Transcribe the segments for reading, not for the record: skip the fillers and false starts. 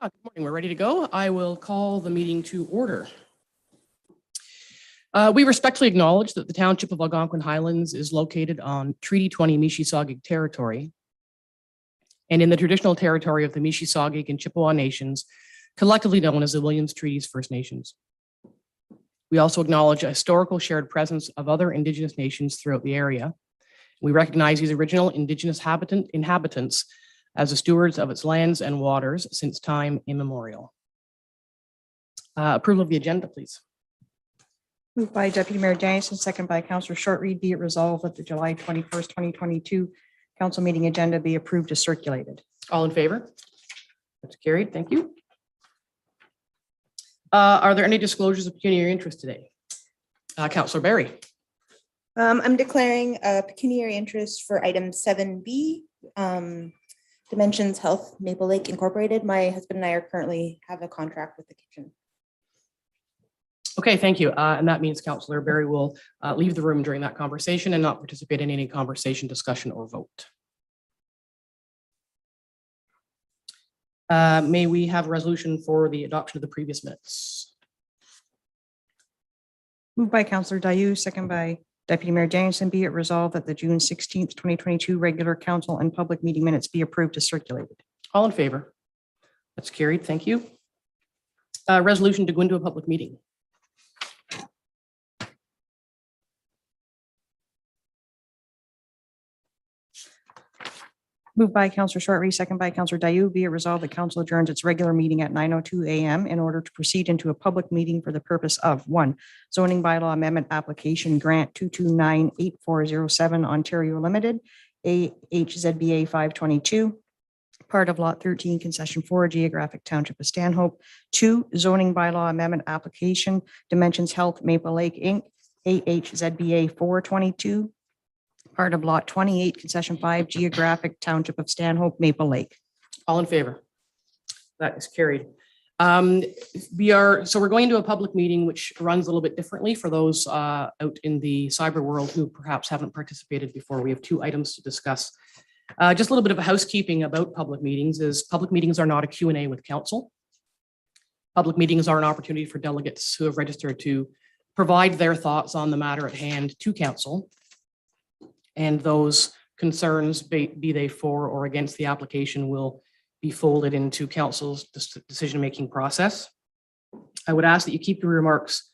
Good morning. We're ready to go. I will call the meeting to order. We respectfully acknowledge that the Township of Algonquin Highlands is located on Treaty 20 Mississauga territory and in the traditional territory of the Mississauga and Chippewa Nations, collectively known as the Williams Treaties First Nations. We also acknowledge a historical shared presence of other Indigenous nations throughout the area. We recognize these original Indigenous inhabitants as the stewards of its lands and waters since time immemorial. Approval of the agenda, please. Moved by Deputy Mayor Dennison, second by Councillor Shortreed. Be it resolved that the July 21st, 2022 council meeting agenda be approved as circulated. All in favor? That's carried. Thank you. Are there any disclosures of pecuniary interest today? Councillor Barry. I'm declaring a pecuniary interest for item 7B, Dimensions Health Maple Lake Incorporated. My husband and I are currently have a contract with the kitchen. Okay, thank you. And that means Councillor Barry will leave the room during that conversation and not participate in any conversation, discussion, or vote. May we have a resolution for the adoption of the previous minutes? Moved by Councillor Dayu, second by Deputy Mayor Dennison. Be it resolved that the June 16th, 2022 regular council and public meeting minutes be approved as circulated. All in favor? That's carried. Thank you. Resolution to go into a public meeting. Moved by Councillor Shortreed, second by Councillor Dayu. Be it resolved that council adjourns its regular meeting at 9:02 a.m. in order to proceed into a public meeting for the purpose of 1, zoning bylaw amendment application grant 2298407 Ontario Limited, AHZBA 522, part of lot 13, concession 4, geographic township of Stanhope. 2, zoning bylaw amendment application Dimensions Health Maple Lake Inc., AHZBA 422, part of lot 28, concession 5, geographic township of Stanhope, Maple Lake. All in favor? That is carried. We're going into a public meeting which runs a little bit differently for those out in the cyber world who perhaps haven't participated before. We have 2 items to discuss. Just a little bit of a housekeeping about public meetings is public meetings are not a Q&A with council. Public meetings are an opportunity for delegates who have registered to provide their thoughts on the matter at hand to council. And those concerns, be they for or against the application, will be folded into council's decision-making process. I would ask that you keep your remarks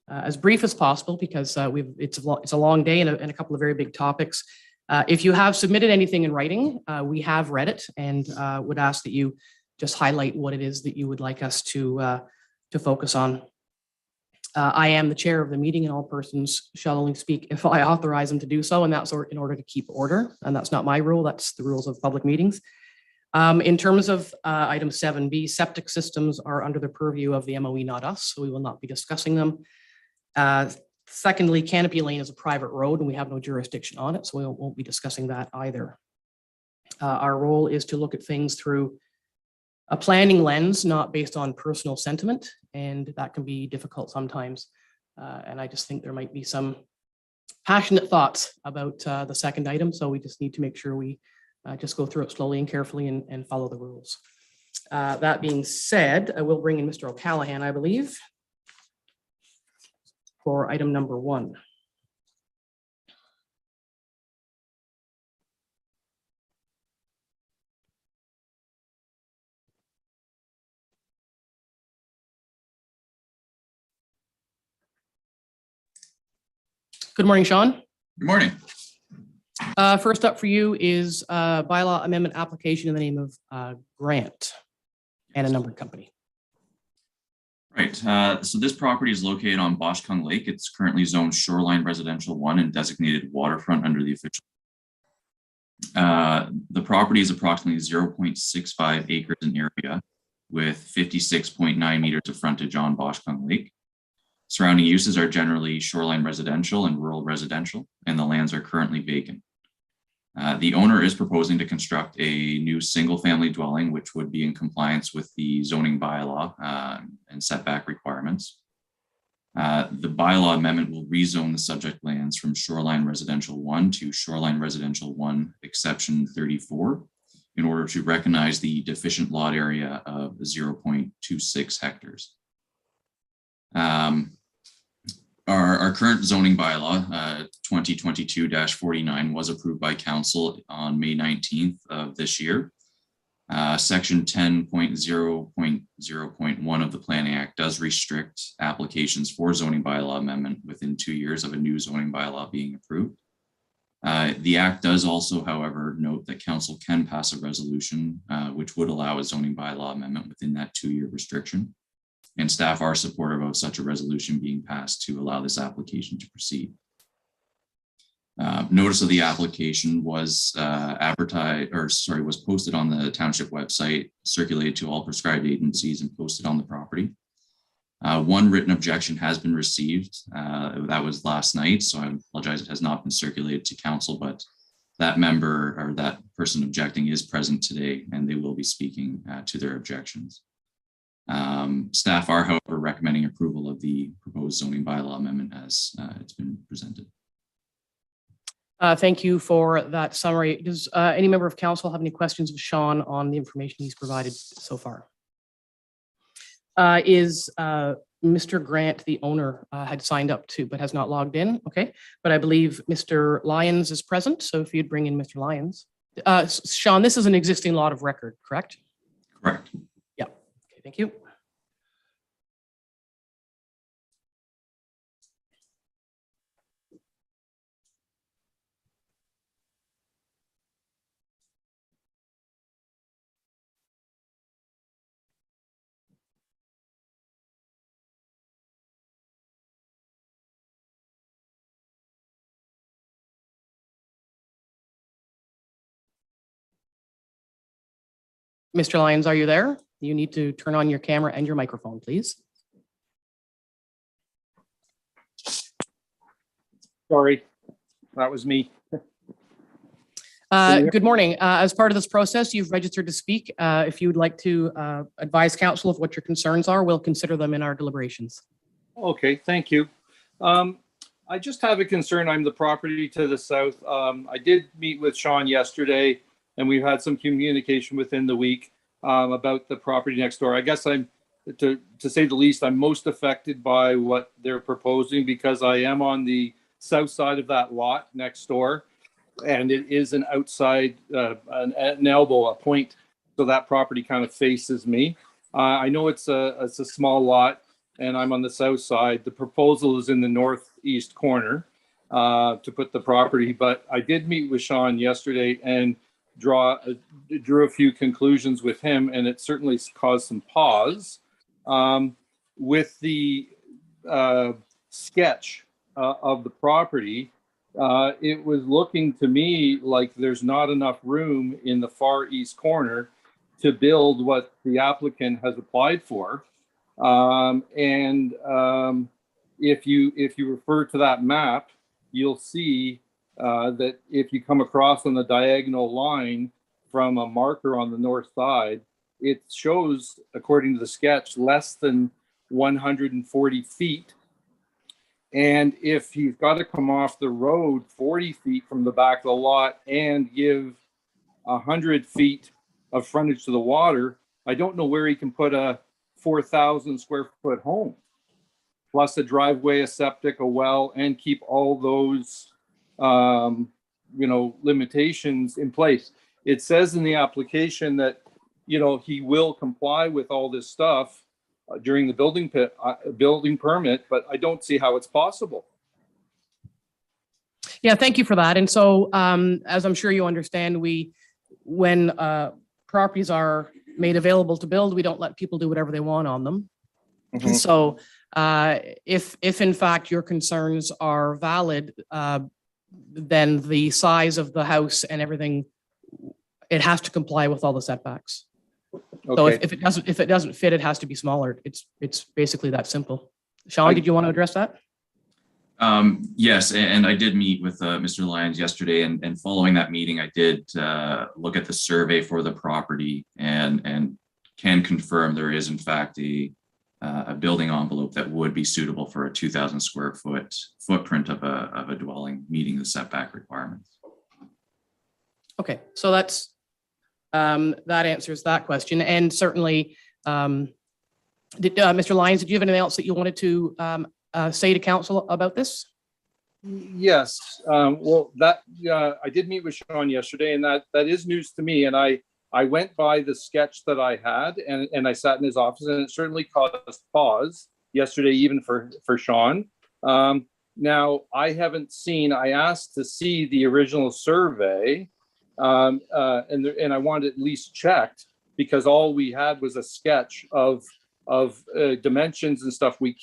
as brief as possible because it's a long day and a couple of very big topics. If you have submitted anything in writing, we have read it and would ask that you just highlight what it is that you would like us to focus on. I am the chair of the meeting and all persons shall only speak if I authorize them to do so, and that's in order to keep order. And that's not my rule, that's the rules of public meetings. In terms of item 7B, septic systems are under the purview of the MOE, not us, so we will not be discussing them. Secondly, Canopy Lane is a private road and we have no jurisdiction on it, so we won't be discussing that either. Our role is to look at things through a planning lens, not based on personal sentiment, and that can be difficult sometimes. And I just think there might be some passionate thoughts about the second item, so we just need to make sure we just go through it slowly and carefully and follow the rules. That being said, I will bring in Mr. O'Callaghan, I believe, for item number 1. Good morning, Sean. Good morning. First up for you is bylaw amendment application in the name of Grant and a numbered company. Right. So this property is located on Boshkong Lake. It's currently zoned shoreline residential 1 and designated waterfront under the official. The property is approximately 0.65 acres in area with 56.9 meters of frontage on Boshkong Lake. Surrounding uses are generally shoreline residential and rural residential, and the lands are currently vacant. The owner is proposing to construct a new single-family dwelling, which would be in compliance with the zoning bylaw and setback requirements. The bylaw amendment will rezone the subject lands from Shoreline Residential 1 to Shoreline Residential 1, Exception 34, in order to recognize the deficient lot area of 0.26 hectares. Our current zoning bylaw, 2022-49, was approved by council on May 19th of this year. Section 10.0.0.1 of the Planning Act does restrict applications for zoning bylaw amendment within 2 years of a new zoning bylaw being approved. The Act does also, however, note that council can pass a resolution which would allow a zoning bylaw amendment within that 2-year restriction. And staff are supportive of such a resolution being passed to allow this application to proceed. Notice of the application was was posted on the township website, circulated to all prescribed agencies, and posted on the property. One written objection has been received. That was last night, so I apologize, it has not been circulated to council, but that member or that person objecting is present today, and they will be speaking to their objections. Staff are, however, recommending approval of the proposed zoning bylaw amendment as it's been presented. Thank you for that summary. Does any member of council have any questions of Sean on the information he's provided so far? Is Mr. Grant, the owner, had signed up to, but has not logged in? Okay, but I believe Mr. Lyons is present. So if you'd bring in Mr. Lyons. Sean, this is an existing lot of record, correct? Correct. Yeah, okay, thank you. Mr. Lyons, are you there? You need to turn on your camera and your microphone, please. Sorry, that was me. Good morning. As part of this process, you've registered to speak. If you would like to advise council of what your concerns are, we'll consider them in our deliberations. Okay, thank you. I just have a concern. I'm the property to the south. I did meet with Sean yesterday, and we've had some communication within the week about the property next door. I guess I'm, to say the least, I'm most affected by what they're proposing because I am on the south side of that lot next door, and it is an outside, an elbow, a point, so that property kind of faces me. I know it's a small lot, and I'm on the south side. The proposal is in the northeast corner to put the property, but I did meet with Sean yesterday and drew a few conclusions with him, and it certainly caused some pause. With the sketch of the property, it was looking to me like there's not enough room in the far east corner to build what the applicant has applied for. If you refer to that map, you'll see that if you come across on the diagonal line from a marker on the north side, it shows, according to the sketch, less than 140 feet. And if he's got to come off the road 40 feet from the back of the lot and give 100 feet of frontage to the water, I don't know where he can put a 4,000 square foot home, plus a driveway, a septic, a well, and keep all those limitations in place. It says in the application that, he will comply with all this stuff during the building permit, but I don't see how it's possible. Yeah, thank you for that. And so, as I'm sure you understand, when properties are made available to build, we don't let people do whatever they want on them. Mm-hmm. So, if in fact your concerns are valid, then the size of the house and everything, it has to comply with all the setbacks. Okay. So if it doesn't fit, it has to be smaller. It's basically that simple. Sean, did you want to address that? Yes, and I did meet with Mr. Lyons yesterday, and following that meeting, I did look at the survey for the property and can confirm there is in fact a building envelope that would be suitable for a 2,000 square foot footprint of a dwelling, meeting the setback requirements. Okay, so that's That answers that question. And certainly, Mr. Lyons, did you have anything else that you wanted to say to council about this? Yes, well, that I did meet with Sean yesterday, and that is news to me. And I went by the sketch that I had, and I sat in his office, and it certainly caused pause yesterday, even for Sean. Now I haven't seen. I asked to see the original survey, and I wanted at least checked, because all we had was a sketch of dimensions and stuff we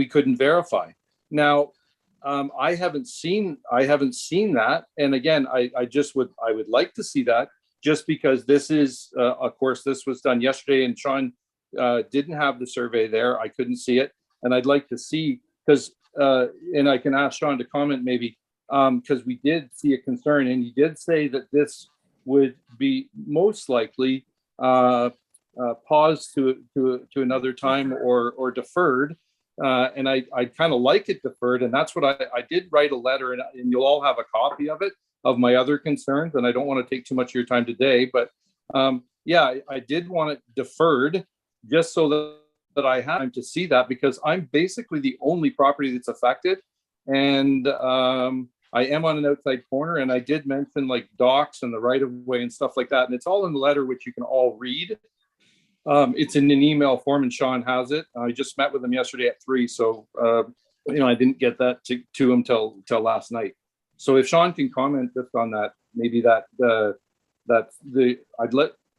couldn't verify. Now, I haven't seen that. And again, I would like to see that, just because this is, of course, this was done yesterday, and Sean didn't have the survey there. I couldn't see it. And I'd like to see, because, and I can ask Sean to comment maybe, because we did see a concern, and he did say that this would be most likely paused to another time, or deferred. And I kind of like it deferred, and that's what I did write a letter, and you'll all have a copy of it, of my other concerns, and I don't want to take too much of your time today, but yeah, I did want it deferred, just so that I have time to see that, because I'm basically the only property that's affected, and I am on an outside corner, and I did mention like docks and the right of way and stuff like that, and it's all in the letter, which you can all read. It's in an email form, and Sean has it. I just met with him yesterday at 3, so I didn't get that to him till last night. So if Sean can comment just on that, maybe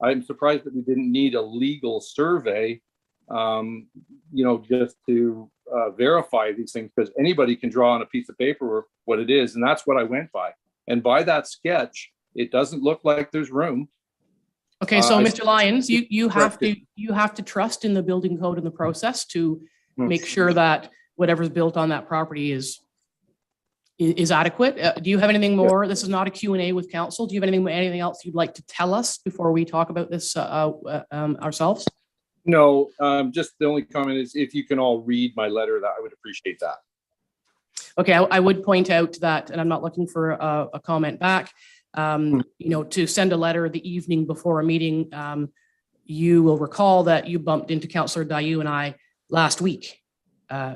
I'm surprised that we didn't need a legal survey, just to verify these things, because anybody can draw on a piece of paper what it is, and that's what I went by. And by that sketch, it doesn't look like there's room. Okay, so Mr. Lyons, you have to trust in the building code and the process to make sure that whatever's built on that property is adequate. Do you have anything more? This is not a Q&A with council. Do you have anything else you'd like to tell us before we talk about this ourselves? No, just the only comment is, if you can all read my letter, that I would appreciate that. Okay, I would point out that, and I'm not looking for a comment back, to send a letter the evening before a meeting. You will recall that you bumped into Councillor Dayu and I last week.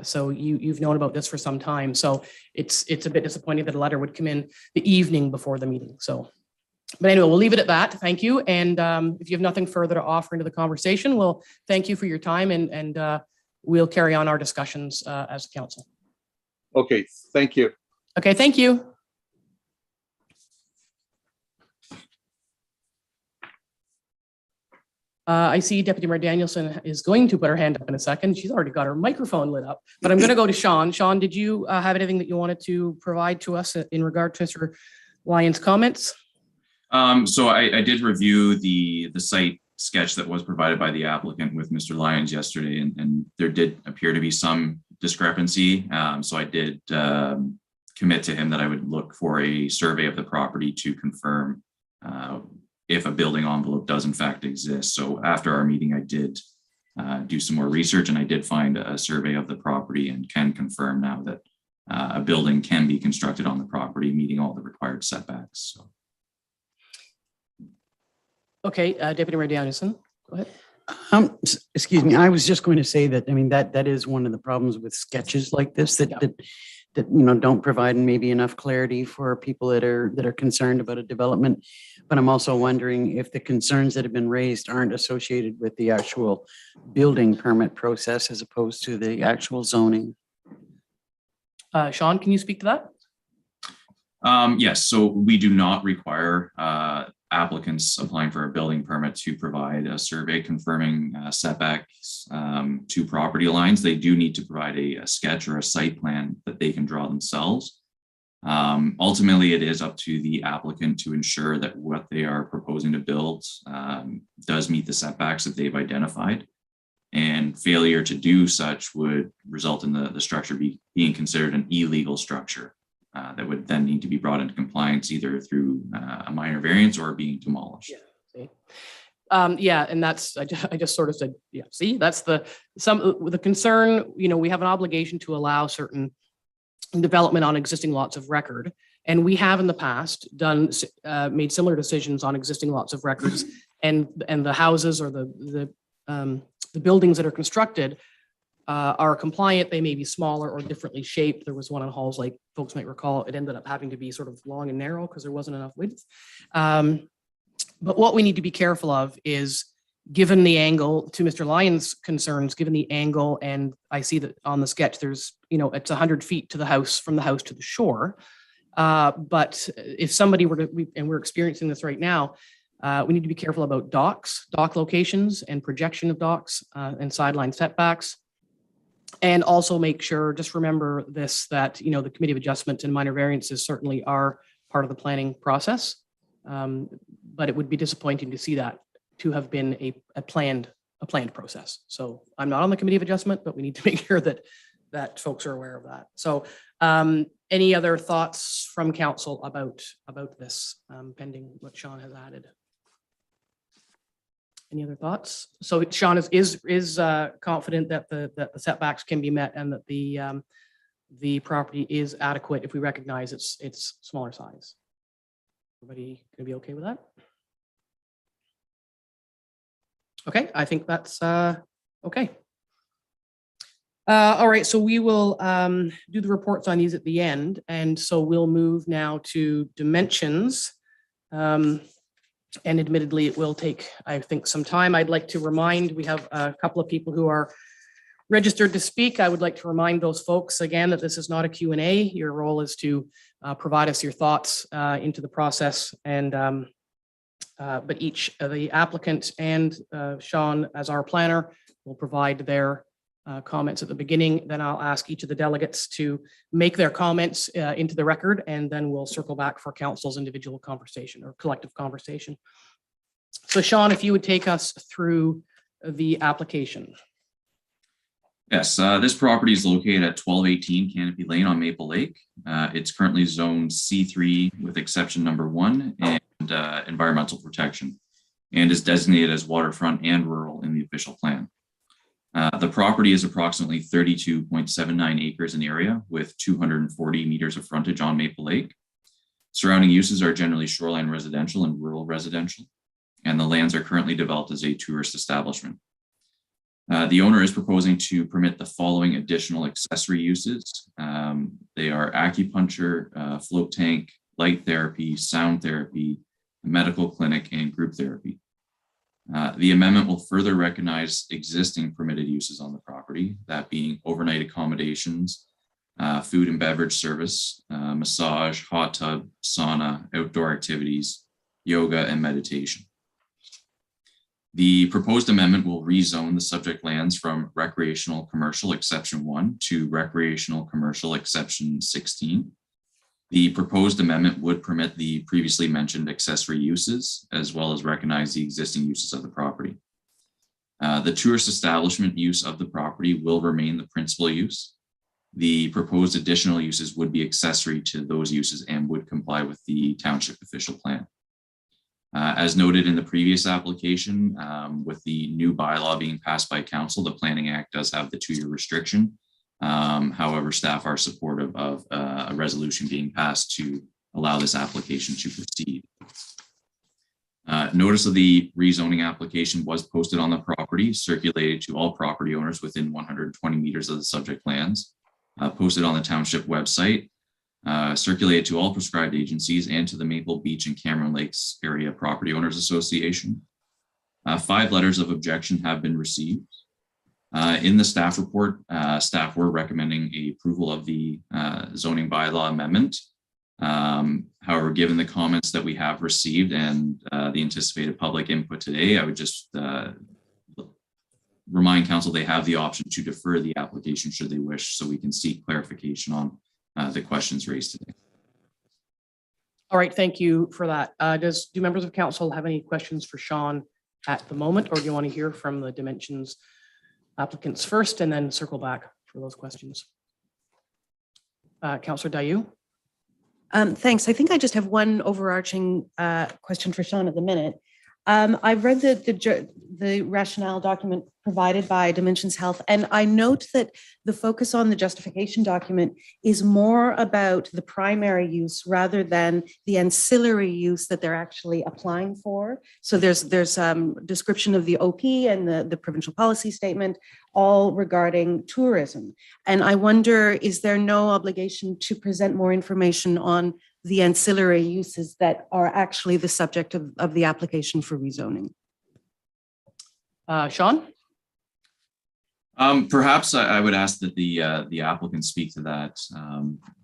So you've known about this for some time. So it's a bit disappointing that a letter would come in the evening before the meeting. So, but anyway, we'll leave it at that. Thank you. And if you have nothing further to offer into the conversation, we'll thank you for your time, and we'll carry on our discussions as a council. Okay, thank you. Okay, thank you. I see Deputy Mayor Danielson is going to put her hand up in a second. She's already got her microphone lit up, but I'm going to go to Sean. Sean, did you have anything that you wanted to provide to us in regard to Mr. Lyons' comments? So I did review the site sketch that was provided by the applicant with Mr. Lyons yesterday, and there did appear to be some discrepancy. So I did commit to him that I would look for a survey of the property to confirm if a building envelope does in fact exist. So after our meeting, I did do some more research, and I did find a survey of the property, and can confirm now that a building can be constructed on the property, meeting all the required setbacks. So. Okay, Deputy Mayor Danielson, go ahead. Excuse me. I was just going to say that, I mean, that is one of the problems with sketches like this, that don't provide maybe enough clarity for people that are concerned about a development. But I'm also wondering if the concerns that have been raised aren't associated with the actual building permit process as opposed to the actual zoning. Sean, can you speak to that? Yes, so we do not require applicants applying for a building permit to provide a survey confirming setbacks to property lines. They do need to provide a sketch or a site plan that they can draw themselves. Ultimately, it is up to the applicant to ensure that what they are proposing to build does meet the setbacks that they've identified. And failure to do such would result in the structure being considered an illegal structure. That would then need to be brought into compliance either through a minor variance or being demolished. Yeah, and that's I just sort of said, yeah. See, that's the concern. We have an obligation to allow certain development on existing lots of record. And we have in the past made similar decisions on existing lots of records, and the houses or the buildings that are constructed are compliant. They may be smaller or differently shaped. There was one on Halls Lake, folks might recall, it ended up having to be sort of long and narrow because there wasn't enough width. But what we need to be careful of is, given the angle, to Mr. Lyon's concerns, given the angle, and I see that on the sketch, there's, it's 100 feet to the house, from the house to the shore. But if somebody were to, and we're experiencing this right now, we need to be careful about dock locations and projection of docks and sideline setbacks. And also make sure, just remember this, that, the Committee of Adjustment and minor variances certainly are part of the planning process. But it would be disappointing to see that to have been a planned process. So I'm not on the Committee of Adjustment, but we need to make sure that folks are aware of that. So any other thoughts from council about this pending what Sean has added? Any other thoughts? So Sean is confident that the setbacks can be met and that the property is adequate if we recognize its smaller size. Everybody gonna be okay with that? Okay, I think that's okay. All right, so we will do the reports on these at the end. And so we'll move now to dimensions. And admittedly, it will take, I think, some time. I'd like to remind, we have a couple of people who are registered to speak. I would like to remind those folks again that this is not a Q&A. Your role is to provide us your thoughts into the process. And but each of the applicant and Sean as our planner will provide their comments at the beginning. Then I'll ask each of the delegates to make their comments into the record, and then we'll circle back for council's individual conversation or collective conversation. So Sean, if you would take us through the application. Yes, this property is located at 1218 Canopy Lane on Maple Lake. It's currently zoned C3 with exception number 1 and environmental protection, and is designated as waterfront and rural in the official plan. The property is approximately 32.79 acres in area with 240 meters of frontage on Maple Lake. Surrounding uses are generally shoreline residential and rural residential, and the lands are currently developed as a tourist establishment. The owner is proposing to permit the following additional accessory uses. They are acupuncture, float tank, light therapy, sound therapy, medical clinic, and group therapy. The amendment will further recognize existing permitted uses on the property, that being overnight accommodations, food and beverage service, massage, hot tub, sauna, outdoor activities, yoga, and meditation. The proposed amendment will rezone the subject lands from recreational commercial exception 1 to recreational commercial exception 16. The proposed amendment would permit the previously mentioned accessory uses, as well as recognize the existing uses of the property. The tourist establishment use of the property will remain the principal use. The proposed additional uses would be accessory to those uses and would comply with the township official plan. As noted in the previous application, with the new bylaw being passed by council, the Planning Act does have the 2-year restriction. However, staff are supportive of a resolution being passed to allow this application to proceed. Notice of the rezoning application was posted on the property, circulated to all property owners within 120 meters of the subject lands, posted on the township website, circulated to all prescribed agencies and to the Maple Beach and Cameron Lakes Area Property Owners Association. 5 letters of objection have been received. In the staff report, staff were recommending a approval of the zoning bylaw amendment. However, given the comments that we have received and the anticipated public input today, I would just remind council they have the option to defer the application should they wish, so we can seek clarification on the questions raised today. All right, thank you for that. Do members of council have any questions for Sean at the moment, or do you want to hear from the dimensions applicants first and then circle back for those questions? Councillor Dayu. Thanks. I think I just have one overarching question for Sean at the minute. I've read the rationale document provided by Dimensions Health, and I note that the focus on the justification document is more about the primary use rather than the ancillary use that they're actually applying for. So there's description of the OP and the provincial policy statement, all regarding tourism. And I wonder, is there no obligation to present more information on the ancillary uses that are actually the subject of the application for rezoning? Sean? Perhaps I would ask that the applicant speak to that,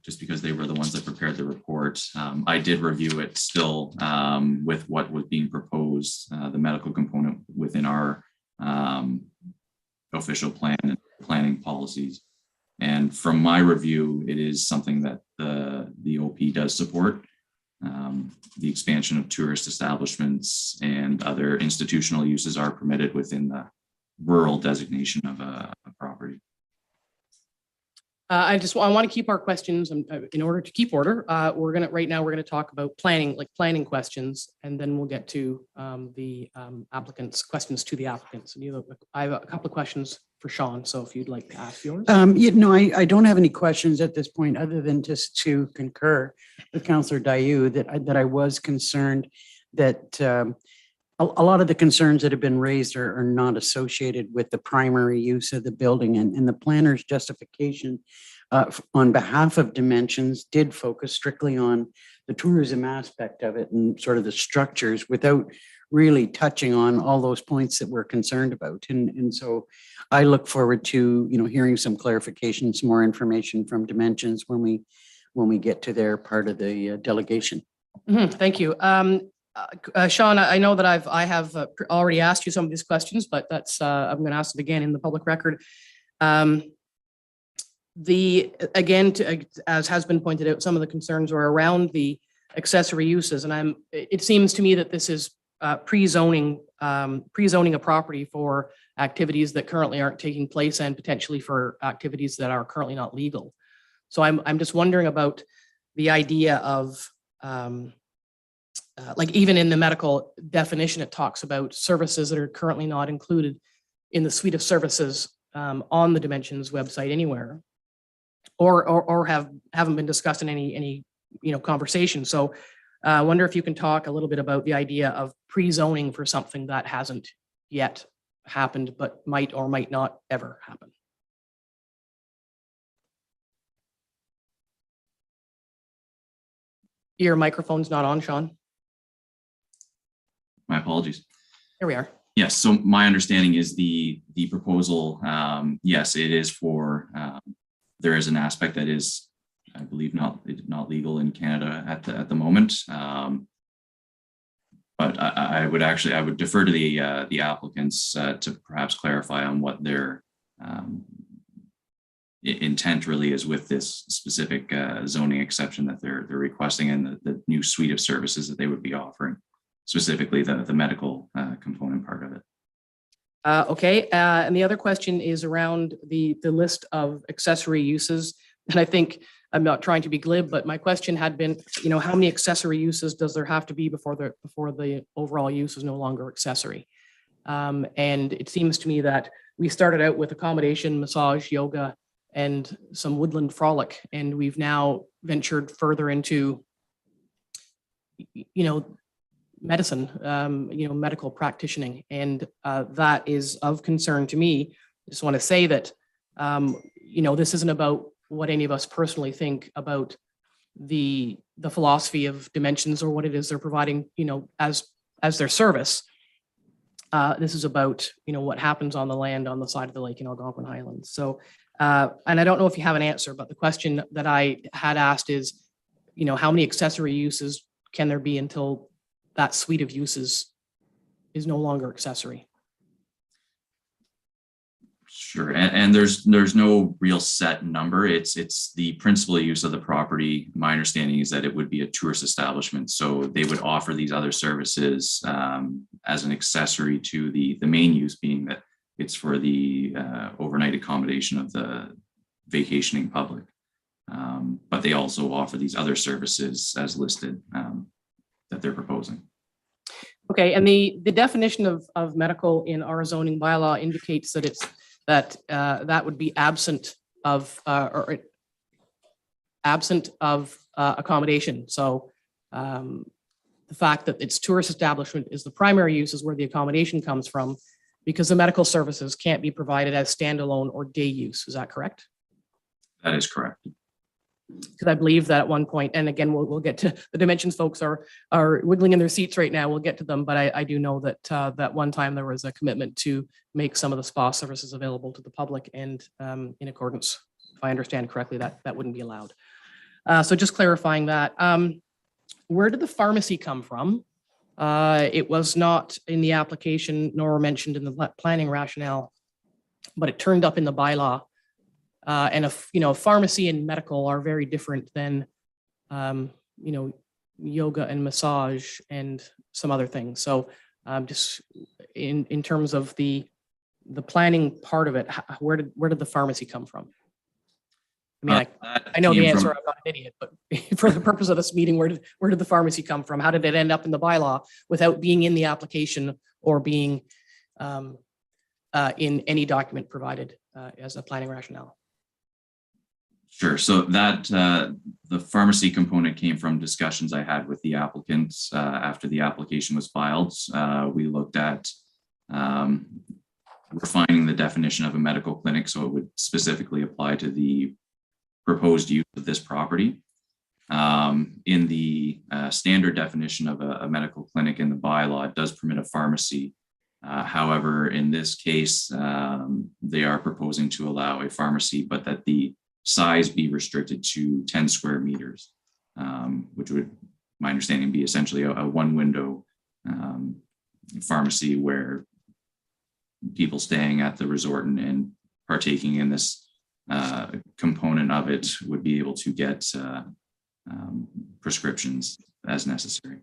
just because they were the ones that prepared the report. I did review it still with what was being proposed, the medical component within our official plan and planning policies. And from my review, it is something that the OP does support. The expansion of tourist establishments and other institutional uses are permitted within the rural designation of a property. I want to keep our questions in order to keep order. Right now we're going to talk about planning questions, and then we'll get to the applicants' questions to the applicants. I have a couple of questions for Sean, so if you'd like to ask yours. I don't have any questions at this point, other than just to concur with Councillor Dayu that I was concerned that a lot of the concerns that have been raised are not associated with the primary use of the building, and the planner's justification on behalf of Dimensions did focus strictly on the tourism aspect of it and sort of the structures without really touching on all those points that we're concerned about. And so I look forward to, hearing some clarification, some more information from Dimensions when we get to their part of the delegation. Thank you. Sean, I know that I have already asked you some of these questions, but I'm going to ask it again in the public record. As has been pointed out, some of the concerns are around the accessory uses, and it seems to me that this is pre-zoning a property for activities that currently aren't taking place and potentially for activities that are currently not legal. So I'm just wondering about the idea of even in the medical definition, it talks about services that are currently not included in the suite of services on the Dimensions website anywhere, or haven't been discussed in any conversation. So I wonder if you can talk a little bit about the idea of pre-zoning for something that hasn't yet happened, but might or might not ever happen. Your microphone's not on, Sean. My apologies. Here we are. Yes, so my understanding is the proposal, yes, it is for, there is an aspect that is, I believe, not legal in Canada at the moment. But I would defer to the applicants to perhaps clarify on what their intent really is with this specific zoning exception that they're requesting, and the new suite of services that they would be offering, specifically the medical component part of it. Okay, and the other question is around the list of accessory uses. And I think, I'm not trying to be glib, but my question had been, how many accessory uses does there have to be before the overall use is no longer accessory? And it seems to me that we started out with accommodation, massage, yoga, and some woodland frolic, and we've now ventured further into, medicine, medical practicing, and that is of concern to me. I just want to say that, this isn't about what any of us personally think about the philosophy of Dimensions or what it is they're providing, as their service. This is about, what happens on the land on the side of the lake in Algonquin Highlands. So, and I don't know if you have an answer, but the question that I had asked is, how many accessory uses can there be until that suite of uses is no longer accessory? Sure, and there's no real set number. It's the principal use of the property. My understanding is that it would be a tourist establishment, so they would offer these other services as an accessory to the main use, being that it's for the overnight accommodation of the vacationing public. But they also offer these other services as listed that they're proposing. Okay, and the definition of medical in our zoning bylaw indicates that that would be absent of accommodation. So the fact that it's tourist establishment is the primary use is where the accommodation comes from, because the medical services can't be provided as standalone or day use. Is that correct? That is correct. Because I believe that at one point, and again, we'll get to the dimensions folks are wiggling in their seats right now. We'll get to them, but I do know that that one time there was a commitment to make some of the spa services available to the public, and in accordance, if I understand correctly, that wouldn't be allowed. So just clarifying that. Where did the pharmacy come from? It was not in the application nor mentioned in the planning rationale, but it turned up in the bylaw. And pharmacy and medical are very different than, yoga and massage and some other things. So just in terms of the planning part of it, where did the pharmacy come from? I mean, I know the answer. I'm not an idiot, but for the purpose of this meeting, where did the pharmacy come from? How did it end up in the bylaw without being in the application or being in any document provided as a planning rationale? Sure. So that the pharmacy component came from discussions I had with the applicants after the application was filed. We looked at refining the definition of a medical clinic so it would specifically apply to the proposed use of this property. In the standard definition of a medical clinic in the bylaw, it does permit a pharmacy. However, in this case, they are proposing to allow a pharmacy, but that the size be restricted to 10 square meters, which would, my understanding, be essentially a one window pharmacy where people staying at the resort and partaking in this component of it would be able to get prescriptions as necessary.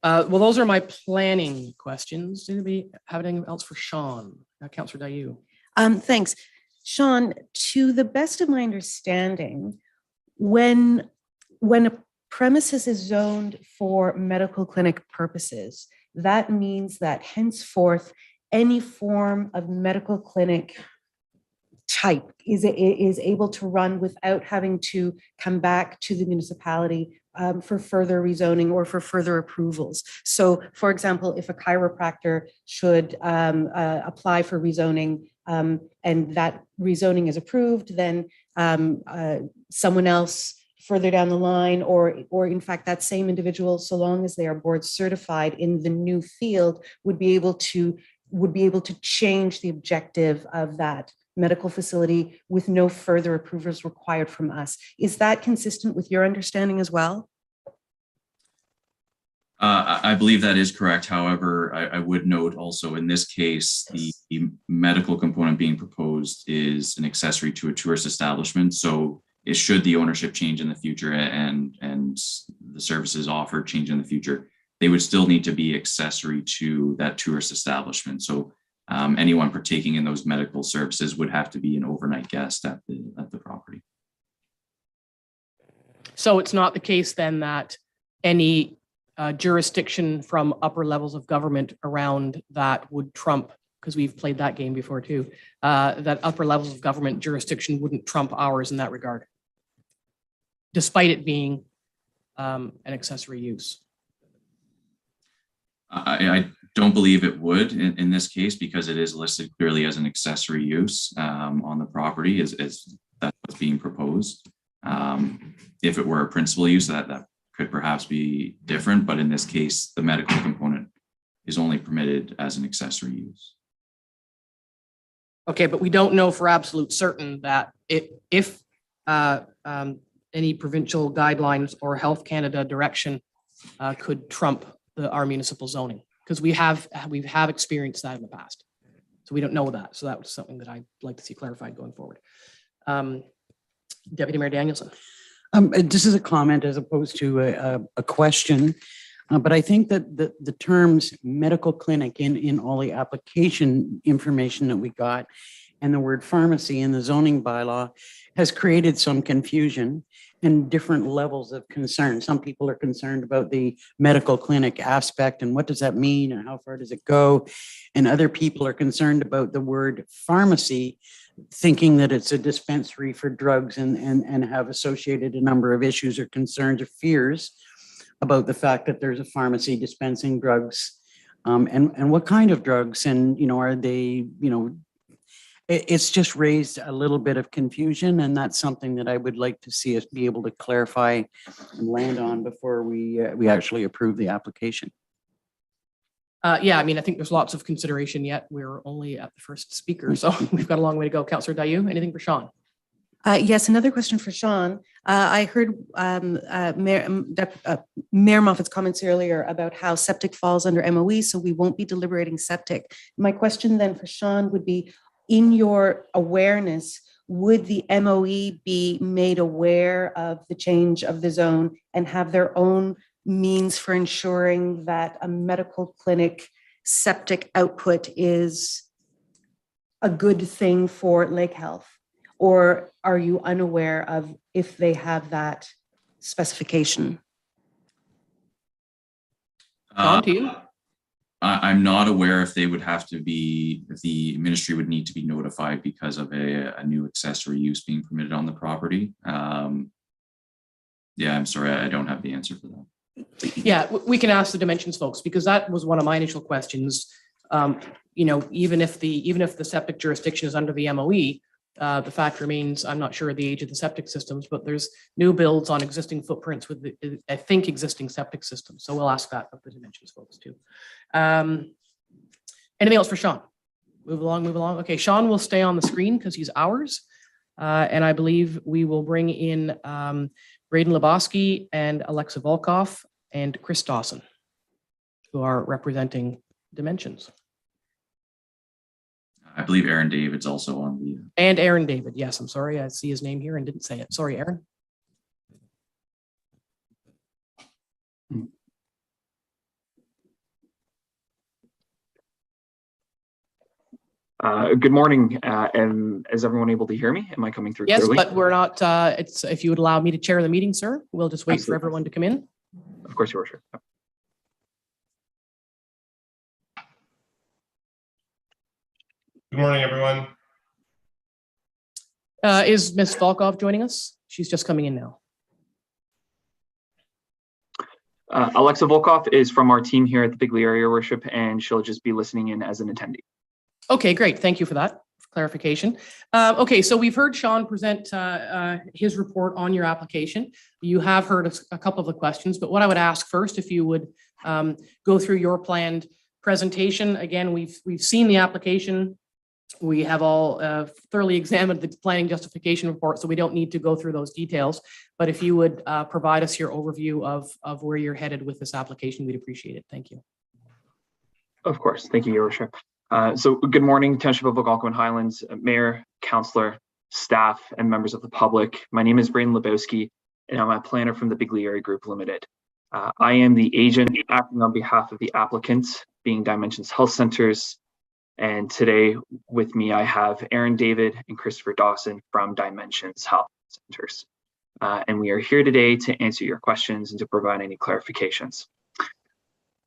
Well, those are my planning questions. Does anybody have anything else for Sean? Councillor Dayu. Thanks. Sean, to the best of my understanding, when a premises is zoned for medical clinic purposes, that means that henceforth, any form of medical clinic type is able to run without having to come back to the municipality for further rezoning or for further approvals. So, for example, if a chiropractor should apply for rezoning and that rezoning is approved, then someone else further down the line, or in fact that same individual, so long as they are board certified in the new field, would be able to change the objective of that medical facility with no further approvals required from us. Is that consistent with your understanding as well? I believe that is correct. However, I would note also in this case, the medical component being proposed is an accessory to a tourist establishment. So it should the ownership change in the future and the services offered change in the future, they would still need to be accessory to that tourist establishment. So anyone partaking in those medical services would have to be an overnight guest at the property. So it's not the case then that any jurisdiction from upper levels of government around that would trump, because we've played that game before too, that upper levels of government jurisdiction wouldn't trump ours in that regard, despite it being an accessory use. I don't believe it would in this case, because it is listed clearly as an accessory use on the property as that's what's being proposed. If it were a principal use, that could perhaps be different, but in this case, the medical component is only permitted as an accessory use. Okay, but we don't know for absolute certain that if any provincial guidelines or Health Canada direction could trump our municipal zoning, because we have experienced that in the past. So we don't know that. So that was something that I'd like to see clarified going forward. Deputy Mayor Danielson. This is a comment as opposed to a question, but I think that the terms medical clinic in all the application information that we got and the word pharmacy in the zoning bylaw has created some confusion and different levels of concern. Some people are concerned about the medical clinic aspect and what does that mean and how far does it go? And other people are concerned about the word pharmacy, thinking that it's a dispensary for drugs and have associated a number of issues or concerns or fears about the fact that there's a pharmacy dispensing drugs, and what kind of drugs, and, are they, it's just raised a little bit of confusion, and that's something that I would like to see us be able to clarify and land on before we actually approve the application. Yeah, I mean, I think there's lots of consideration yet. We're only at the first speaker, so we've got a long way to go. Councillor Dayu, anything for Sean? Yes, another question for Sean. I heard Mayor Moffat's comments earlier about how septic falls under MOE, so we won't be deliberating septic. My question then for Sean would be, in your awareness, would the MOE be made aware of the change of the zone and have their own means for ensuring that a medical clinic septic output is a good thing for lake health? Or are you unaware of if they have that specification? Sean, to you. I'm not aware if they would have to be, if the ministry would need to be notified because of a new accessory use being permitted on the property. Yeah, I'm sorry, I don't have the answer for that. Yeah, we can ask the dimensions folks, because that was one of my initial questions. Even if the septic jurisdiction is under the MOE, the fact remains, I'm not sure of the age of the septic systems, but there's new builds on existing footprints with, I think, existing septic systems. So we'll ask that of the dimensions folks too. Anything else for Sean? Move along. Okay, Sean will stay on the screen because he's ours. And I believe we will bring in Braden Lebowski and Alexa Volkov and Chris Dawson, who are representing dimensions. I believe Aaron David's also on the. And Aaron David. Yes, I'm sorry. I see his name here and didn't say it. Sorry, Aaron. Good morning. And is everyone able to hear me? Am I coming through Yes, clearly? but we're not, it's, if you would allow me to chair the meeting, sir, we'll just wait for Absolutely. everyone to come in. Of course, Your Worship. Good morning, everyone. Is Ms. Volkov joining us? She's just coming in now. Alexa Volkov is from our team here at the Bigley area, Your Worship, and she'll just be listening in as an attendee. Okay, great. Thank you for that clarification. Okay, so we've heard Sean present his report on your application. You have heard a couple of the questions, but what I would ask first, if you would go through your planned presentation. Again, we've seen the application. We have all thoroughly examined the planning justification report, so we don't need to go through those details. But if you would provide us your overview of where you're headed with this application, we'd appreciate it. Thank you. Of course. Thank you, Your Worship. So good morning, Township of Algonquin Highlands, Mayor, Councillor, staff, and members of the public. My name is Braden Lebowski, and I'm a planner from the Bigley Area Group Limited. I am the agent acting on behalf of the applicant, being Dimensions Health Centers. And today with me, I have Aaron David and Christopher Dawson from Dimensions Health Centers. And we are here today to answer your questions and to provide any clarifications.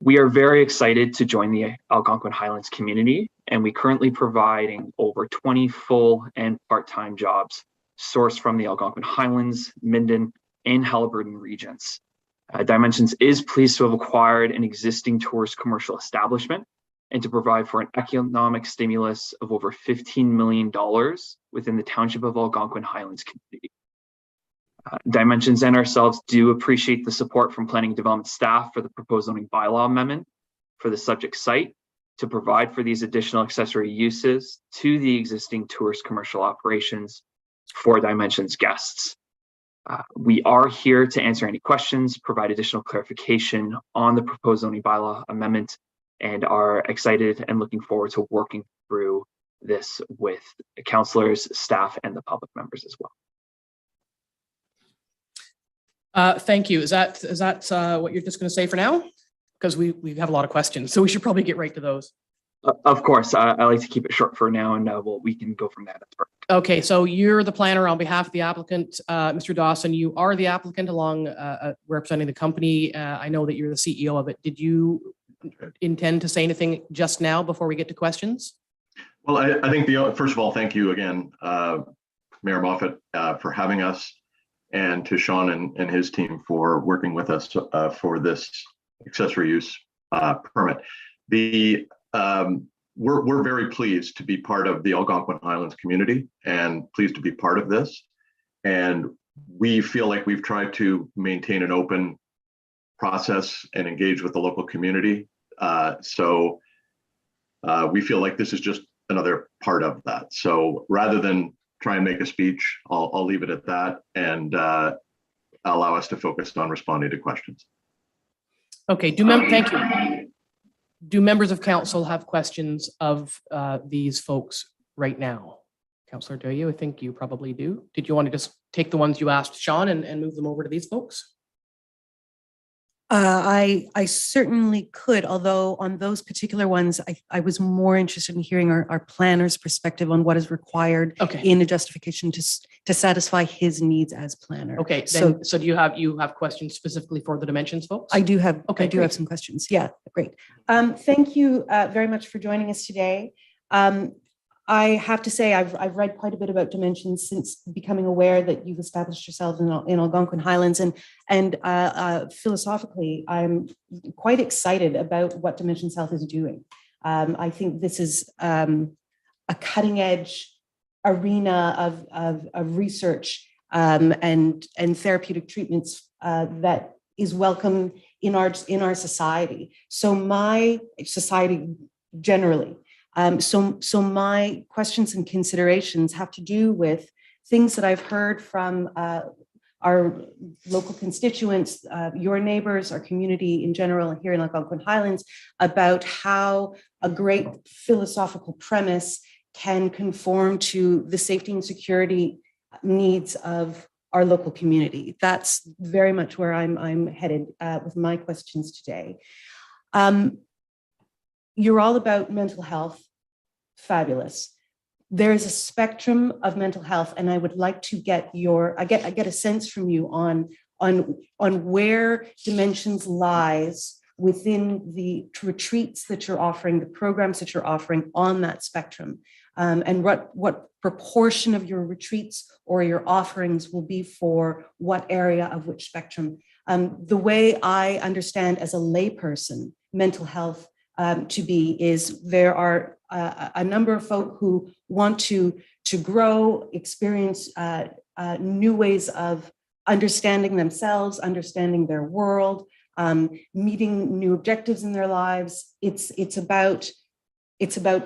We are very excited to join the Algonquin Highlands community, and we currently providing over 20 full and part-time jobs sourced from the Algonquin Highlands, Minden, and Haliburton regions. Dimensions is pleased to have acquired an existing tourist commercial establishment and to provide for an economic stimulus of over $15 million within the Township of Algonquin Highlands community. Dimensions and ourselves do appreciate the support from planning and development staff for the proposed zoning bylaw amendment for the subject site to provide for these additional accessory uses to the existing tourist commercial operations for Dimensions guests. We are here to answer any questions, provide additional clarification on the proposed zoning bylaw amendment, and are excited and looking forward to working through this with councillors, staff, and the public members as well. Thank you. Is that what you're just going to say for now? Because we have a lot of questions, so we should probably get right to those. Of course, I like to keep it short for now, and we can go from that. That's perfect. Okay, so you're the planner on behalf of the applicant. Mr. Dawson, you are the applicant along representing the company. I know that you're the CEO of it. Did you intend to say anything just now before we get to questions? Well, I think first of all, thank you again, Mayor Moffat, for having us, and to Sean and his team for working with us for this accessory use permit. We're very pleased to be part of the Algonquin Highlands community and pleased to be part of this. And we feel like we've tried to maintain an open process and engage with the local community. So we feel like this is just another part of that. So rather than try and make a speech, I'll leave it at that and allow us to focus on responding to questions. Okay, thank you. Do members of council have questions of these folks right now? Councillor Doyu, I think you probably do. Did you want to just take the ones you asked Sean and move them over to these folks? I certainly could, although on those particular ones, I was more interested in hearing our planner's perspective on what is required in a justification to satisfy his needs as planner. Okay, so do you have questions specifically for the dimensions folks? I do have. Okay, I do have some questions. Yeah, great. Thank you very much for joining us today. I have to say I've read quite a bit about dimensions since becoming aware that you've established yourselves in Algonquin Highlands, and philosophically, I'm quite excited about what Dimensions Health is doing. I think this is a cutting edge arena of research and therapeutic treatments that is welcome in our society. So my society generally. So my questions and considerations have to do with things that I've heard from our local constituents, your neighbors, our community in general here in Algonquin Highlands, about how a great philosophical premise can conform to the safety and security needs of our local community. That's very much where I'm headed with my questions today. You're all about mental health. Fabulous. There is a spectrum of mental health, and I would like to get I get a sense from you on where Dimensions lies within the retreats that you're offering, the programs that you're offering on that spectrum, and what proportion of your retreats or your offerings will be for what area of which spectrum. The way I understand as a layperson mental health to be is there are a number of folk who want to grow, experience new ways of understanding themselves, understanding their world, meeting new objectives in their lives. It's about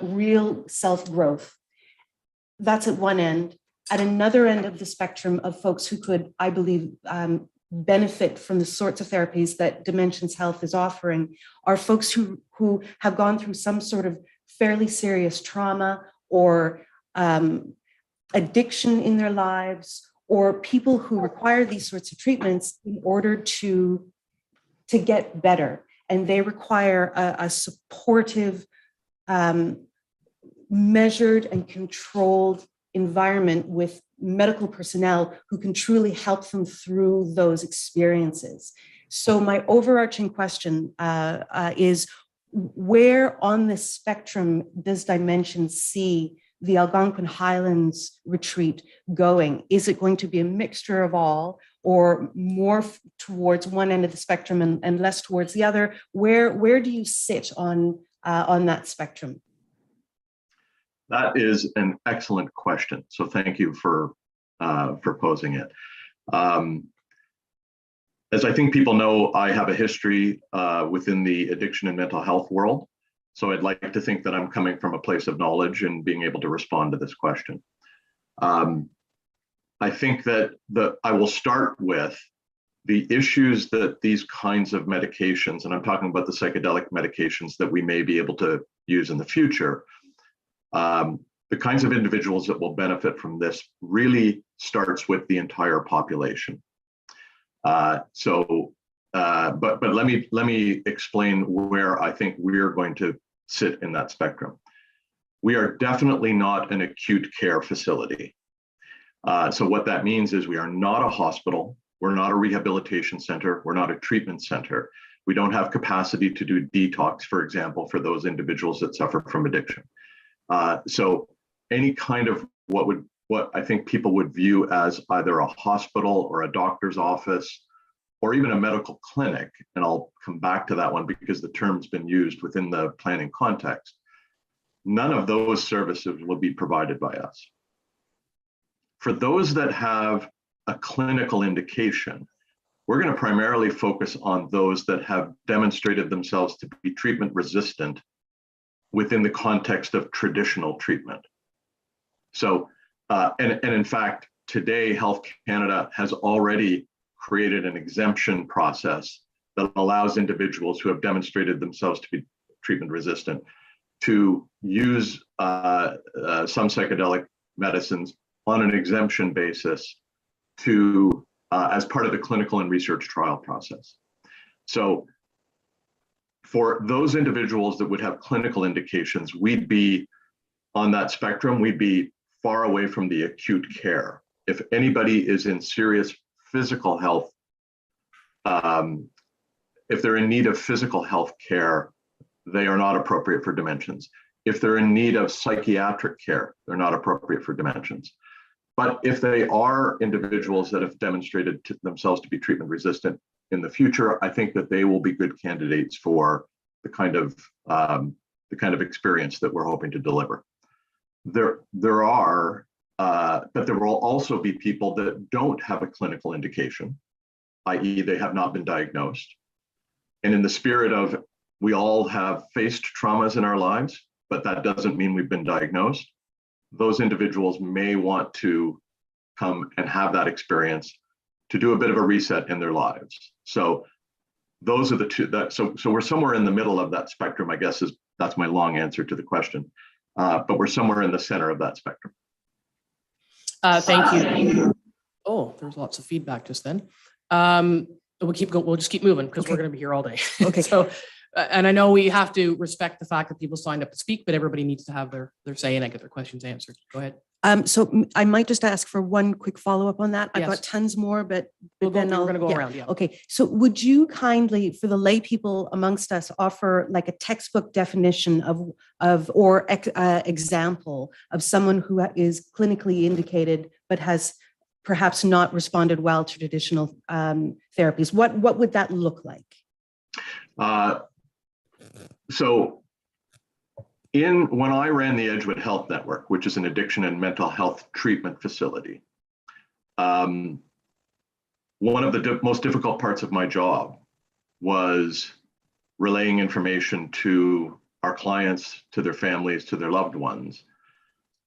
real self-growth. That's at one end. At another end of the spectrum of folks who could, I believe, benefit from the sorts of therapies that Dimensions Health is offering are folks who have gone through some sort of fairly serious trauma or addiction in their lives, or people who require these sorts of treatments in order to get better. And they require a supportive, measured and controlled environment with medical personnel who can truly help them through those experiences. So my overarching question is, where on this spectrum does Dimensions see the Algonquin Highlands retreat going? Is it going to be a mixture of all, or more towards one end of the spectrum and less towards the other? Where do you sit on that spectrum? That is an excellent question. So thank you for posing it. As I think people know, I have a history within the addiction and mental health world. So I'd like to think that I'm coming from a place of knowledge and being able to respond to this question. I think that I will start with the issues that these kinds of medications, and I'm talking about the psychedelic medications that we may be able to use in the future, the kinds of individuals that will benefit from this really starts with the entire population. But let me explain where I think we're going to sit in that spectrum. We are definitely not an acute care facility. So what that means is we are not a hospital. We're not a rehabilitation center. We're not a treatment center. We don't have capacity to do detox, for example, for those individuals that suffer from addiction. So any kind of what I think people would view as either a hospital or a doctor's office or even a medical clinic, and I'll come back to that one because the term's been used within the planning context, none of those services will be provided by us. For those that have a clinical indication, we're going to primarily focus on those that have demonstrated themselves to be treatment resistant within the context of traditional treatment. So, and in fact, today, Health Canada has already created an exemption process that allows individuals who have demonstrated themselves to be treatment resistant to use some psychedelic medicines on an exemption basis to as part of the clinical and research trial process. So for those individuals that would have clinical indications, we'd be on that spectrum, we'd be far away from the acute care. If anybody is in serious physical health, if they're in need of physical health care, they are not appropriate for dimensions. If they're in need of psychiatric care, they're not appropriate for dimensions. But if they are individuals that have demonstrated to themselves to be treatment resistant in the future, I think that they will be good candidates for the kind of experience that we're hoping to deliver. But there will also be people that don't have a clinical indication, i.e. they have not been diagnosed. And in the spirit of we all have faced traumas in our lives, but that doesn't mean we've been diagnosed. Those individuals may want to come and have that experience to do a bit of a reset in their lives. So those are the two so we're somewhere in the middle of that spectrum, I guess that's my long answer to the question. But we're somewhere in the center of that spectrum. Thank you. Oh, there's lots of feedback just then. We'll keep going. We'll just keep moving because we're going to be here all day. Okay. So, and I know we have to respect the fact that people signed up to speak, but everybody needs to have their say and get their questions answered. Go ahead. So I might just ask for one quick follow-up on that. I've Yes. got tons more, but We're then going to go yeah. around. Yeah. Okay, so would you kindly, for the lay people amongst us, offer like a textbook definition or example of someone who is clinically indicated but has perhaps not responded well to traditional therapies? What would that look like? So when I ran the Edgewood Health Network, which is an addiction and mental health treatment facility, one of the most difficult parts of my job was relaying information to our clients, to their families, to their loved ones,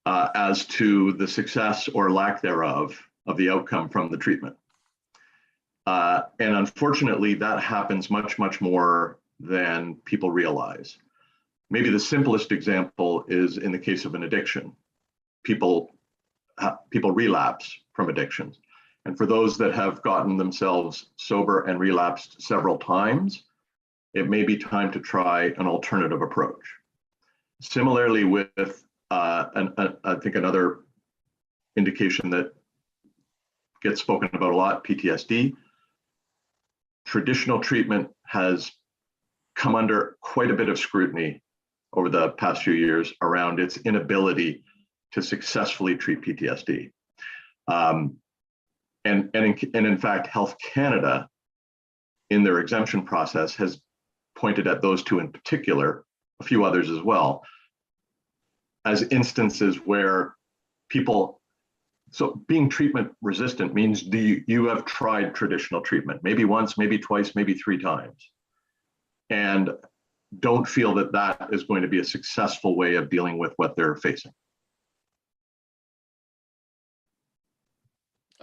as to the success or lack thereof of the outcome from the treatment. And unfortunately, that happens much, much more than people realize. Maybe the simplest example is in the case of an addiction. People relapse from addictions. And for those that have gotten themselves sober and relapsed several times, it may be time to try an alternative approach. Similarly with, I think another indication that gets spoken about a lot, PTSD, traditional treatment has come under quite a bit of scrutiny over the past few years around its inability to successfully treat PTSD. And in fact, Health Canada, in their exemption process, has pointed at those two in particular, a few others as well, as instances where so being treatment resistant means you have tried traditional treatment, maybe once, maybe twice, maybe 3 times, and don't feel that that is going to be a successful way of dealing with what they're facing.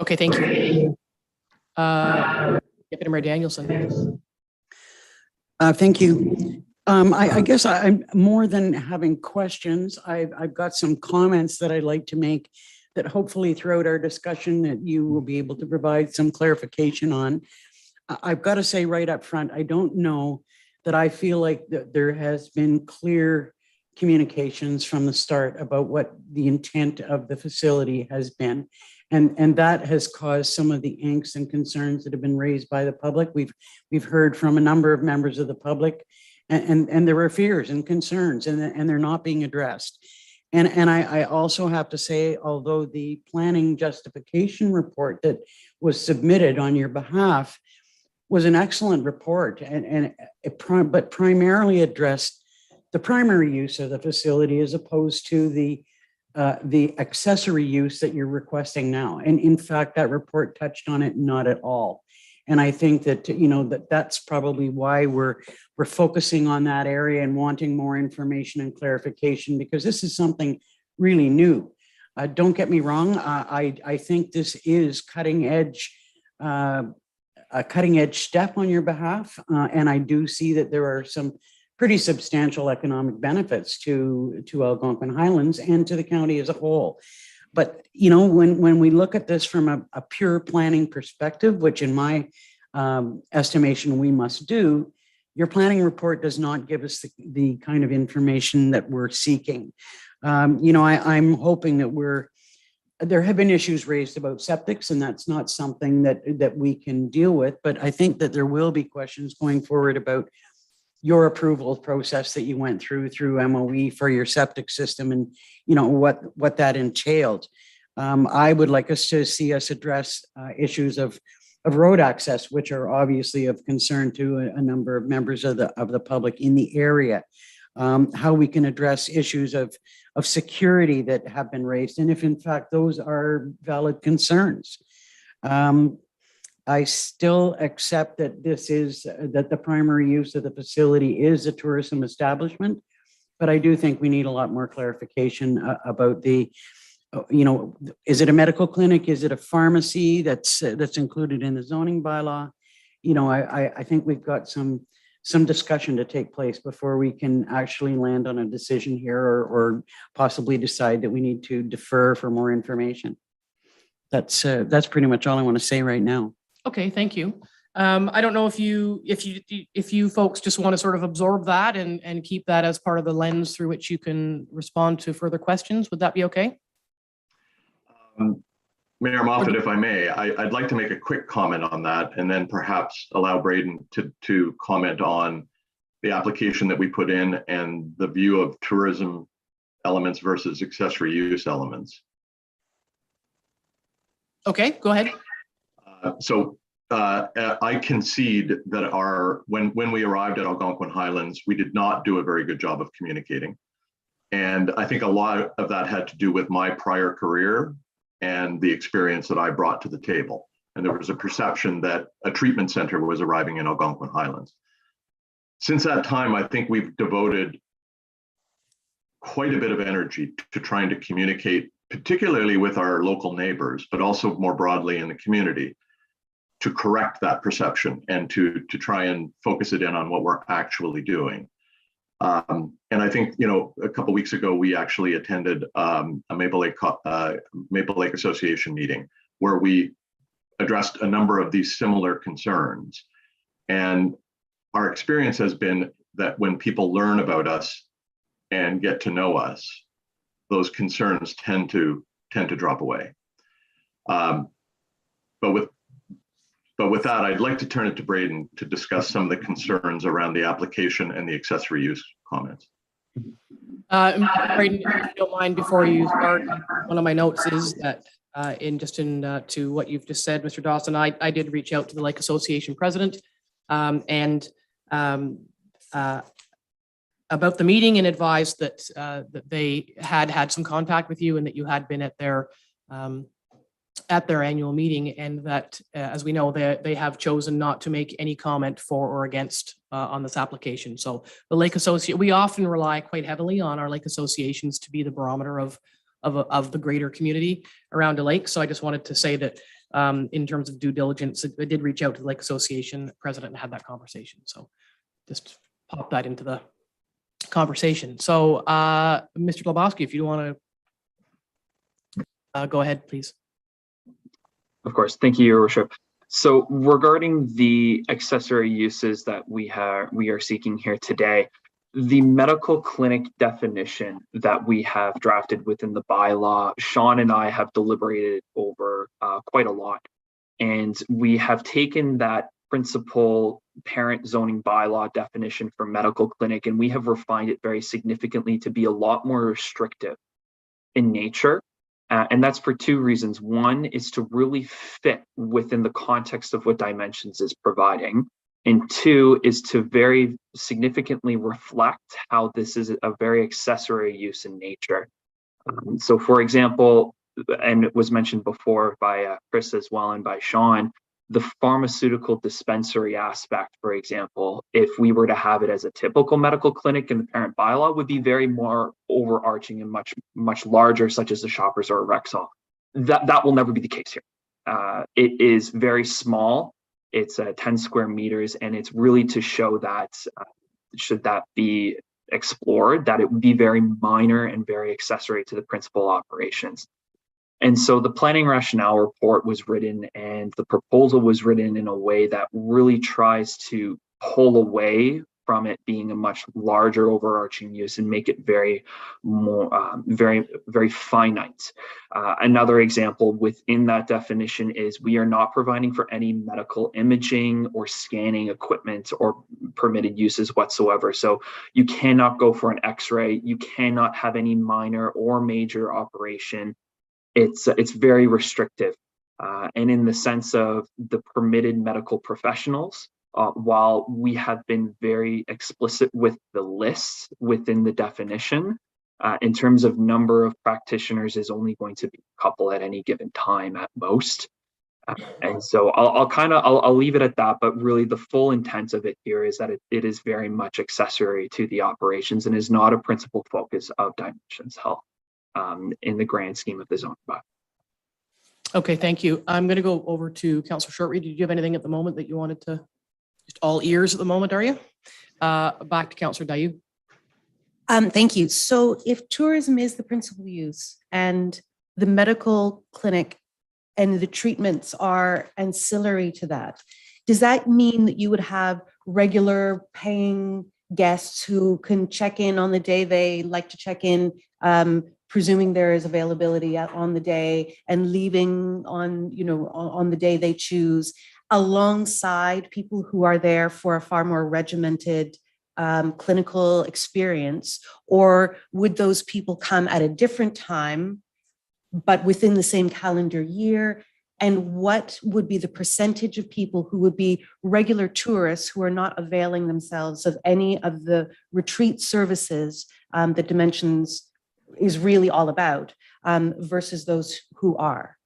Okay. Thank you. Deputy Mayor Danielson. Thank you. I guess I'm more than having questions. I've got some comments that I'd like to make that hopefully throughout our discussion that you will be able to provide some clarification on. I've got to say right up front, I don't know that I feel like there has been clear communications from the start about what the intent of the facility has been. And that has caused some of the angst and concerns that have been raised by the public. We've heard from a number of members of the public, and there were fears and concerns, and they're not being addressed. And I also have to say, although the planning justification report that was submitted on your behalf was an excellent report, but primarily addressed the primary use of the facility as opposed to the accessory use that you're requesting now. And in fact, that report touched on it not at all. And I think that, you know, that's probably why we're focusing on that area and wanting more information and clarification, because this is something really new. Don't get me wrong. I think this is a cutting edge step on your behalf. And I do see that there are some pretty substantial economic benefits to Algonquin Highlands and to the county as a whole. But, you know, when we look at this from a pure planning perspective, which in my estimation we must do, your planning report does not give us the kind of information that we're seeking. You know, I'm hoping that there have been issues raised about septics, and that's not something that we can deal with. But I think that there will be questions going forward about your approval process that you went through MOE for your septic system, and you know what that entailed. I would like us to see us address issues of road access, which are obviously of concern to a number of members of the public in the area. How we can address issues of security that have been raised, and if in fact those are valid concerns. I still accept that that the primary use of the facility is a tourism establishment, but I do think we need a lot more clarification about you know, is it a medical clinic? Is it a pharmacy that's included in the zoning bylaw? You know, I think we've got some discussion to take place before we can actually land on a decision here, or possibly decide that we need to defer for more information. That's pretty much all I want to say right now. Okay, thank you. I don't know if you folks just want to sort of absorb that and keep that as part of the lens through which you can respond to further questions. Would that be okay? Mayor Moffat, if I may, I'd like to make a quick comment on that, and then perhaps allow Braden to comment on the application that we put in and the view of tourism elements versus accessory use elements. Okay, go ahead. I concede that when we arrived at Algonquin Highlands, we did not do a very good job of communicating. And I think a lot of that had to do with my prior career and the experience that I brought to the table. And there was a perception that a treatment center was arriving in Algonquin Highlands. Since that time, I think we've devoted quite a bit of energy to trying to communicate, particularly with our local neighbors, but also more broadly in the community, to correct that perception and to try and focus it in on what we're actually doing. And I think, you know, a couple of weeks ago, we actually attended a Maple Lake Association meeting where we addressed a number of these similar concerns. And our experience has been that when people learn about us and get to know us, those concerns tend to drop away. But with that, I'd like to turn it to Braden to discuss some of the concerns around the application and the accessory use comments. Braden, if you don't mind, before you start, one of my notes is that to what you've just said, Mr. Dawson, I did reach out to the Lake Association president and about the meeting, and advised that they had some contact with you and that you had been at their annual meeting, and that, as we know, they have chosen not to make any comment for or against on this application. So the Lake Association, we often rely quite heavily on our lake associations to be the barometer of the greater community around a lake. So I just wanted to say that in terms of due diligence, I did reach out to the Lake Association president and had that conversation. So just pop that into the conversation. So Mr. Glabowski, if you want to go ahead, please. Of course. Thank you, Your Worship. So regarding the accessory uses that we are seeking here today, the medical clinic definition that we have drafted within the bylaw, Sean and I have deliberated over quite a lot. And we have taken that principal parent zoning bylaw definition for medical clinic, and we have refined it very significantly to be a lot more restrictive in nature. And that's for two reasons. One is to really fit within the context of what Dimensions is providing. And two is to very significantly reflect how this is a very accessory use in nature. So for example, and it was mentioned before by Chris as well and by Sean, the pharmaceutical dispensary aspect, for example, if we were to have it as a typical medical clinic in the parent bylaw, would be very more overarching and much larger, such as a Shoppers or a Rexall. That will never be the case here. It is very small. It's 10 square meters, and it's really to show that should that be explored, that it would be very minor and very accessory to the principal operations. And so the planning rationale report was written and the proposal was written in a way that really tries to pull away from it being a much larger overarching use and make it very finite. Another example within that definition is we are not providing for any medical imaging or scanning equipment or permitted uses whatsoever. So you cannot go for an X-ray, you cannot have any minor or major operation. It's very restrictive. And in the sense of the permitted medical professionals, while we have been very explicit with the list within the definition, in terms of number of practitioners is only going to be a couple at any given time at most. And so I'll leave it at that, but really the full intent of it here is that it is very much accessory to the operations and is not a principal focus of Dimensions Health. In the grand scheme of the zoning bylaw. Okay, thank you. I'm going to go over to Councillor Shortreed. Did you have anything at the moment that you wanted to, just all ears at the moment, are you? Back to Councillor Dayu. Thank you. So if tourism is the principal use and the medical clinic and the treatments are ancillary to that, does that mean that you would have regular paying guests who can check in on the day they like to check in, presuming there is availability on the day, and leaving on the day they choose, alongside people who are there for a far more regimented clinical experience? Or would those people come at a different time, but within the same calendar year? And what would be the percentage of people who would be regular tourists who are not availing themselves of any of the retreat services that Dimensions is really all about, versus those who are?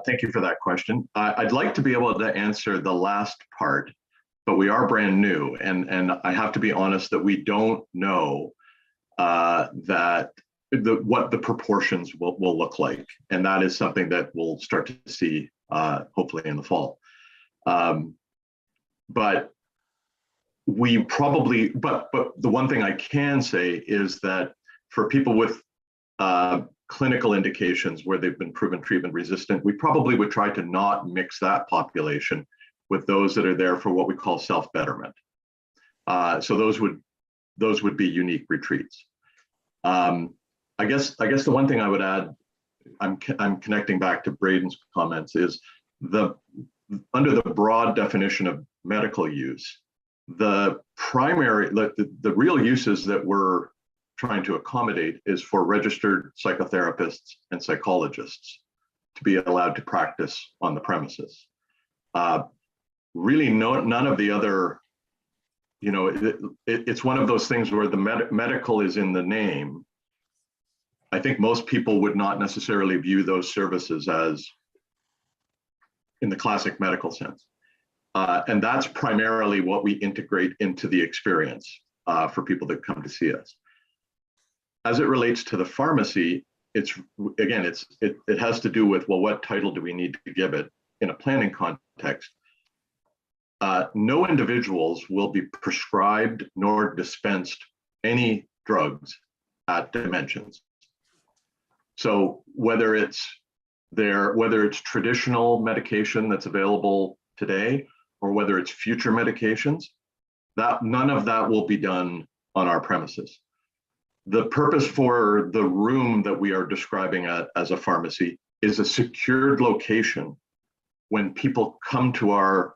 Thank you for that question. I'd like to be able to answer the last part, but we are brand new, and I have to be honest that we don't know what the proportions will look like, and that is something that we'll start to see hopefully in the fall. But the one thing I can say is that for people with clinical indications where they've been proven treatment resistant, we probably would try to not mix that population with those that are there for what we call self-betterment. So those would be unique retreats. I guess the one thing I would add, I'm connecting back to Braden's comments, is under the broad definition of medical use, the real uses that we're trying to accommodate is for registered psychotherapists and psychologists to be allowed to practice on the premises. Really, none of the other, it's one of those things where the medical is in the name. I think most people would not necessarily view those services as in the classic medical sense. And that's primarily what we integrate into the experience for people that come to see us. As it relates to the pharmacy, it has to do with, well, what title do we need to give it in a planning context? No individuals will be prescribed nor dispensed any drugs at Dimensions. So whether it's whether it's traditional medication that's available today or whether it's future medications, that none of that will be done on our premises. The purpose for the room that we are describing as a pharmacy is a secured location when people come to our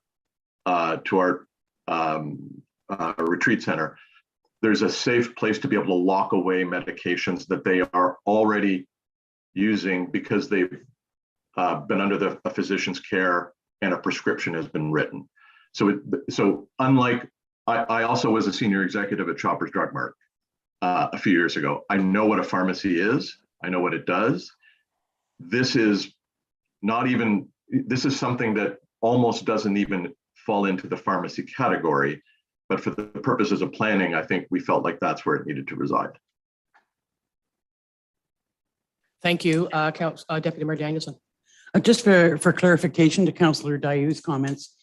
retreat center. There's a safe place to be able to lock away medications that they are already using because they've been under a physician's care and a prescription has been written. So unlike, I also was a senior executive at Shoppers Drug Mart a few years ago. I know what a pharmacy is. I know what it does. This is something that almost doesn't even fall into the pharmacy category. But for the purposes of planning, I think we felt like that's where it needed to reside. Thank you, Deputy Mayor Danielson. Just for clarification to Councillor Dayou's comments.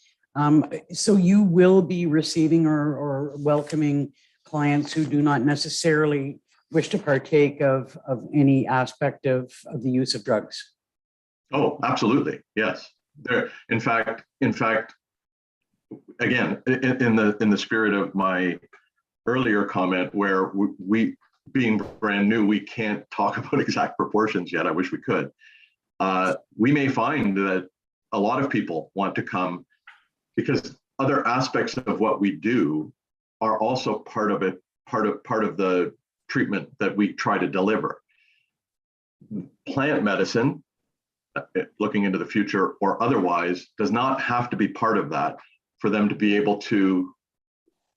So you will be receiving or welcoming clients who do not necessarily wish to partake of any aspect of the use of drugs? Oh, absolutely. Yes. In fact, again, in the spirit of my earlier comment, where we being brand new, we can't talk about exact proportions yet. I wish we could. We may find that a lot of people want to come because other aspects of what we do are also part of the treatment that we try to deliver. Plant medicine, looking into the future or otherwise, does not have to be part of that for them to be able to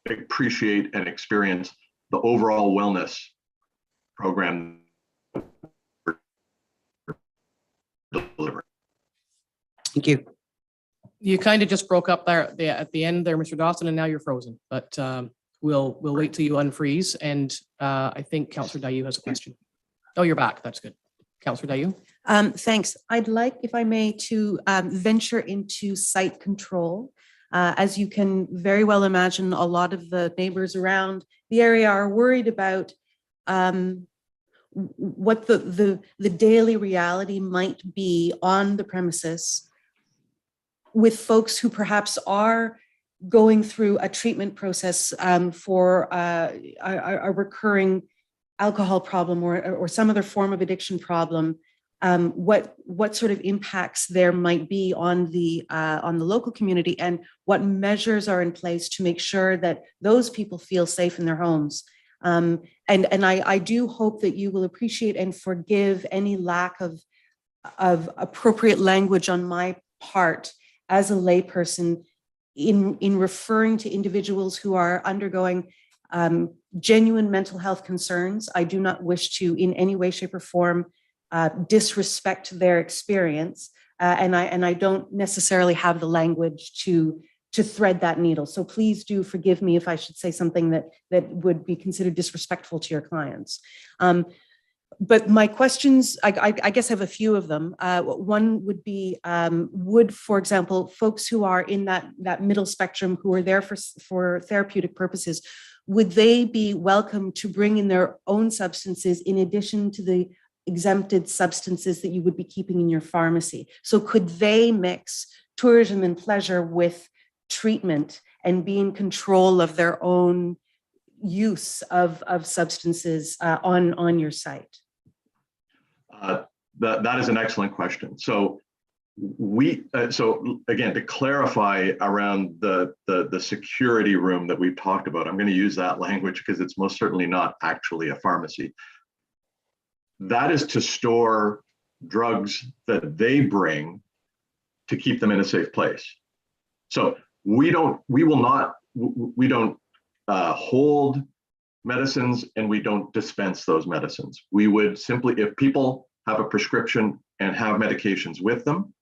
appreciate and experience the overall wellness program delivered. Thank you. You kind of just broke up there at the end there, Mr. Dawson, and now you're frozen. But we'll wait till you unfreeze. And I think Councillor Dayou has a question. Oh, you're back. That's good. Councillor Dayou. Thanks. I'd like, if I may, to venture into site control. As you can very well imagine, a lot of the neighbors around the area are worried about what the daily reality might be on the premises with folks who perhaps are going through a treatment process for a recurring alcohol problem or some other form of addiction problem. What sort of impacts there might be on the local community, and what measures are in place to make sure that those people feel safe in their homes. And I do hope that you will appreciate and forgive any lack of appropriate language on my part as a layperson in referring to individuals who are undergoing genuine mental health concerns. I do not wish to in any way, shape, or form disrespect their experience, and I don't necessarily have the language to thread that needle. So please do forgive me if I should say something that would be considered disrespectful to your clients. But my questions, I guess I have a few of them. One would be, for example, folks who are in that middle spectrum who are there for therapeutic purposes, would they be welcome to bring in their own substances in addition to the exempted substances that you would be keeping in your pharmacy? So could they mix tourism and pleasure with treatment and be in control of their own use of substances on your site? That is an excellent question. So so again, to clarify around the security room that we've talked about, I'm going to use that language because it's most certainly not actually a pharmacy. That is to store drugs that they bring to keep them in a safe place. So we don't hold medicines and we don't dispense those medicines. We would simply, if people have a prescription and have medications with them,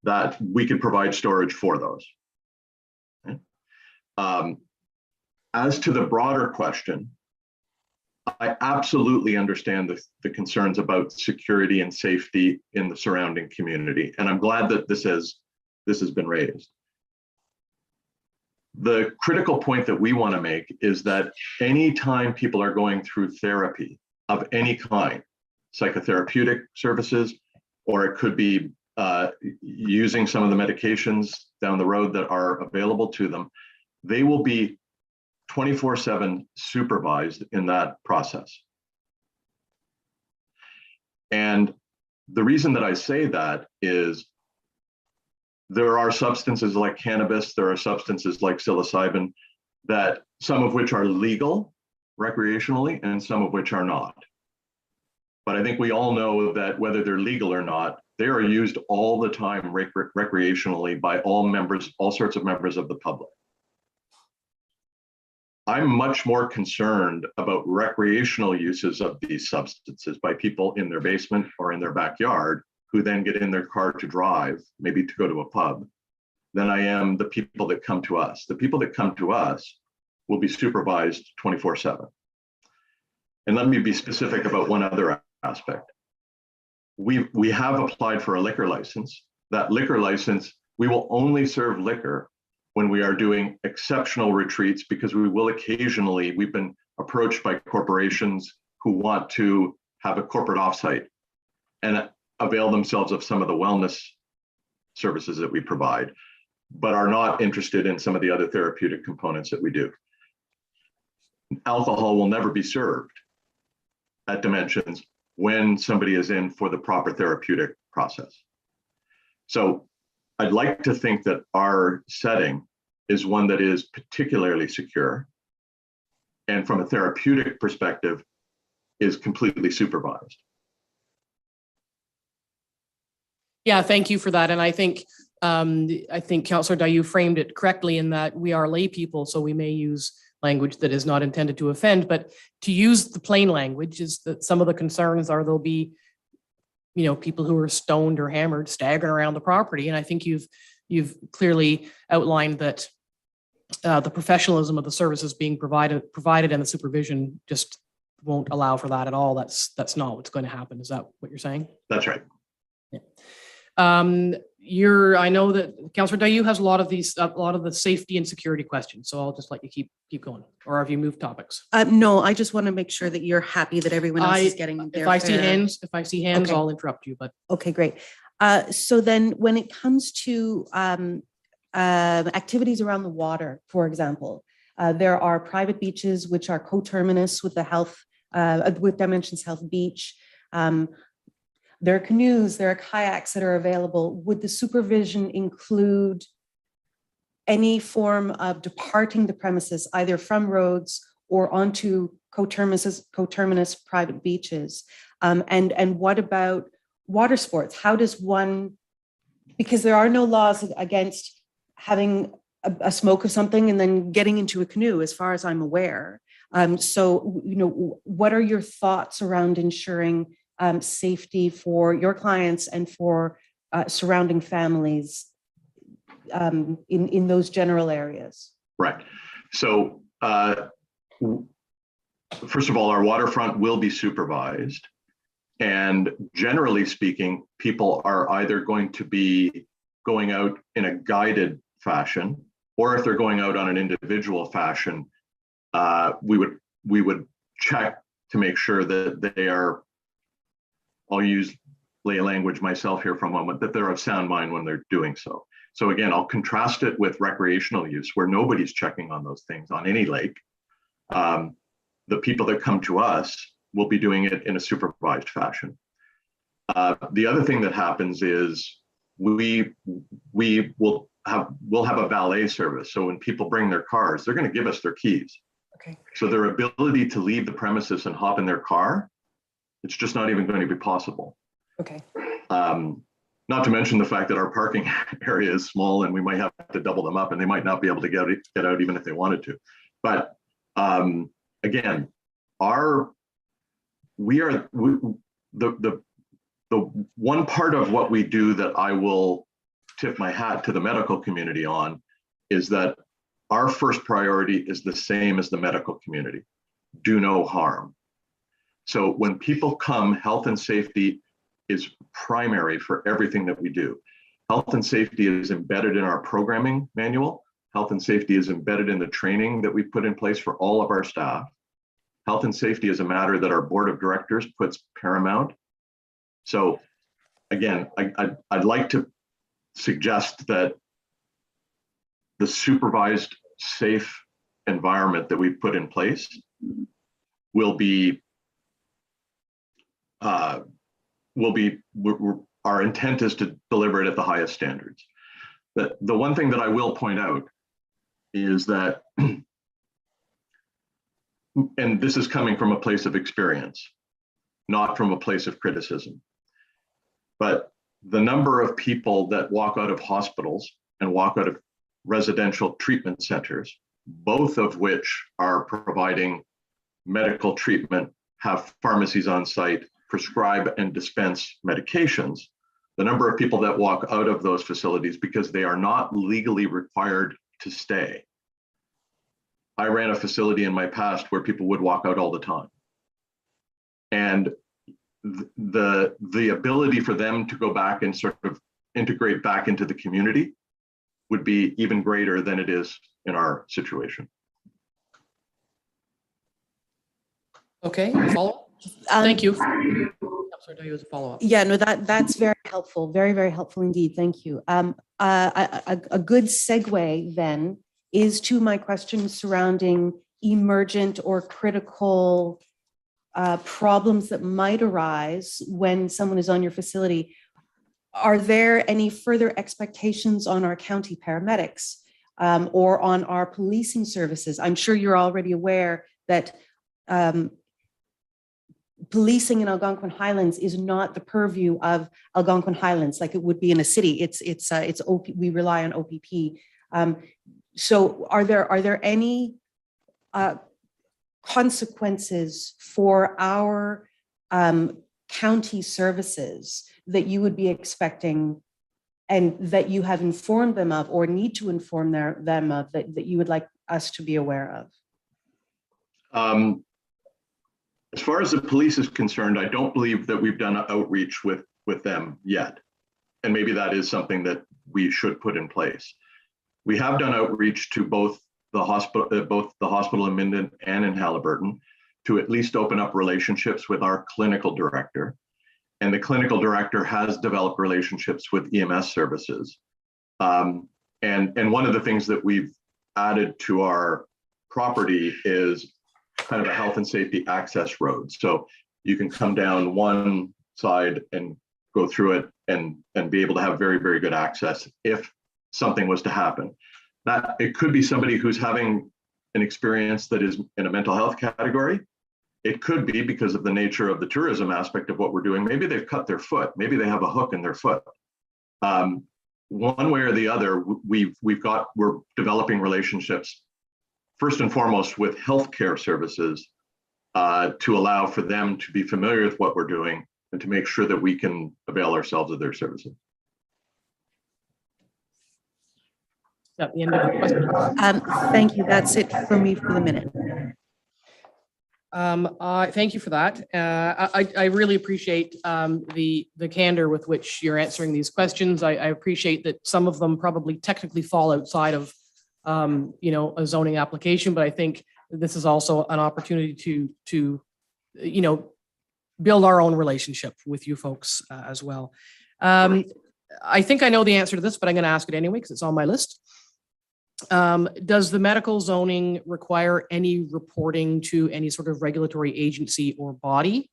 that we could provide storage for those. Okay. As to the broader question, I absolutely understand the concerns about security and safety in the surrounding community, and I'm glad that this has been raised. The critical point that we want to make is that anytime people are going through therapy of any kind, psychotherapeutic services or it could be using some of the medications down the road that are available to them. They will be 24/7 supervised in that process. And the reason that I say that is there are substances like cannabis, there are substances like psilocybin, that some of which are legal recreationally and some of which are not. But I think we all know that whether they're legal or not, they are used all the time recreationally by all sorts of members of the public. I'm much more concerned about recreational uses of these substances by people in their basement or in their backyard who then get in their car to drive, maybe to go to a pub, than I am the people that come to us. The people that come to us will be supervised 24/7. And let me be specific about one other aspect. We have applied for a liquor license. That liquor license, we will only serve liquor when we are doing exceptional retreats, because we've been approached by corporations who want to have a corporate offsite and avail themselves of some of the wellness services that we provide, but are not interested in some of the other therapeutic components that we do. Alcohol will never be served at Dimensions when somebody is in for the proper therapeutic process. So I'd like to think that our setting is one that is particularly secure, and from a therapeutic perspective is completely supervised. Yeah, thank you for that. And I think Councillor Dayu framed it correctly in that we are lay people, so we may use language that is not intended to offend, but to use the plain language is that some of the concerns are there'll be, people who are stoned or hammered staggering around the property. And I think you've clearly outlined that the professionalism of the services being provided and the supervision just won't allow for that at all. That's not what's going to happen. Is that what you're saying? That's right. Yeah. I know that Councillor Dayu has a lot of the safety and security questions, so I'll just let you keep going. Or have you moved topics? No, I just want to make sure that you're happy that everyone else is getting their If I see fair- hands, Okay. I'll interrupt you, but Okay, great. So then when it comes to activities around the water, for example, there are private beaches which are coterminous with with Dimensions Health Beach. There are canoes, there are kayaks that are available. Would the supervision include any form of departing the premises, either from roads or onto coterminous private beaches? And what about water sports? How does one, because there are no laws against having a smoke of something and then getting into a canoe, as far as I'm aware. So, what are your thoughts around ensuring safety for your clients and for surrounding families in those general areas? Right. So first of all, our waterfront will be supervised. And generally speaking, people are either going to be going out in a guided fashion, or if they're going out on an individual fashion, we would check to make sure that they are, I'll use lay language myself here for a moment, that they're of sound mind when they're doing so. So again, I'll contrast it with recreational use where nobody's checking on those things on any lake. The people that come to us will be doing it in a supervised fashion. The other thing that happens is we'll have a valet service. So when people bring their cars, they're going to give us their keys. Okay. So their ability to leave the premises and hop in their car, it's just not even going to be possible. Okay. Not to mention the fact that our parking area is small and we might have to double them up and they might not be able to get out even if they wanted to. But again, the one part of what we do that I will tip my hat to the medical community on is that our first priority is the same as the medical community: do no harm. So when people come, health and safety is primary for everything that we do. Health and safety is embedded in our programming manual. Health and safety is embedded in the training that we put in place for all of our staff. Health and safety is a matter that our board of directors puts paramount. So again, I'd like to suggest that the supervised, safe environment that we've put in place will be, our intent is to deliver it at the highest standards. The one thing that I will point out is that, and this is coming from a place of experience, not from a place of criticism, but the number of people that walk out of hospitals and walk out of residential treatment centers, both of which are providing medical treatment, have pharmacies on site, prescribe and dispense medications, the number of people that walk out of those facilities because they are not legally required to stay. I ran a facility in my past where people would walk out all the time. And the ability for them to go back and sort of integrate back into the community would be even greater than it is in our situation. Okay, follow. Thank you. Councillor Dayu has a follow-up. Yeah, no, that's very helpful. Very, very helpful indeed. Thank you. A good segue then is to my question surrounding emergent or critical problems that might arise when someone is on your facility. Are there any further expectations on our county paramedics or on our policing services? I'm sure you're already aware that policing in Algonquin Highlands is not the purview of Algonquin Highlands like it would be in a city. It's we rely on OPP. So are there any consequences for our county services that you would be expecting and that you have informed them of or need to inform them of that you would like us to be aware of? As far as the police is concerned, I don't believe that we've done an outreach with them yet. And maybe that is something that we should put in place. We have done outreach to both the hospital in Minden and in Haliburton to at least open up relationships with our clinical director. And the clinical director has developed relationships with EMS services. And one of the things that we've added to our property is kind of a health and safety access road. So you can come down one side and go through it and be able to have very, very good access if something was to happen. That it could be somebody who's having an experience that is in a mental health category. It could be because of the nature of the tourism aspect of what we're doing. Maybe they've cut their foot. Maybe they have a hook in their foot. One way or the other, we're developing relationships first and foremost with healthcare services to allow for them to be familiar with what we're doing and to make sure that we can avail ourselves of their services. At the end of the question. Thank you. That's it for me for the minute. Thank you for that. I really appreciate the candor with which you're answering these questions. I appreciate that some of them probably technically fall outside of a zoning application, but I think this is also an opportunity to build our own relationship with you folks as well. I think I know the answer to this, but I'm going to ask it anyway because it's on my list. Does the medical zoning require any reporting to any sort of regulatory agency or body?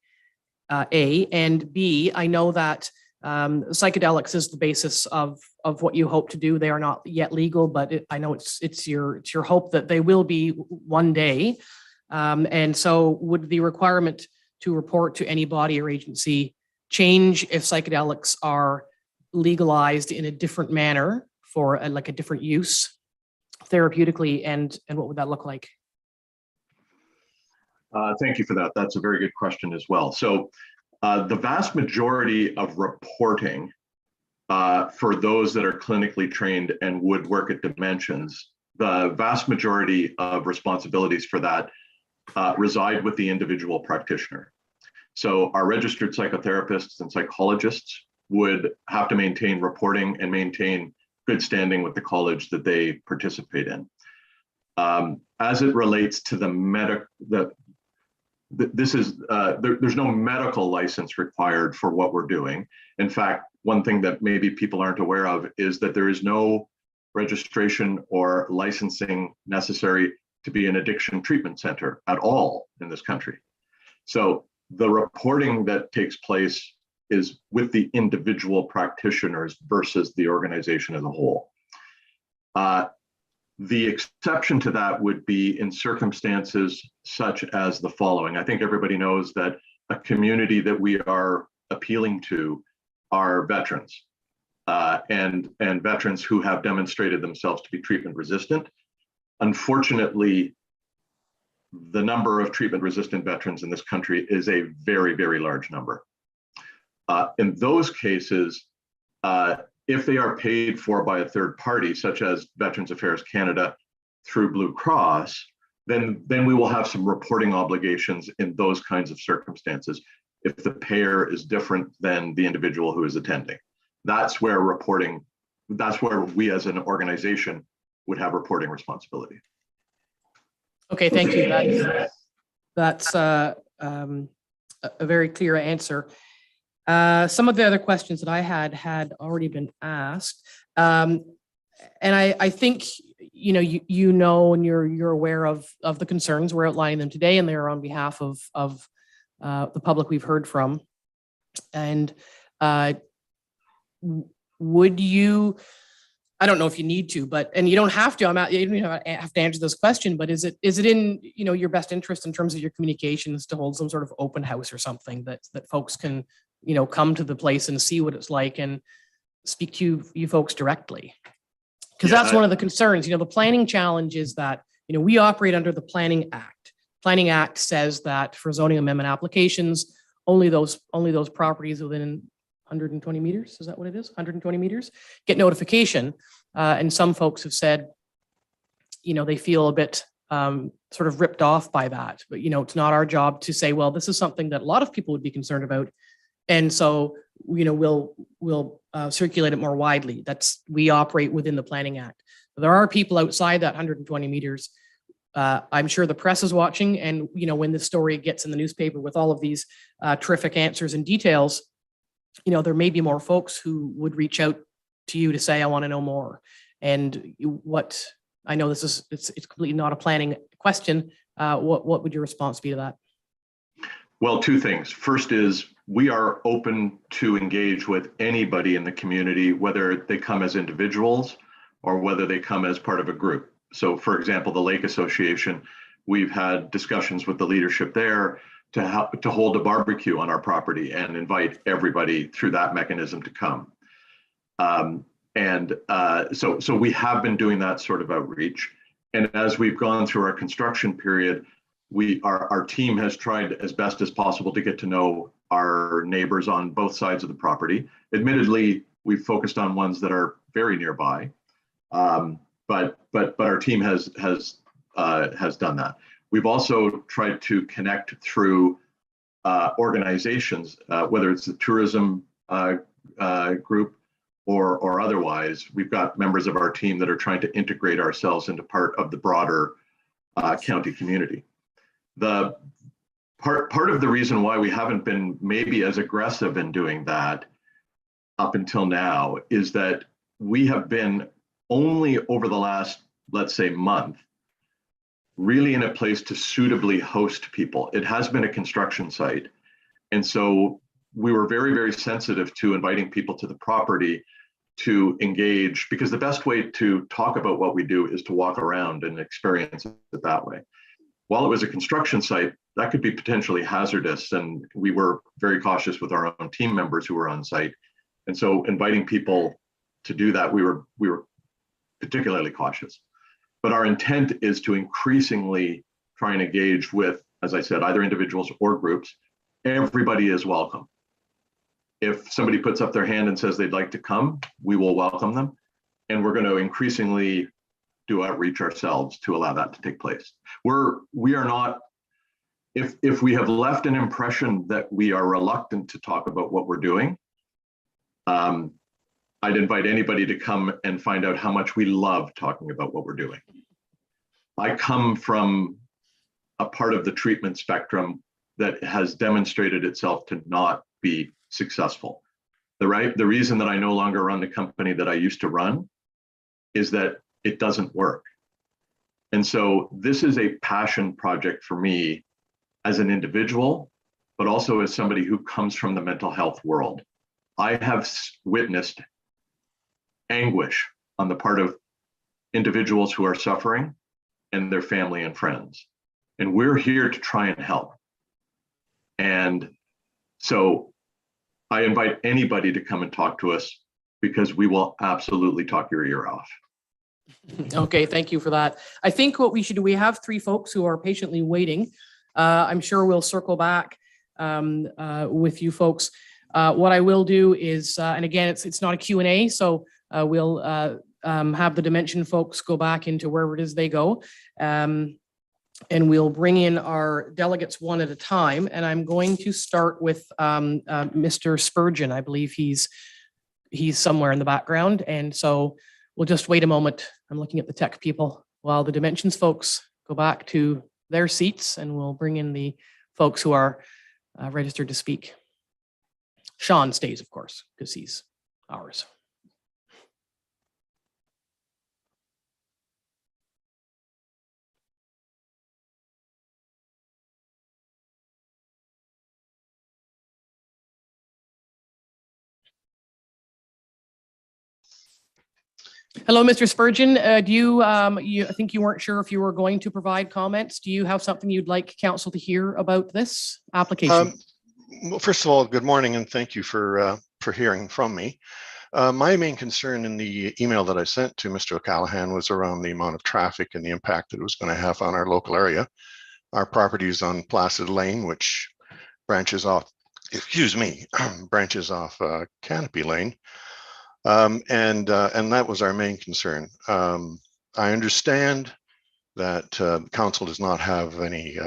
A, and B, I know that psychedelics is the basis of what you hope to do. They are not yet legal, but I know it's your hope that they will be one day. And so would the requirement to report to any body or agency change if psychedelics are legalized in a different manner for a different use therapeutically, and what would that look like? Thank you for that. That's a very good question as well. So the vast majority of reporting for those that are clinically trained and would work at Dimensions, the vast majority of responsibilities for that reside with the individual practitioner. So our registered psychotherapists and psychologists would have to maintain reporting and maintain good standing with the college that they participate in. As it relates to the this is, there's no medical license required for what we're doing. In fact, one thing that maybe people aren't aware of is that there is no registration or licensing necessary to be an addiction treatment center at all in this country. So the reporting that takes place is with the individual practitioners versus the organization as a whole. The exception to that would be in circumstances such as the following. I think everybody knows that a community that we are appealing to are veterans and veterans who have demonstrated themselves to be treatment resistant. Unfortunately, the number of treatment resistant veterans in this country is a very, very large number. In those cases, if they are paid for by a third party, such as Veterans Affairs Canada through Blue Cross, then we will have some reporting obligations in those kinds of circumstances if the payer is different than the individual who is attending. That's where we as an organization would have reporting responsibility. Okay, thank you. That's a very clear answer. Some of the other questions that I had already been asked. And I think, you know, and you're aware of the concerns. We're outlining them today, and they're on behalf of the public we've heard from. And would you, I don't know if you need to, and you don't have to, you don't have to answer this question, but is it in, you know, your best interest in terms of your communications to hold some sort of open house or something that folks can, you know, come to the place and see what it's like and speak to you folks directly? Because that's one of the concerns. You know, the planning challenge is that, you know, we operate under the Planning Act. Planning Act says that for zoning amendment applications, only those properties within 120 meters, is that what it is? 120 meters get notification. And some folks have said, you know, they feel a bit sort of ripped off by that. But, you know, it's not our job to say, well, this is something that a lot of people would be concerned about. And so, you know, we'll circulate it more widely. We operate within the Planning Act. There are people outside that 120 meters. I'm sure the press is watching, and, you know, when the story gets in the newspaper with all of these terrific answers and details, you know, there may be more folks who would reach out to you to say, I want to know more. And what I know this is, it's completely not a planning question. What would your response be to that? Well, two things. First is we are open to engage with anybody in the community, whether they come as individuals or whether they come as part of a group. So, for example, the Lake Association, we've had discussions with the leadership there to hold a barbecue on our property and invite everybody through that mechanism to come. So we have been doing that sort of outreach. And as we've gone through our construction period, our team has tried as best as possible to get to know our neighbors on both sides of the property. Admittedly, we've focused on ones that are very nearby, but our team has done that. We've also tried to connect through organizations, whether it's the tourism group or otherwise. We've got members of our team that are trying to integrate ourselves into part of the broader county community. The part of the reason why we haven't been maybe as aggressive in doing that up until now is that we have been only over the last, let's say, month, really in a place to suitably host people. It has been a construction site. And so we were very, very sensitive to inviting people to the property to engage, because the best way to talk about what we do is to walk around and experience it that way. While it was a construction site, that could be potentially hazardous. And we were very cautious with our own team members who were on site. And so inviting people to do that, we were particularly cautious. But our intent is to increasingly try and engage with, as I said, either individuals or groups. Everybody is welcome. If somebody puts up their hand and says they'd like to come, we will welcome them. And we're going to increasingly do outreach ourselves to allow that to take place. We are not, if we have left an impression that we are reluctant to talk about what we're doing, I'd invite anybody to come and find out how much we love talking about what we're doing. I come from a part of the treatment spectrum that has demonstrated itself to not be successful. The reason that I no longer run the company that I used to run is that it doesn't work. And so this is a passion project for me as an individual, but also as somebody who comes from the mental health world. I have witnessed anguish on the part of individuals who are suffering and their family and friends. And we're here to try and help. And so I invite anybody to come and talk to us, because we will absolutely talk your ear off. Okay, thank you for that. I think what we should do, we have three folks who are patiently waiting. I'm sure we'll circle back with you folks. What I will do is, and again, it's not a Q&A, so we'll have the Dimension folks go back into wherever it is they go. And we'll bring in our delegates one at a time. And I'm going to start with Mr. Spurgeon. I believe he's somewhere in the background. And so we'll just wait a moment. I'm looking at the tech people while the Dimensions folks go back to their seats, and we'll bring in the folks who are registered to speak. Sean stays, of course, because he's ours. Hello, Mr. Spurgeon. Do you, I think you weren't sure if you were going to provide comments. Do you have something you'd like council to hear about this application? Well, first of all, good morning, and thank you for hearing from me. My main concern in the email that I sent to Mr. O'Callaghan was around the amount of traffic and the impact that it was going to have on our local area. Our property is on Placid Lane, which branches off, branches off Canopy Lane. And that was our main concern. I understand that council does not have any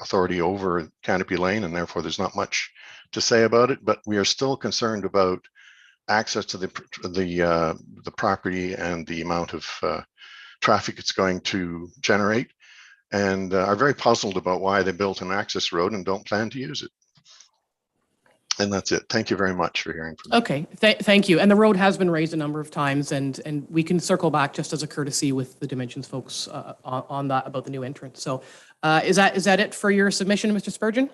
authority over Canopy Lane, and therefore there's not much to say about it, but we are still concerned about access to the property and the amount of traffic it's going to generate, and are very puzzled about why they built an access road and don't plan to use it. And that's it. Thank you very much for hearing from me. Okay, thank you. And the road has been raised a number of times, and we can circle back just as a courtesy with the Dimensions folks on that about the new entrance. So is that it for your submission, Mr. Spurgeon?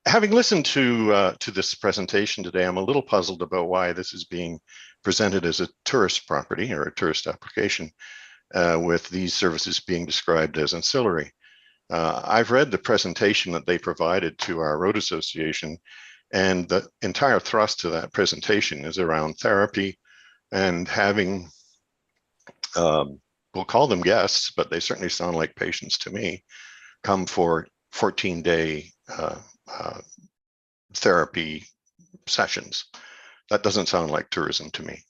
Having listened to this presentation today, I'm a little puzzled about why this is being presented as a tourist property or a tourist application, with these services being described as ancillary. I've read the presentation that they provided to our road association, and the entire thrust to that presentation is around therapy and having, we'll call them guests, but they certainly sound like patients to me, come for 14-day therapy sessions. That doesn't sound like tourism to me.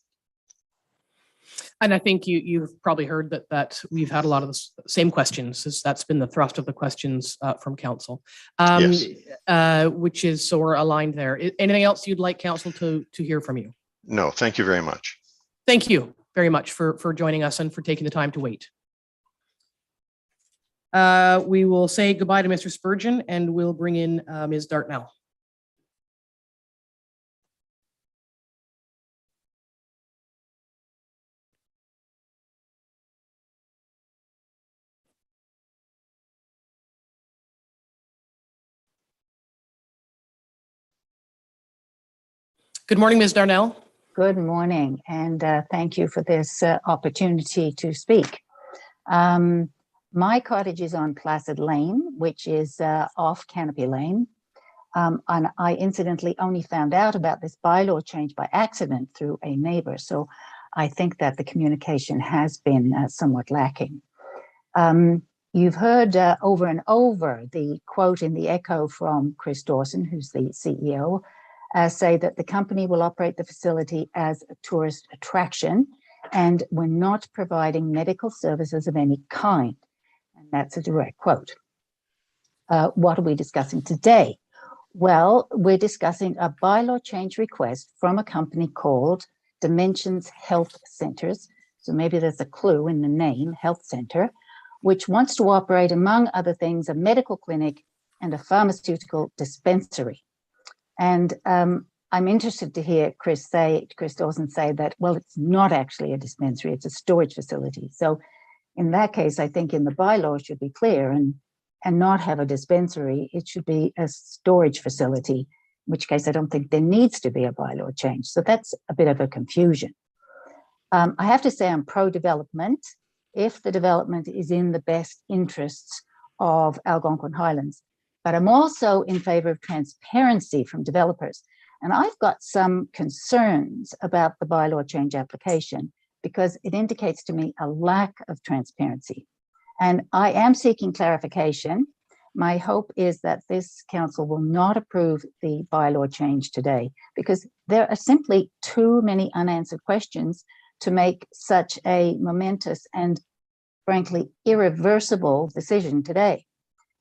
And I think you've probably heard that we've had a lot of the same questions, as that's been the thrust of the questions from council, Yes. Which is, so we're aligned there. Anything else you'd like council to hear from you? No, thank you very much. Thank you very much for joining us and for taking the time to wait. We will say goodbye to Mr. Spurgeon, and we'll bring in Ms. Dartnell. Good morning, Ms. Darnell. Good morning, and thank you for this opportunity to speak. My cottage is on Placid Lane, which is off Canopy Lane. And I incidentally only found out about this bylaw change by accident through a neighbor. So I think that the communication has been somewhat lacking. You've heard over and over the quote in the echo from Chris Dawson, who's the CEO, say that the company will operate the facility as a tourist attraction, and we're not providing medical services of any kind. And that's a direct quote. What are we discussing today? Well, we're discussing a bylaw change request from a company called Dimensions Health Centers. So maybe there's a clue in the name, Health Center, which wants to operate, among other things, a medical clinic and a pharmaceutical dispensary. And I'm interested to hear Chris Dawson say that, well, it's not actually a dispensary, it's a storage facility. So in that case, I think in the bylaw should be clear and not have a dispensary. It should be a storage facility, in which case I don't think there needs to be a bylaw change. So that's a bit of a confusion. I have to say I'm pro-development if the development is in the best interests of Algonquin Highlands. But I'm also in favor of transparency from developers. And I've got some concerns about the bylaw change application because it indicates to me a lack of transparency. And I am seeking clarification. My hope is that this council will not approve the bylaw change today because there are simply too many unanswered questions to make such a momentous and frankly irreversible decision today.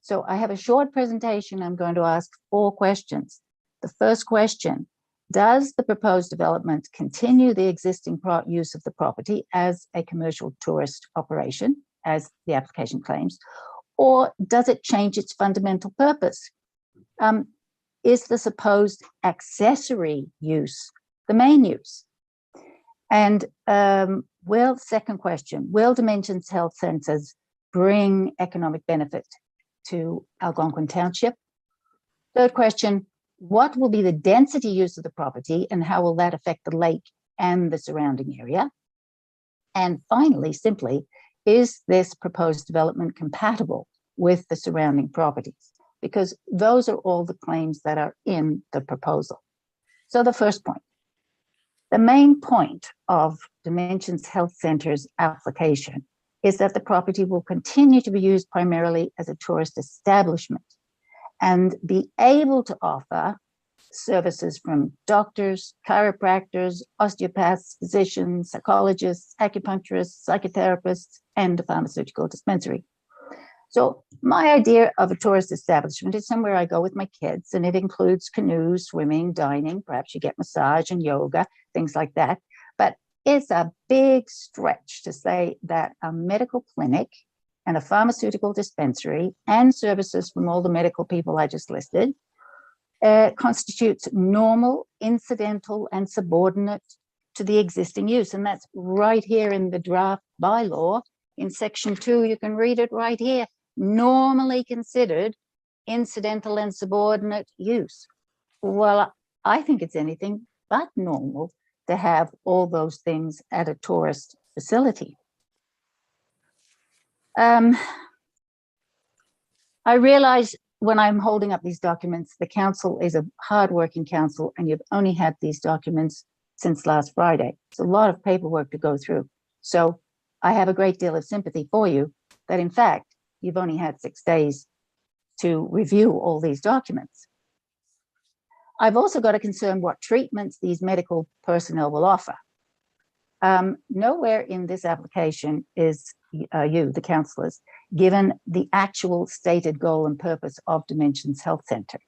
So I have a short presentation. I'm going to ask 4 questions. The first question, does the proposed development continue the existing use of the property as a commercial tourist operation, as the application claims, or does it change its fundamental purpose? Is the supposed accessory use the main use? And second question, will Dimensions Health Centers bring economic benefit to Algonquin Township? Third question, what will be the density use of the property and how will that affect the lake and the surrounding area? And finally, simply, is this proposed development compatible with the surrounding properties? Because those are all the claims that are in the proposal. So the first point, the main point of Dimensions Health Center's application is that the property will continue to be used primarily as a tourist establishment and be able to offer services from doctors, chiropractors, osteopaths, physicians, psychologists, acupuncturists, psychotherapists, and a pharmaceutical dispensary. So my idea of a tourist establishment is somewhere I go with my kids, and it includes canoes, swimming, dining, perhaps you get massage and yoga, things like that. But it's a big stretch to say that a medical clinic and a pharmaceutical dispensary and services from all the medical people I just listed constitutes normal, incidental, and subordinate to the existing use. And that's right here in the draft bylaw. In section 2, you can read it right here. Normally considered incidental and subordinate use. Well, I think it's anything but normal to have all those things at a tourist facility. I realize when I'm holding up these documents, the council is a hardworking council and you've only had these documents since last Friday. It's a lot of paperwork to go through. So I have a great deal of sympathy for you that in fact, you've only had 6 days to review all these documents. I've also got to concern what treatments these medical personnel will offer. Nowhere in this application is you, the councillors, given the actual stated goal and purpose of Dimensions Health Centre.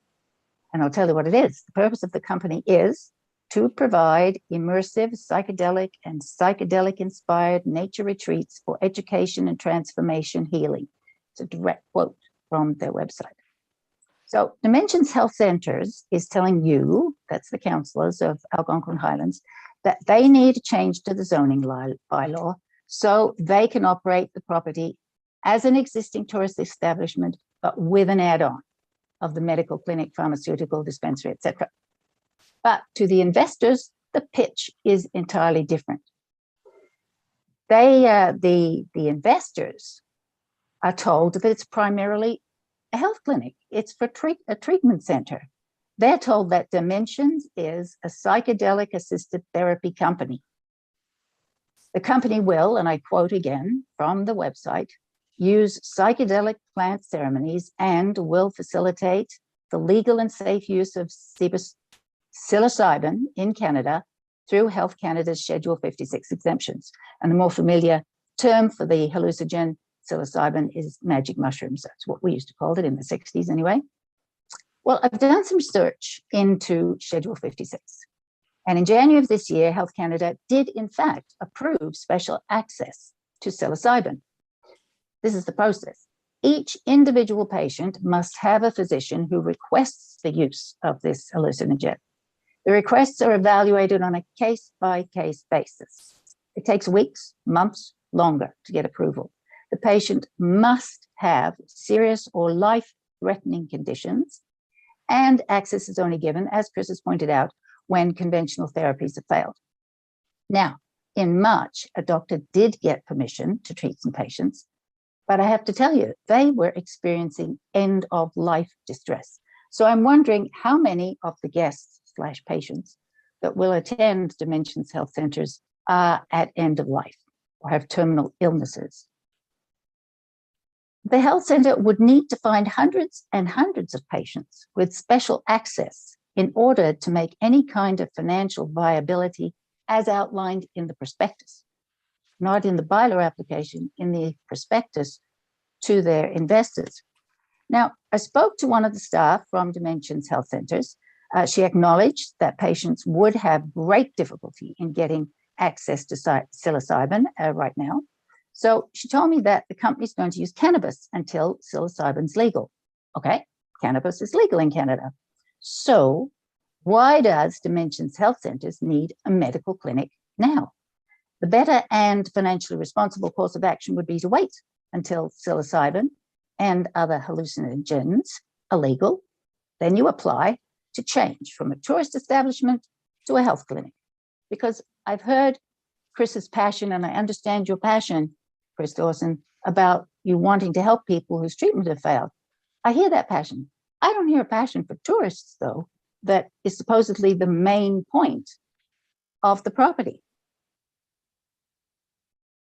And I'll tell you what it is. The purpose of the company is to provide immersive, psychedelic, and psychedelic-inspired nature retreats for education and transformation healing. It's a direct quote from their website. So Dimensions Health Centers is telling you, that's the councillors of Algonquin Highlands, that they need a change to the zoning bylaw so they can operate the property as an existing tourist establishment, but with an add-on of the medical clinic, pharmaceutical dispensary, etc. But to the investors, the pitch is entirely different. They, the investors are told that it's primarily a health clinic. It's for a treatment center. They're told that Dimensions is a psychedelic assisted therapy company. The company will, and I quote again from the website, use psychedelic plant ceremonies and will facilitate the legal and safe use of psilocybin in Canada through Health Canada's Schedule 56 exemptions. And the more familiar term for the hallucinogen psilocybin is magic mushrooms. That's what we used to call it in the 60s anyway. Well, I've done some research into Schedule 56. And in January of this year, Health Canada did in fact approve special access to psilocybin. This is the process. Each individual patient must have a physician who requests the use of this hallucinogen. The requests are evaluated on a case-by-case basis. It takes weeks, months, longer to get approval. The patient must have serious or life-threatening conditions, and access is only given, as Chris has pointed out, when conventional therapies have failed. Now, in March, a doctor did get permission to treat some patients, but I have to tell you, they were experiencing end-of-life distress. So I'm wondering how many of the guests/patients that will attend Dimensions Health Centers are at end of life or have terminal illnesses. The health center would need to find hundreds and hundreds of patients with special access in order to make any kind of financial viability as outlined in the prospectus, not in the bylaw application, in the prospectus to their investors. Now, I spoke to one of the staff from Dimensions Health Centers. She acknowledged that patients would have great difficulty in getting access to psilocybin right now. So she told me that the company's going to use cannabis until psilocybin's legal. Okay, cannabis is legal in Canada. So why does Dimensions Health Centers need a medical clinic now? The better and financially responsible course of action would be to wait until psilocybin and other hallucinogens are legal. Then you apply to change from a tourist establishment to a health clinic. Because I've heard Chris's passion, and I understand your passion, Chris Dawson, about you wanting to help people whose treatment have failed. I hear that passion. I don't hear a passion for tourists, though, that is supposedly the main point of the property.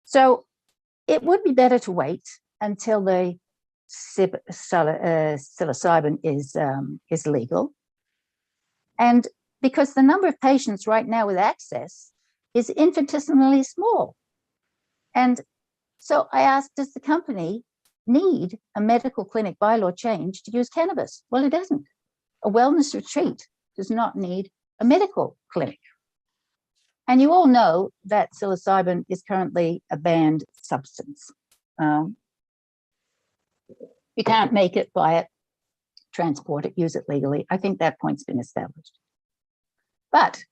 So it would be better to wait until the psilocybin is legal. And because the number of patients right now with access is infinitesimally small. And so I asked, does the company need a medical clinic bylaw change to use cannabis? Well, it doesn't. A wellness retreat does not need a medical clinic. And you all know that psilocybin is currently a banned substance. You can't make it, buy it, transport it, use it legally. I think that point's been established. But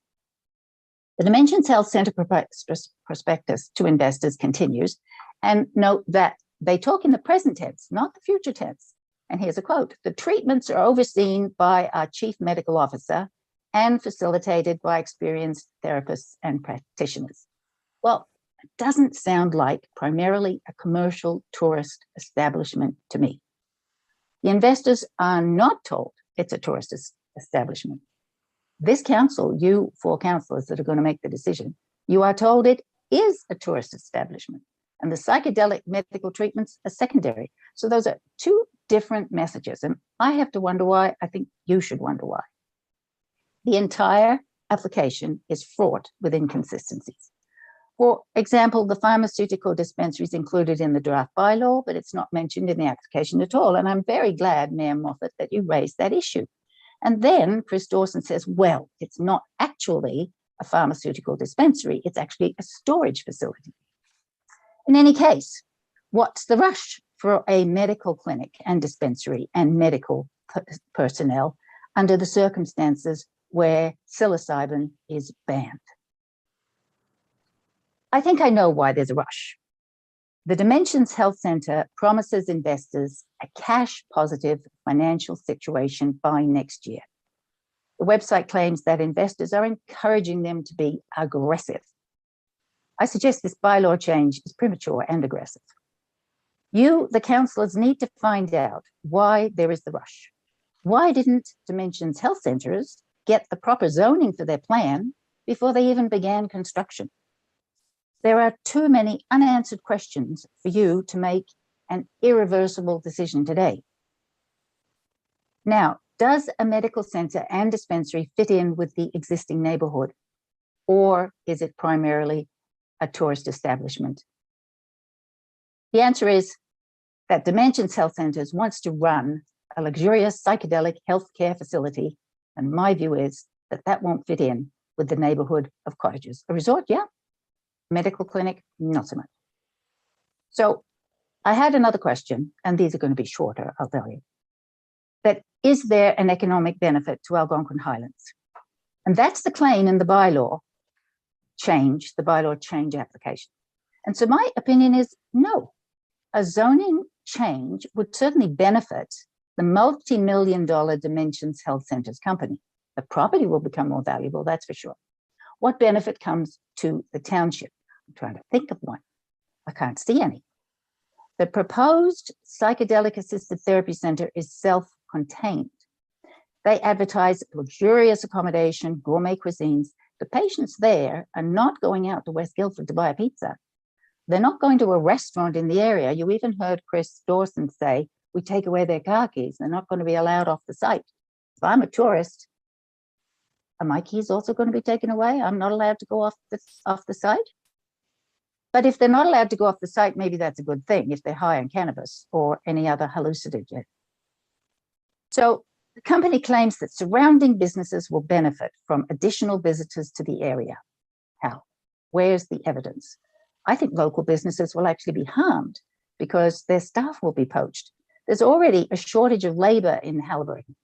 the Dimensions Health Center prospectus to investors continues, and note that they talk in the present tense, not the future tense. And here's a quote: "The treatments are overseen by our chief medical officer and facilitated by experienced therapists and practitioners." Well, it doesn't sound like primarily a commercial tourist establishment to me. The investors are not told it's a tourist establishment. This council, you four councillors that are going to make the decision, you are told it is a tourist establishment, and the psychedelic medical treatments are secondary. So those are two different messages, and I have to wonder why. I think you should wonder why. The entire application is fraught with inconsistencies. For example, the pharmaceutical dispensary is included in the draft bylaw, but it's not mentioned in the application at all. And I'm very glad, Mayor Moffat, that you raised that issue. And then Chris Dawson says, well, it's not actually a pharmaceutical dispensary, it's actually a storage facility. In any case, what's the rush for a medical clinic and dispensary and medical personnel under the circumstances where psilocybin is banned? I think I know why there's a rush. The Dimensions Health Center promises investors a cash positive financial situation by next year. The website claims that investors are encouraging them to be aggressive. I suggest this bylaw change is premature and aggressive. You, the councillors, need to find out why there is the rush. Why didn't Dimensions Health Centers get the proper zoning for their plan before they even began construction? There are too many unanswered questions for you to make an irreversible decision today. Now, does a medical center and dispensary fit in with the existing neighborhood, or is it primarily a tourist establishment? The answer is that Dimensions Health Centers wants to run a luxurious psychedelic healthcare facility, and my view is that that won't fit in with the neighborhood of cottages. A resort, yeah. Medical clinic, not so much. So I had another question, and these are going to be shorter, I'll tell you. That is there an economic benefit to Algonquin Highlands? And that's the claim in the bylaw change application. And so my opinion is no. A zoning change would certainly benefit the multi-million-dollar Dimensions Health Centers company. The property will become more valuable, that's for sure. What benefit comes to the township? I'm trying to think of one. I can't see any. The proposed psychedelic assisted therapy center is self-contained. They advertise luxurious accommodation, gourmet cuisines. The patients there are not going out to West Guildford to buy a pizza. They're not going to a restaurant in the area. You even heard Chris Dawson say, we take away their car keys. They're not going to be allowed off the site. If I'm a tourist, are my keys also going to be taken away? I'm not allowed to go off the site? But if they're not allowed to go off the site, maybe that's a good thing if they're high on cannabis or any other hallucinogen. So the company claims that surrounding businesses will benefit from additional visitors to the area. How? Where's the evidence? I think local businesses will actually be harmed because their staff will be poached. There's already a shortage of labor in Halliburton.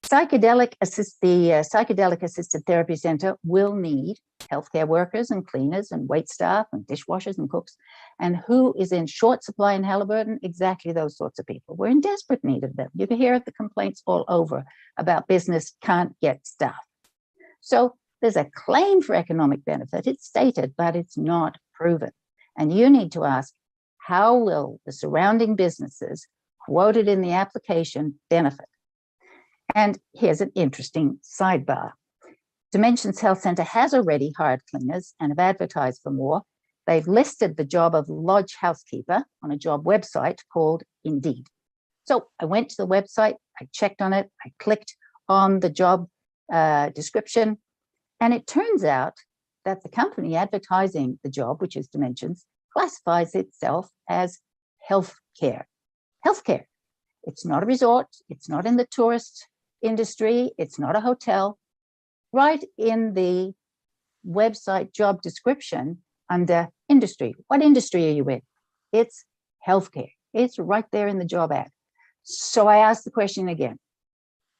The psychedelic assisted therapy center will need healthcare workers and cleaners and wait staff and dishwashers and cooks. And who is in short supply in Halliburton? Exactly those sorts of people. We're in desperate need of them. You can hear the complaints all over about business can't get staff. So there's a claim for economic benefit. It's stated, but it's not proven. And you need to ask, how will the surrounding businesses quoted in the application benefit? And here's an interesting sidebar. Dimensions Health Center has already hired cleaners and have advertised for more. They've listed the job of lodge housekeeper on a job website called Indeed. So I went to the website, I checked on it, I clicked on the job description, and it turns out that the company advertising the job, which is Dimensions, classifies itself as healthcare. Healthcare. It's not a resort, it's not in the tourist industry, it's not a hotel. Right in the website job description under industry. What industry are you in? It's healthcare. It's right there in the job ad. So I asked the question again.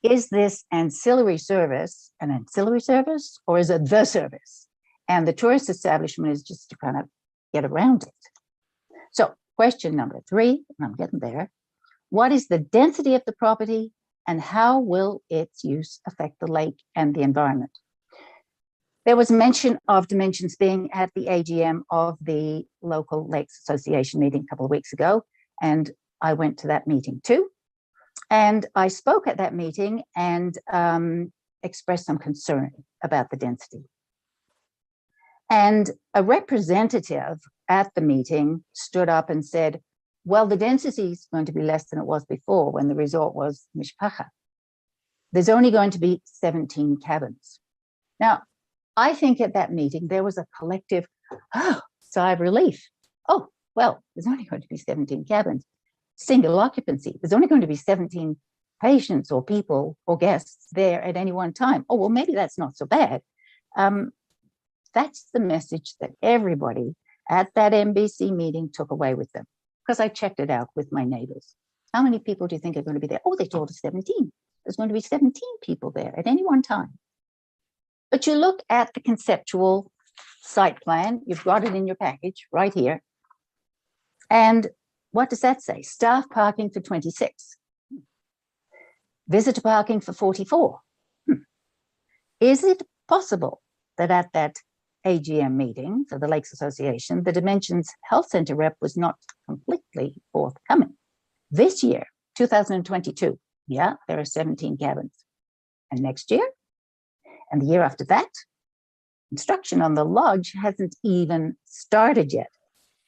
Is this ancillary service an ancillary service or is it the service? And the tourist establishment is just to kind of get around it. So question number 3, and I'm getting there. What is the density of the property and how will its use affect the lake and the environment? There was mention of Dimensions being at the AGM of the local Lakes Association meeting a couple of weeks ago, and I went to that meeting too. And I spoke at that meeting and expressed some concern about the density. And a representative at the meeting stood up and said, well, the density is going to be less than it was before when the resort was Mishpacha. There's only going to be 17 cabins. Now, I think at that meeting, there was a collective sigh of relief. Oh, well, there's only going to be 17 cabins. Single occupancy. There's only going to be 17 patients or people or guests there at any one time. Oh, well, maybe that's not so bad. That's the message that everybody at that MBC meeting took away with them. Because I checked it out with my neighbors. How many people do you think are going to be there? Oh, they told us 17. There's going to be 17 people there at any one time. But you look at the conceptual site plan, you've got it in your package right here. And what does that say? Staff parking for 26. Visitor parking for 44. Is it possible that at that AGM meeting for the Lakes Association, the Dimensions Health Center rep was not completely forthcoming? This year, 2022, yeah, there are 17 cabins. And next year, and the year after that, construction on the lodge hasn't even started yet.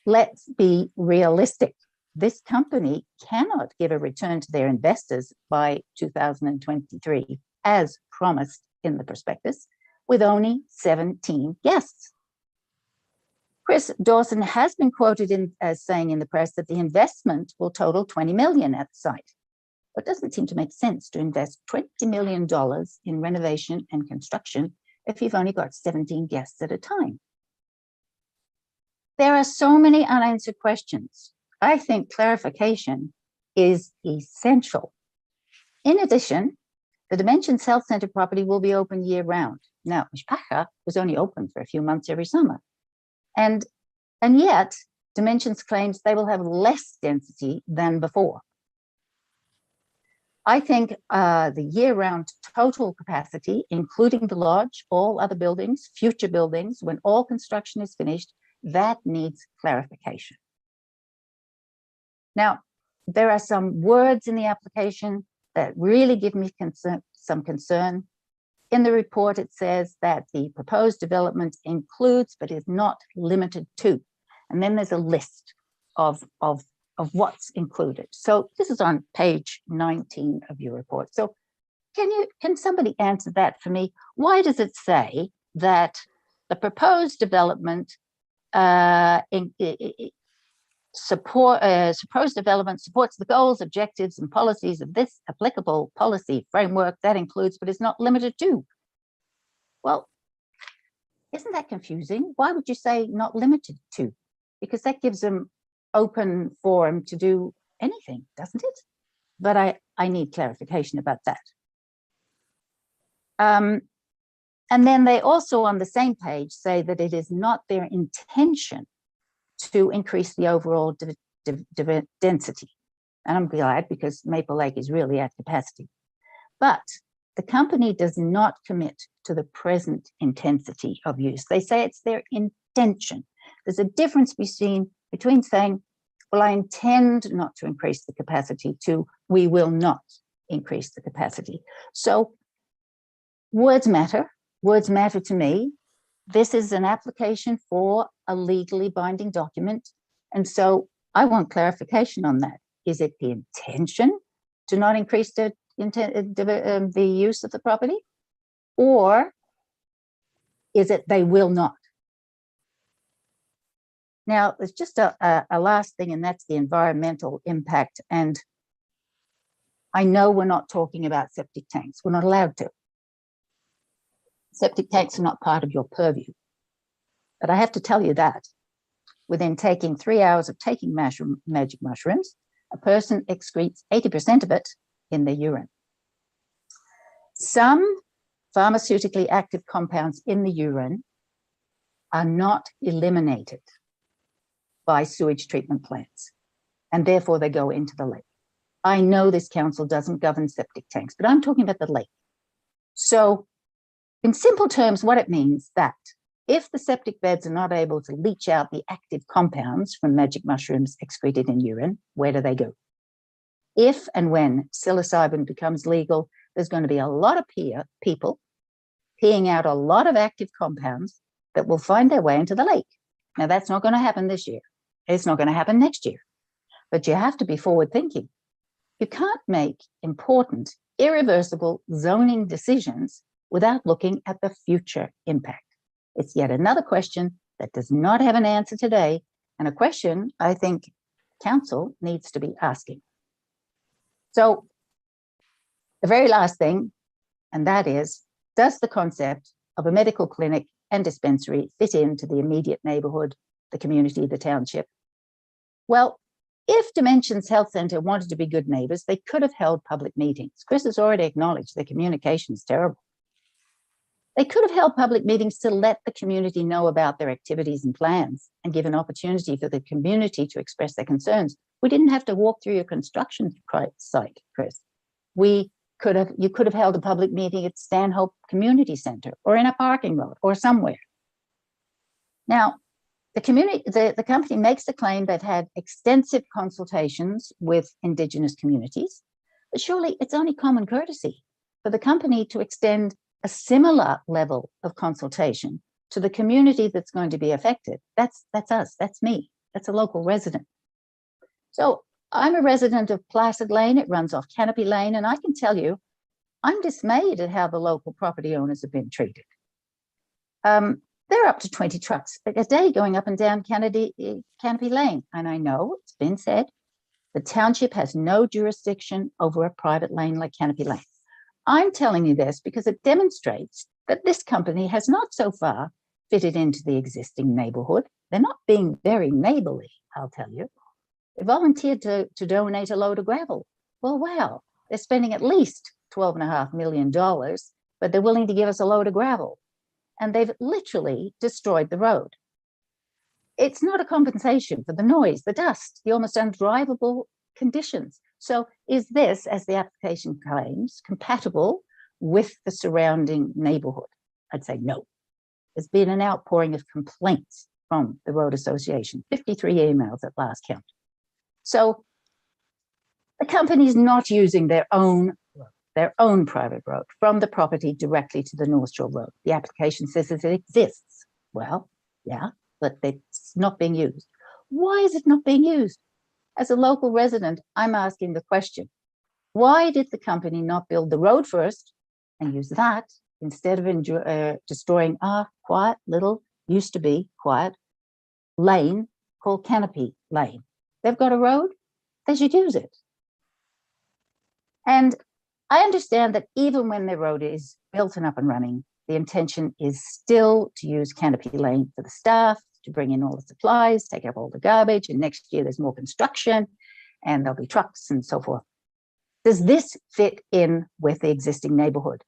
Let's be realistic. This company cannot give a return to their investors by 2023, as promised in the prospectus, with only 17 guests. Chris Dawson has been quoted as saying in the press that the investment will total $20 million at the site. But it doesn't seem to make sense to invest $20 million in renovation and construction if you've only got 17 guests at a time. There are so many unanswered questions. I think clarification is essential. In addition, the Dimensions Health Center property will be open year round. Now, Mishpacha was only open for a few months every summer. And yet, Dimensions claims they will have less density than before. I think the year-round total capacity, including the lodge, all other buildings, future buildings, when all construction is finished, that needs clarification. Now, there are some words in the application that really give me some concern. In the report, it says that the proposed development includes, but is not limited to. And then there's a list of what's included. So this is on page 19 of your report. So can somebody answer that for me? Why does it say that the proposed development proposed development supports the goals, objectives, and policies of this applicable policy framework that includes, but is not limited to? Well, isn't that confusing? Why would you say not limited to? Because that gives them open forum to do anything, doesn't it? But I need clarification about that. And then they also on the same page say that it is not their intention to increase the overall density. And I'm glad, because Maple Lake is really at capacity. But the company does not commit to the present intensity of use. They say it's their intention. There's a difference between saying, well, I intend not to increase the capacity, to we will not increase the capacity. So words matter. Words matter to me. This is an application for a legally binding document. And so I want clarification on that. Is it the intention to not increase the use of the property? Or is it they will not? Now, there's just a last thing, and that's the environmental impact. And I know we're not talking about septic tanks. We're not allowed to. Septic tanks are not part of your purview. But I have to tell you that within taking 3 hours of taking magic mushrooms, a person excretes 80% of it in their urine. Some pharmaceutically active compounds in the urine are not eliminated by sewage treatment plants, and therefore they go into the lake. I know this council doesn't govern septic tanks, but I'm talking about the lake. So in simple terms, what it means that if the septic beds are not able to leach out the active compounds from magic mushrooms excreted in urine, where do they go? If and when psilocybin becomes legal, there's going to be a lot of people peeing out a lot of active compounds that will find their way into the lake. Now, that's not going to happen this year. It's not going to happen next year. But you have to be forward thinking. You can't make important, irreversible zoning decisions without looking at the future impact. It's yet another question that does not have an answer today, and a question I think council needs to be asking. So the very last thing, and that is, does the concept of a medical clinic and dispensary fit into the immediate neighborhood, the community, the township? Well, if Dimensions Health Center wanted to be good neighbors, they could have held public meetings. Chris has already acknowledged their communication is terrible. They could have held public meetings to let the community know about their activities and plans and give an opportunity for the community to express their concerns. We didn't have to walk through your construction site, Chris. You could have held a public meeting at Stanhope Community Center or in a parking lot or somewhere. Now, the company makes the claim they've had extensive consultations with Indigenous communities, but surely it's only common courtesy for the company to extend a similar level of consultation to the community that's going to be affected. That's us, that's me, that's a local resident. So I'm a resident of Placid Lane, it runs off Canopy Lane, and I can tell you, I'm dismayed at how the local property owners have been treated. There are up to 20 trucks a day going up and down Canopy Lane. And I know it's been said, the township has no jurisdiction over a private lane like Canopy Lane. I'm telling you this because it demonstrates that this company has not so far fitted into the existing neighborhood. They're not being very neighborly, I'll tell you. They volunteered to donate a load of gravel. Well, wow, they're spending at least $12.5 million, but they're willing to give us a load of gravel. And they've literally destroyed the road. It's not a compensation for the noise, the dust, the almost undrivable conditions. So is this, as the application claims, compatible with the surrounding neighborhood? I'd say no. There's been an outpouring of complaints from the Road Association, 53 emails at last count. So the company's not using their own private road from the property directly to the North Shore Road. The application says it exists. Well, yeah, but it's not being used. Why is it not being used? As a local resident, I'm asking the question, why did the company not build the road first and use that instead of destroying our quiet little, used to be quiet lane called Canopy Lane? They've got a road, they should use it. And I understand that even when the road is built and up and running, the intention is still to use Canopy Lane for the staff, to bring in all the supplies, take up all the garbage, and next year there's more construction, and there'll be trucks and so forth. Does this fit in with the existing neighborhood?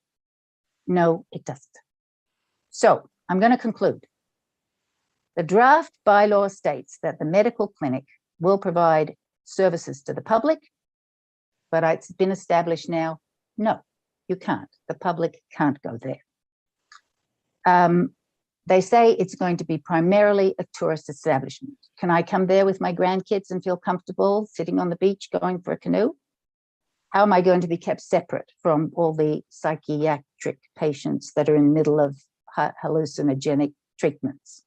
No, it doesn't. So I'm going to conclude. The draft bylaw states that the medical clinic will provide services to the public, but it's been established now, no, you can't. The public can't go there. They say it's going to be primarily a tourist establishment. Can I come there with my grandkids and feel comfortable sitting on the beach going for a canoe? How am I going to be kept separate from all the psychiatric patients that are in the middle of hallucinogenic treatments?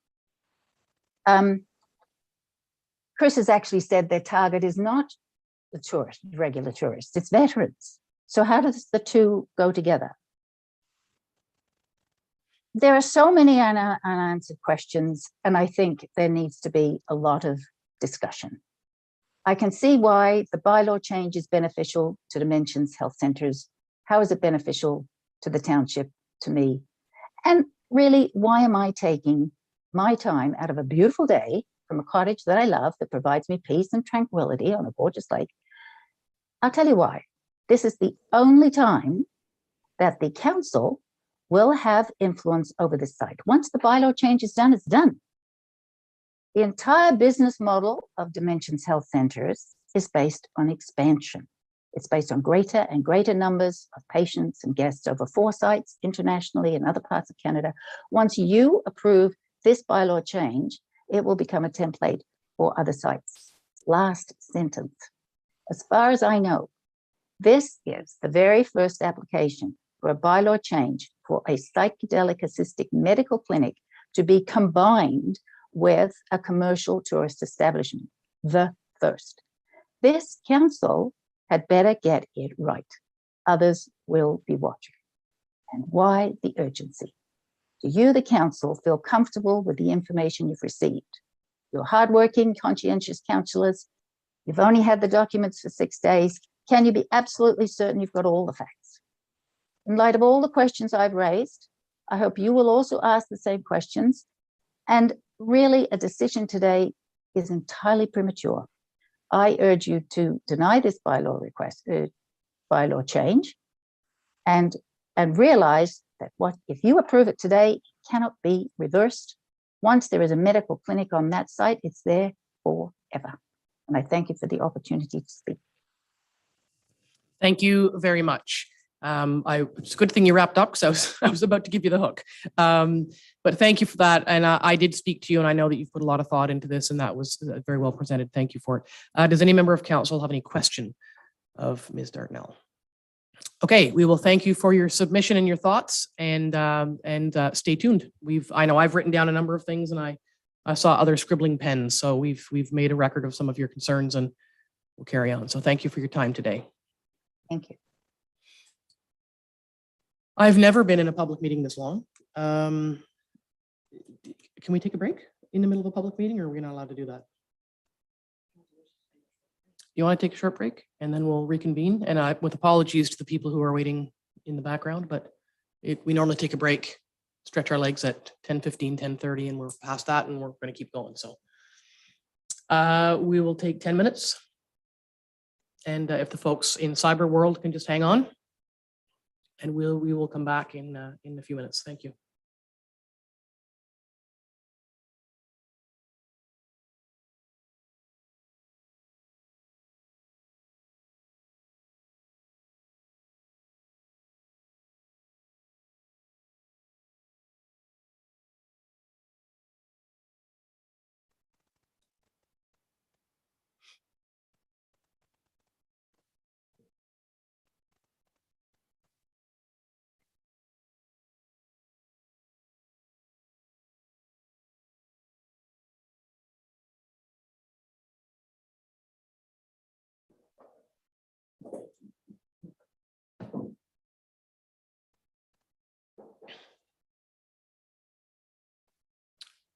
Chris has actually said their target is not the tourist, regular tourists, it's veterans. So how does the two go together? There are so many unanswered questions, and I think there needs to be a lot of discussion. I can see why the bylaw change is beneficial to Dimensions Health Centres. How is it beneficial to the township, to me? And really, why am I taking my time out of a beautiful day from a cottage that I love, that provides me peace and tranquility on a gorgeous lake? I'll tell you why. This is the only time that the council will have influence over this site. Once the bylaw change is done, it's done. The entire business model of Dimensions Health Centres is based on expansion. It's based on greater and greater numbers of patients and guests over 4 sites internationally and other parts of Canada. Once you approve this bylaw change, it will become a template for other sites. Last sentence. As far as I know, this is the very first application for a bylaw change for a psychedelic assisted medical clinic to be combined with a commercial tourist establishment, the first. This council had better get it right. Others will be watching. And why the urgency? Do you, the council, feel comfortable with the information you've received? You're hardworking, conscientious councillors. You've only had the documents for 6 days. Can you be absolutely certain you've got all the facts? In light of all the questions I've raised, I hope you will also ask the same questions. And really, a decision today is entirely premature. I urge you to deny this bylaw change, and realize that if you approve it today, it cannot be reversed. Once there is a medical clinic on that site, it's there forever. And I thank you for the opportunity to speak. Thank you very much. It's a good thing you wrapped up, because I was about to give you the hook. But thank you for that. And I did speak to you, and I know that you've put a lot of thought into this, and that was very well presented. Thank you for it. Does any member of council have any question of Ms. Dartnell? Okay, we will thank you for your submission and your thoughts, and stay tuned. I know I've written down a number of things, and I saw other scribbling pens, so we've made a record of some of your concerns, and we'll carry on. So thank you for your time today. Thank you. I've never been in a public meeting this long. Can we take a break in the middle of a public meeting, or are we not allowed to do that? You want to take a short break and then we'll reconvene? And with apologies to the people who are waiting in the background, but we normally take a break, stretch our legs at 10:15, 10:30, and we're past that, and we're going to keep going. So We will take 10 minutes. And if the folks in cyber world can just hang on, and we will come back in a few minutes. Thank you.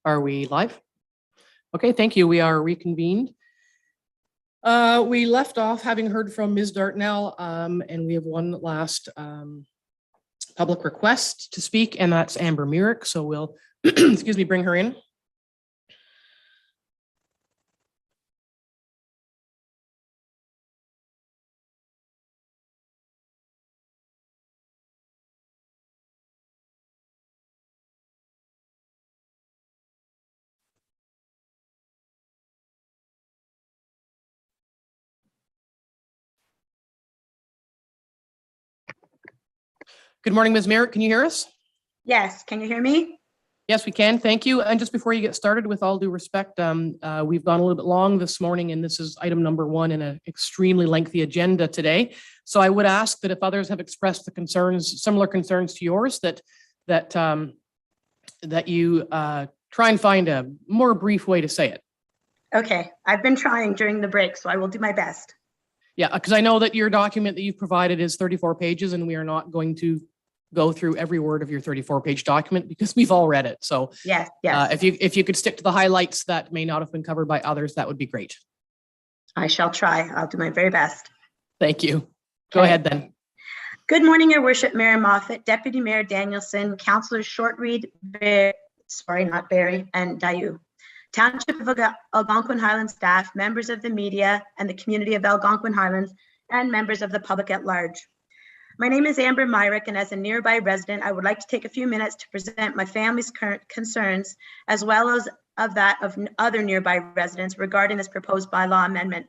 Are we live? Okay, thank you. We are reconvened. We left off having heard from Ms. Dartnell, and we have one last public request to speak, and that's Amber Myrick. So we'll, excuse me, bring her in. Good morning, Ms. Merritt. Can you hear us? Yes, can you hear me? Yes, we can. Thank you. And just before you get started, with all due respect, we've gone a little bit long this morning, and this is item number 1 in an extremely lengthy agenda today. So I would ask that if others have expressed the concerns, similar concerns to yours, that you try and find a more brief way to say it. Okay, I've been trying during the break, so I will do my best. Yeah, because I know that your document that you've provided is 34 pages, and we are not going to go through every word of your 34-page document because we've all read it. So yes. If you could stick to the highlights that may not have been covered by others, that would be great. I shall try. I'll do my very best. Thank you. Go ahead then. Good morning, Your Worship, Mayor Moffat, Deputy Mayor Danielson, Councillors Shortreed, not Barry, and Dayu. Township of Algonquin Highlands staff, members of the media and the community of Algonquin Highlands, and members of the public at large. My name is Amber Myrick, and as a nearby resident, I would like to take a few minutes to present my family's current concerns, as well as that of other nearby residents regarding this proposed bylaw amendment.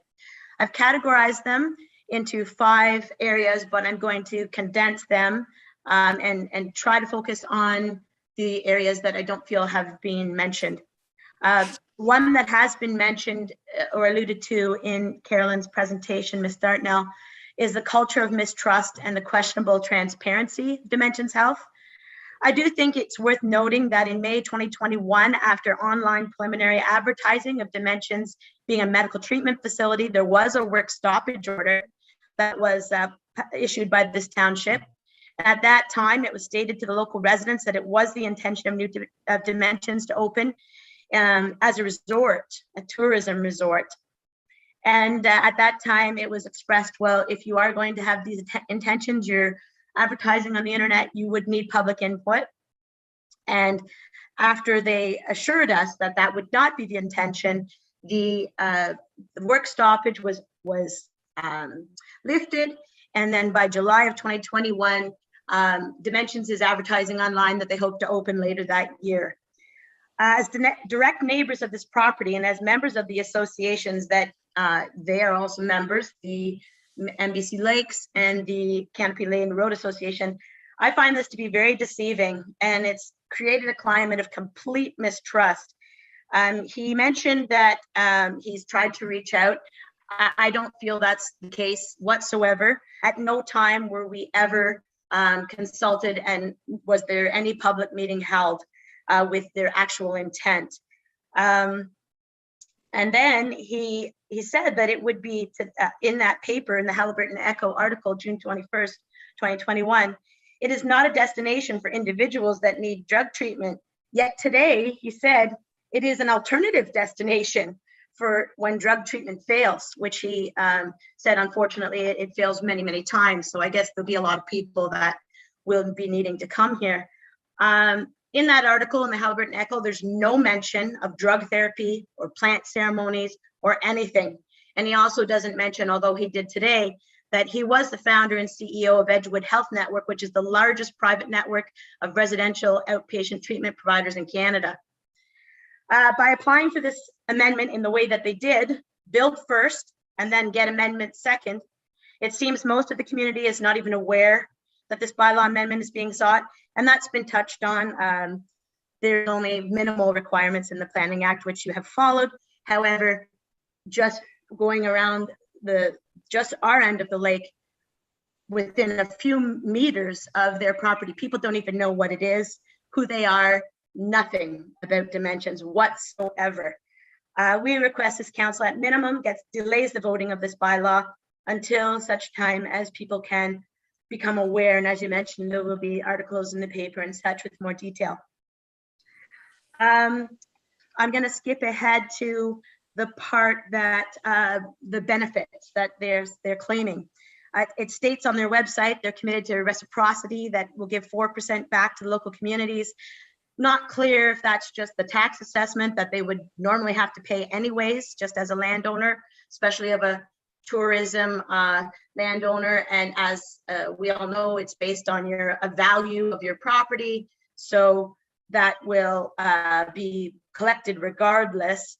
I've categorized them into 5 areas, but I'm going to condense them and try to focus on the areas that I don't feel have been mentioned. One that has been mentioned or alluded to in Carolyn's presentation, Ms. Dartnell, is the culture of mistrust and the questionable transparency of Dimensions Health. I do think it's worth noting that in May 2021, after online preliminary advertising of Dimensions being a medical treatment facility, there was a work stoppage order that was issued by this township. And at that time, it was stated to the local residents that it was the intention of Dimensions to open as a resort, a tourism resort. And at that time, it was expressed, well, if you are going to have these intentions, you're advertising on the internet, you would need public input. And after they assured us that that would not be the intention, the work stoppage was lifted. And then by July of 2021, Dimensions is advertising online that they hope to open later that year. As direct neighbors of this property and as members of the associations that they are also members, the MBC Lakes and the Canopy Lane Road Association, I find this to be very deceiving, and it's created a climate of complete mistrust. He mentioned that he's tried to reach out. I don't feel that's the case whatsoever. At no time were we ever consulted, and was there any public meeting held with their actual intent. And then he said that it would be in that paper, in the Halliburton Echo article, June 21st, 2021, it is not a destination for individuals that need drug treatment. Yet today, he said, it is an alternative destination for when drug treatment fails, which he said, unfortunately, it fails many, many times. So I guess there'll be a lot of people that will be needing to come here. In that article in the Halliburton Echo, there's no mention of drug therapy or plant ceremonies or anything. And he also doesn't mention, although he did today, that he was the founder and CEO of Edgewood Health Network, which is the largest private network of residential outpatient treatment providers in Canada. By applying for this amendment in the way that they did, build first and then get amendment second, it seems most of the community is not even aware that this bylaw amendment is being sought, and that's been touched on. There's only minimal requirements in the Planning Act, which you have followed. However, just going around just our end of the lake, within a few meters of their property, people don't even know what it is, who they are, nothing about dimensions whatsoever. We request this council at minimum delays the voting of this bylaw until such time as people can become aware. And as you mentioned, there will be articles in the paper and such with more detail. I'm going to skip ahead to the part that the benefits that they're claiming. It states on their website they're committed to reciprocity that will give 4% back to the local communities. Not clear if that's just the tax assessment that they would normally have to pay anyways, just as a landowner, especially of a tourism landowner. And as we all know, it's based on a value of your property. So that will be collected regardless.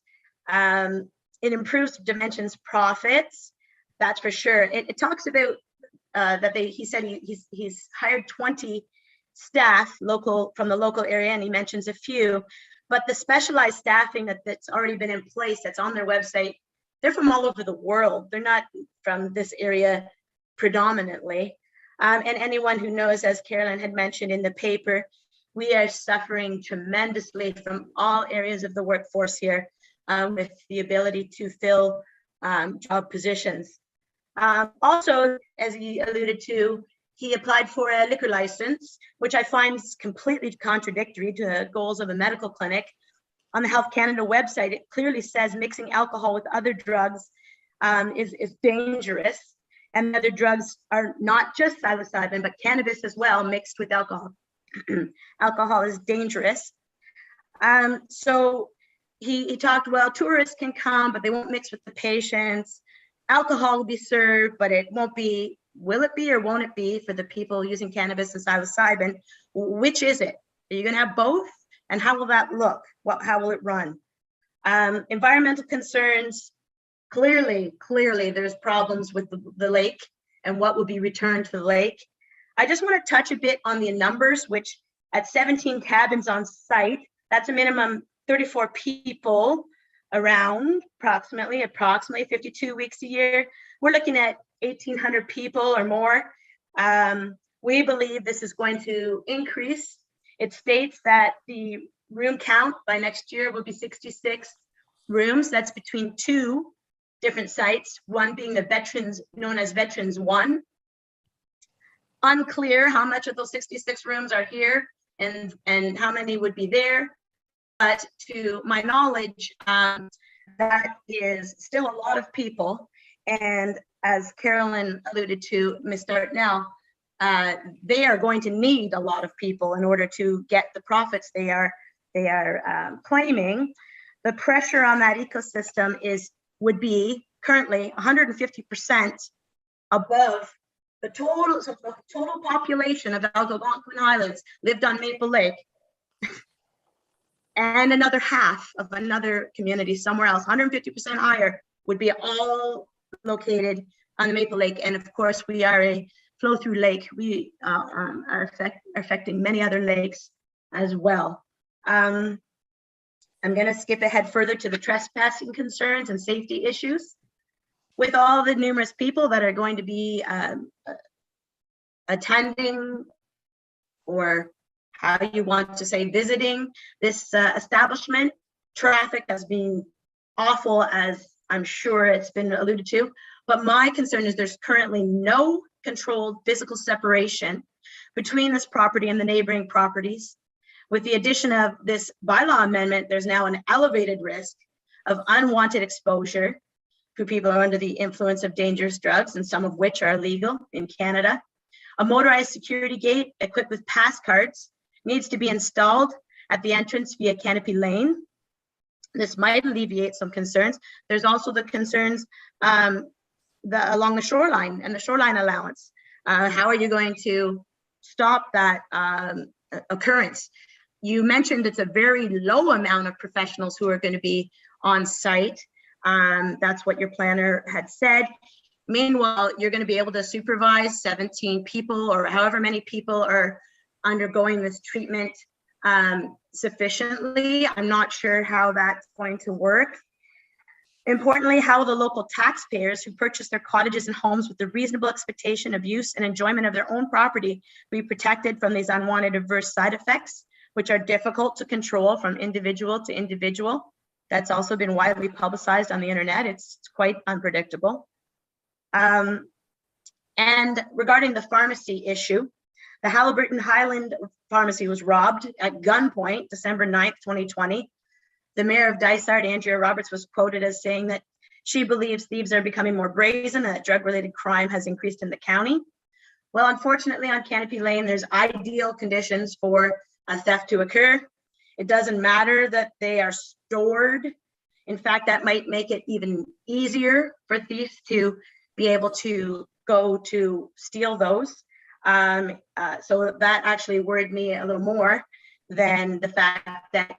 It improves Dimensions profits, that's for sure. It talks about that he said he's hired 20 staff from the local area, and he mentions a few, but the specialized staffing that's already been in place, that's on their website, they're from all over the world. They're not from this area predominantly. And anyone who knows, as Carolyn had mentioned in the paper, we are suffering tremendously from all areas of the workforce here with the ability to fill job positions. Also, as he alluded to, he applied for a liquor license, which I find is completely contradictory to the goals of a medical clinic. On the Health Canada website, it clearly says mixing alcohol with other drugs is dangerous. And other drugs are not just psilocybin, but cannabis as well, mixed with alcohol. Alcohol is dangerous. So he talked, well, tourists can come, but they won't mix with the patients. Alcohol will be served, but it won't be, will it be or won't it be for the people using cannabis and psilocybin? Which is it? Are you going to have both? And how will that look? How will it run? Environmental concerns, clearly there's problems with the lake and what will be returned to the lake. I just want to touch a bit on the numbers, which at 17 cabins on site, that's a minimum 34 people around approximately 52 weeks a year. We're looking at 1,800 people or more. We believe this is going to increase. It states that the room count by next year will be 66 rooms. That's between two different sites, one being the veterans, known as Veterans 1. Unclear how much of those 66 rooms are here and how many would be there. But to my knowledge, that is still a lot of people. And as Carolyn alluded to, Ms. Dartnell, they are going to need a lot of people in order to get the profits they are claiming. The pressure on that ecosystem would be currently 150% above the total population of Algonquin Highlands lived on Maple Lake. And another half of another community somewhere else, 150% higher, would be all located on the Maple Lake. And of course, we are a flow-through lake. We are affecting many other lakes as well. I'm going to skip ahead further to the trespassing concerns and safety issues. With all the numerous people that are going to be attending, or how you want to say visiting this establishment, traffic has been awful, as I'm sure it's been alluded to. But my concern is there's currently no controlled physical separation between this property and the neighboring properties. With the addition of this bylaw amendment, there's now an elevated risk of unwanted exposure for people who are under the influence of dangerous drugs, and some of which are illegal in Canada. A motorized security gate equipped with pass cards needs to be installed at the entrance via Canopy Lane. This might alleviate some concerns. There's also the concerns along the shoreline and the shoreline allowance. How are you going to stop that occurrence? You mentioned it's a very low amount of professionals who are going to be on site. That's what your planner had said. Meanwhile, you're going to be able to supervise 17 people or however many people are undergoing this treatment sufficiently. I'm not sure how that's going to work. Importantly, how the local taxpayers who purchase their cottages and homes with the reasonable expectation of use and enjoyment of their own property be protected from these unwanted adverse side effects, which are difficult to control from individual to individual. That's also been widely publicized on the internet. It's quite unpredictable. And regarding the pharmacy issue, the Haliburton Highland pharmacy was robbed at gunpoint December 9th, 2020. The mayor of Dysart, Andrea Roberts, was quoted as saying that she believes thieves are becoming more brazen and that drug-related crime has increased in the county. Well, unfortunately, on Canopy Lane, there's ideal conditions for a theft to occur. It doesn't matter that they are stored. In fact, that might make it even easier for thieves to be able to go to steal those. So that actually worried me a little more than the fact that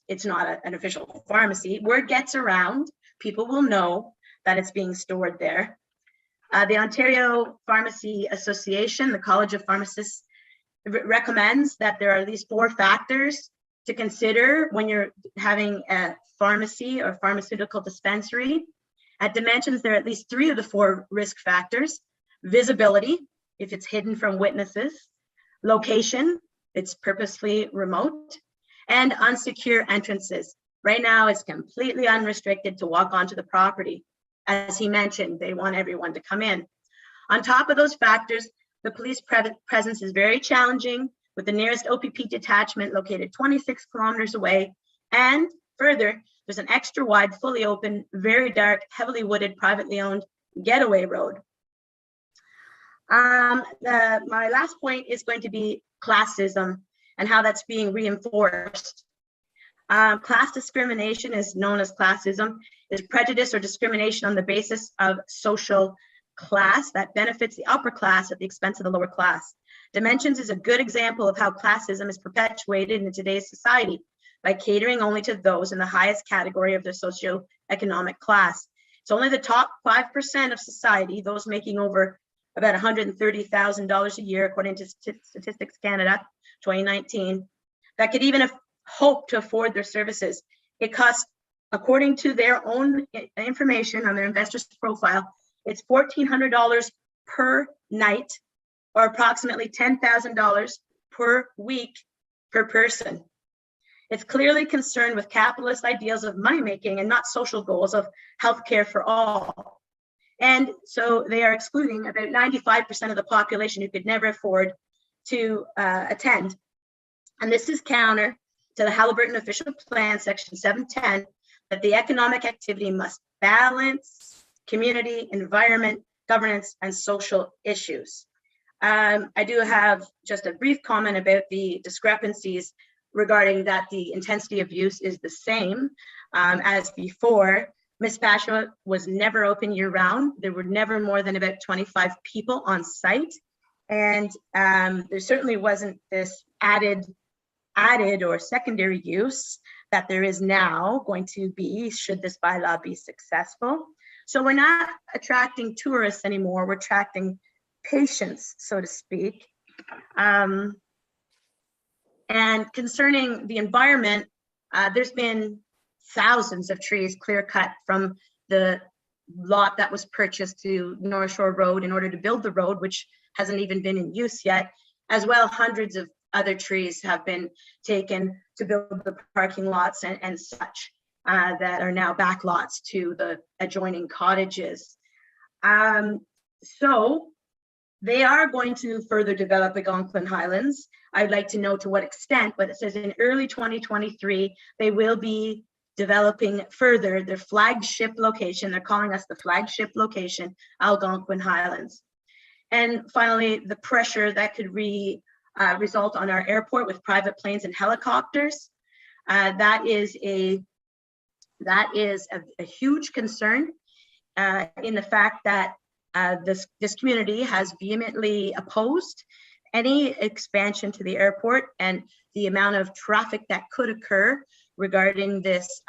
it's not an official pharmacy. Word gets around, people will know that it's being stored there. The Ontario Pharmacy Association, the College of Pharmacists, recommends that there are at least 4 factors to consider when you're having a pharmacy or pharmaceutical dispensary. At Dimensions, there are at least 3 of the 4 risk factors: visibility, if it's hidden from witnesses; location, it's purposefully remote; and unsecure entrances. Right now, it's completely unrestricted to walk onto the property. As he mentioned, they want everyone to come in. On top of those factors, the police presence is very challenging, with the nearest OPP detachment located 26 kilometers away. And further, there's an extra wide, fully open, very dark, heavily wooded, privately owned getaway road. My last point is going to be classism and how that's being reinforced. Class discrimination is known as classism, is prejudice or discrimination on the basis of social class that benefits the upper class at the expense of the lower class. Dimensions is a good example of how classism is perpetuated in today's society by catering only to those in the highest category of their socioeconomic class. It's only the top 5% of society, those making over about $130,000 a year, according to Statistics Canada 2019, that could even hope to afford their services. It costs, according to their own information on their investors profile, it's $1,400 per night, or approximately $10,000 per week per person. It's clearly concerned with capitalist ideals of money making and not social goals of healthcare for all. And so they are excluding about 95% of the population who could never afford to attend. And this is counter to the Haliburton Official Plan, Section 710, that the economic activity must balance community, environment, governance, and social issues. I do have just a brief comment about the discrepancies regarding that the intensity of use is the same as before. Miss Pasha was never open year round. There were never more than about 25 people on site. And there certainly wasn't this added or secondary use that there is now going to be should this bylaw be successful. So we're not attracting tourists anymore, we're attracting patients, so to speak. And concerning the environment, there's been thousands of trees clear cut from the lot that was purchased to North Shore Road in order to build the road, which hasn't even been in use yet. As well, hundreds of other trees have been taken to build the parking lots and such that are now back lots to the adjoining cottages. So they are going to further develop Algonquin Highlands. I'd like to know to what extent, but it says in early 2023, they will be developing further their flagship location. They're calling us the flagship location, Algonquin Highlands. And finally, the pressure that could result on our airport with private planes and helicopters. That is a huge concern in the fact that this community has vehemently opposed any expansion to the airport and the amount of traffic that could occur regarding this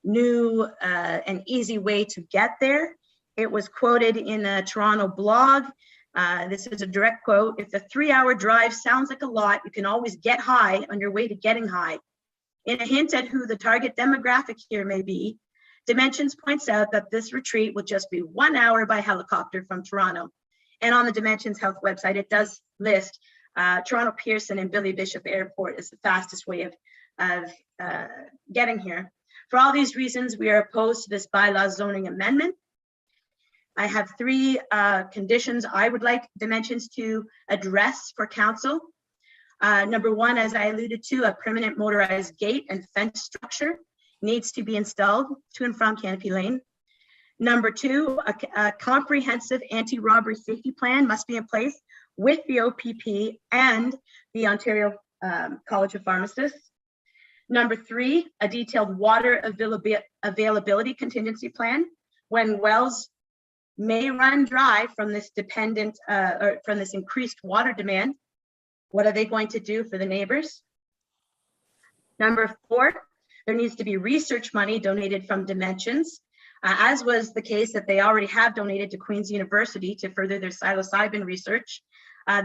new and easy way to get there. It was quoted in a Toronto blog. This is a direct quote. "If the 3-hour drive sounds like a lot, you can always get high on your way to getting high." In a hint at who the target demographic here may be, Dimensions points out that this retreat will just be 1 hour by helicopter from Toronto. And on the Dimensions Health website, it does list Toronto Pearson and Billy Bishop Airport as the fastest way of getting here. For all these reasons, we are opposed to this bylaw zoning amendment. I have 3 conditions I would like Dimensions to address for council. Number 1, as I alluded to, a permanent motorized gate and fence structure needs to be installed to and from Canopy Lane. Number 2, a comprehensive anti-robbery safety plan must be in place with the OPP and the Ontario College of Pharmacists. Number 3, a detailed water availability contingency plan when wells may run dry from this or from this increased water demand. What are they going to do for the neighbors? Number 4, there needs to be research money donated from Dimensions, as was the case that they already have donated to Queen's University to further their psilocybin research.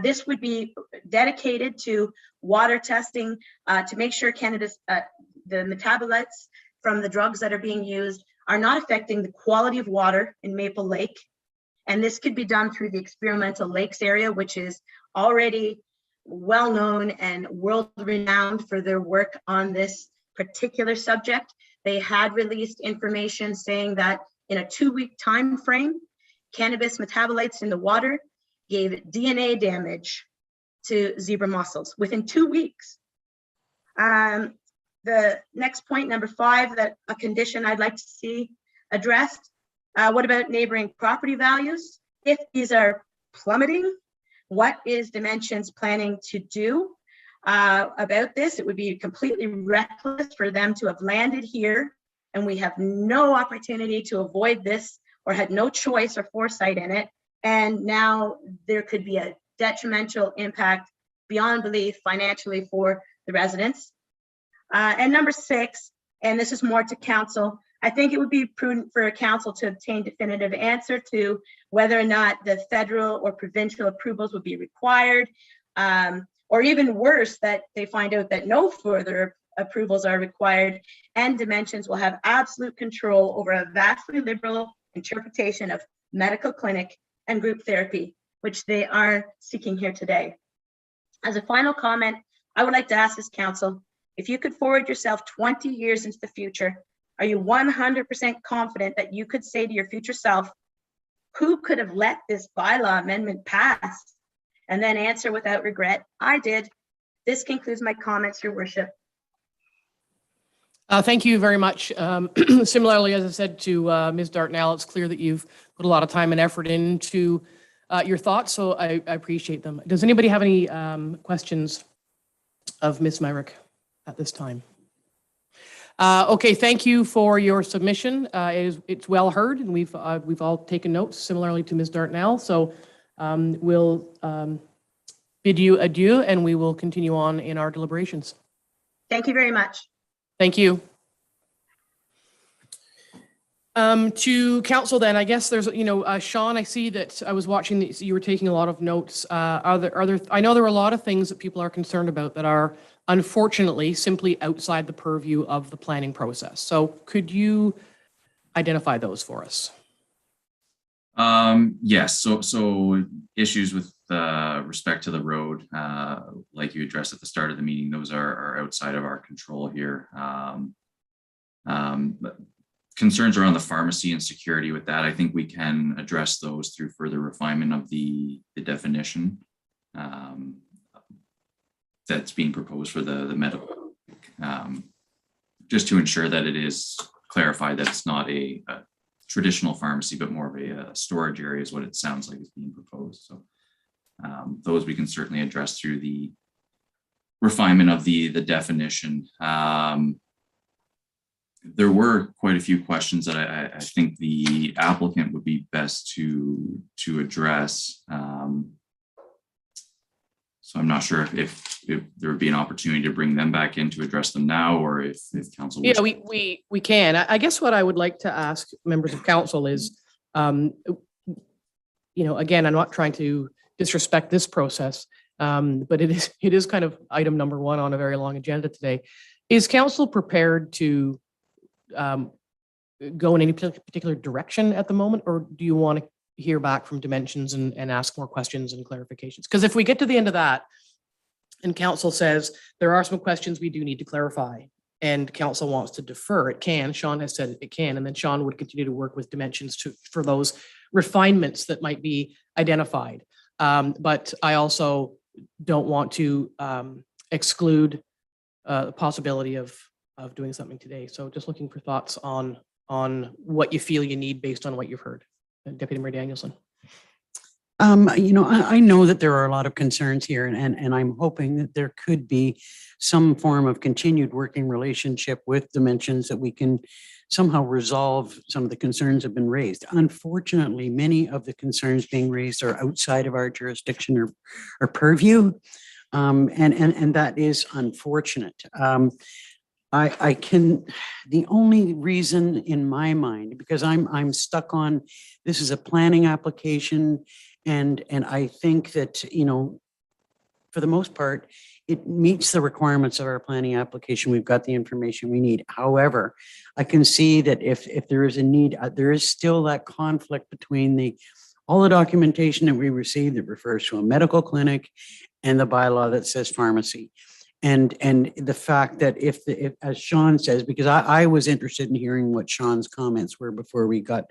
This would be dedicated to water testing to make sure Canada's the metabolites from the drugs that are being used are not affecting the quality of water in Maple Lake. And this could be done through the Experimental Lakes area, which is already well-known and world-renowned for their work on this particular subject. They had released information saying that in a 2-week time frame, cannabis metabolites in the water gave DNA damage to zebra mussels within 2 weeks. The next point, number 5, that a condition I'd like to see addressed. What about neighboring property values? If these are plummeting, what is Dimensions planning to do about this? It would be completely reckless for them to have landed here, and we have no opportunity to avoid this or had no choice or foresight in it. And now there could be a detrimental impact beyond belief financially for the residents. And number 6, and this is more to council, I think it would be prudent for a council to obtain definitive answer to whether or not the federal or provincial approvals would be required, or even worse, that they find out that no further approvals are required, and Dimensions will have absolute control over a vastly liberal interpretation of medical clinic and group therapy, which they are seeking here today. As a final comment, I would like to ask this council, if you could forward yourself 20 years into the future, are you 100% confident that you could say to your future self, who could have let this bylaw amendment pass? And then answer without regret, I did. This concludes my comments, Your Worship. Thank you very much. Similarly, as I said to Ms. Dartnell, it's clear that you've put a lot of time and effort into your thoughts, so I appreciate them. Does anybody have any questions of Ms. Myrick at this time? Okay, thank you for your submission. It's well heard, and we've all taken notes, similarly to Ms. Dartnell. So we'll bid you adieu, and we will continue on in our deliberations. Thank you very much. Thank you. To council then, I guess there's, Sean, I see that I was watching that you were taking a lot of notes. I know there are a lot of things that people are concerned about that are unfortunately simply outside the purview of the planning process. So could you identify those for us? Yes, so issues with respect to the road, like you addressed at the start of the meeting, those are outside of our control here. But concerns around the pharmacy and security with that, I think we can address those through further refinement of the definition that's being proposed for the medical, just to ensure that it is clarified that it's not a traditional pharmacy, but more of a storage area is what it sounds like is being proposed. So those we can certainly address through the refinement of the definition. There were quite a few questions that I think the applicant would be best to address. So I'm not sure if there would be an opportunity to bring them back in to address them now, or if council. Yeah, we can. I guess what I would like to ask members of council is, again, I'm not trying to disrespect this process, but it is kind of item number one on a very long agenda today. Is council prepared to go in any particular direction at the moment, or do you want to hear back from Dimensions and ask more questions and clarifications? Because if we get to the end of that and council says there are some questions we do need to clarify and council wants to defer, it can. Sean has said it can, and then Sean would continue to work with Dimensions for those refinements that might be identified. But I also don't want to exclude the possibility of doing something today. So just looking for thoughts on what you feel you need based on what you've heard. Deputy Mayor Danielson. I know that there are a lot of concerns here, and I'm hoping that there could be some form of continued working relationship with Dimensions that we can somehow resolve some of the concerns that have been raised. Unfortunately, many of the concerns being raised are outside of our jurisdiction or purview, and that is unfortunate. The only reason in my mind, because I'm stuck on, this is a planning application, and I think that, for the most part, it meets the requirements of our planning application. We've got the information we need. However, I can see that if there is a need, there is still that conflict between all the documentation that we received that refers to a medical clinic and the bylaw that says pharmacy. And the fact that if as Sean says, because I was interested in hearing what Sean's comments were before we got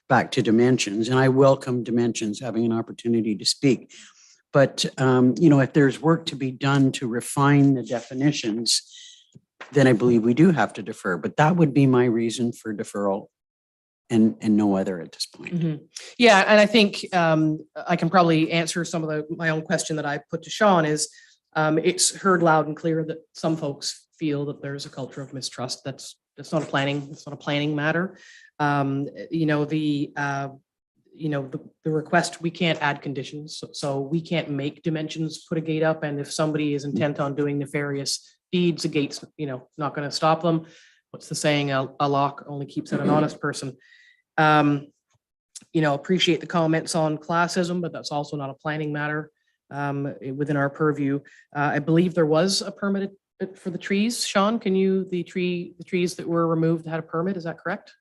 back to Dimensions, and I welcome Dimensions having an opportunity to speak. But, if there's work to be done to refine the definitions, then I believe we do have to defer. But that would be my reason for deferral and no other at this point. Mm-hmm. Yeah, and I think I can probably answer some of my own question that I put to Sean is, it's heard loud and clear that some folks feel that there's a culture of mistrust. That's not a planning matter. The request, we can't add conditions, so we can't make Dimensions put a gate up. And if somebody is intent on doing nefarious deeds, the gate's not going to stop them. What's the saying? A lock only keeps out an honest person. Appreciate the comments on classism, but that's also not a planning matter. Within our purview. I believe there was a permit for the trees. Sean, the trees that were removed had a permit, is that correct?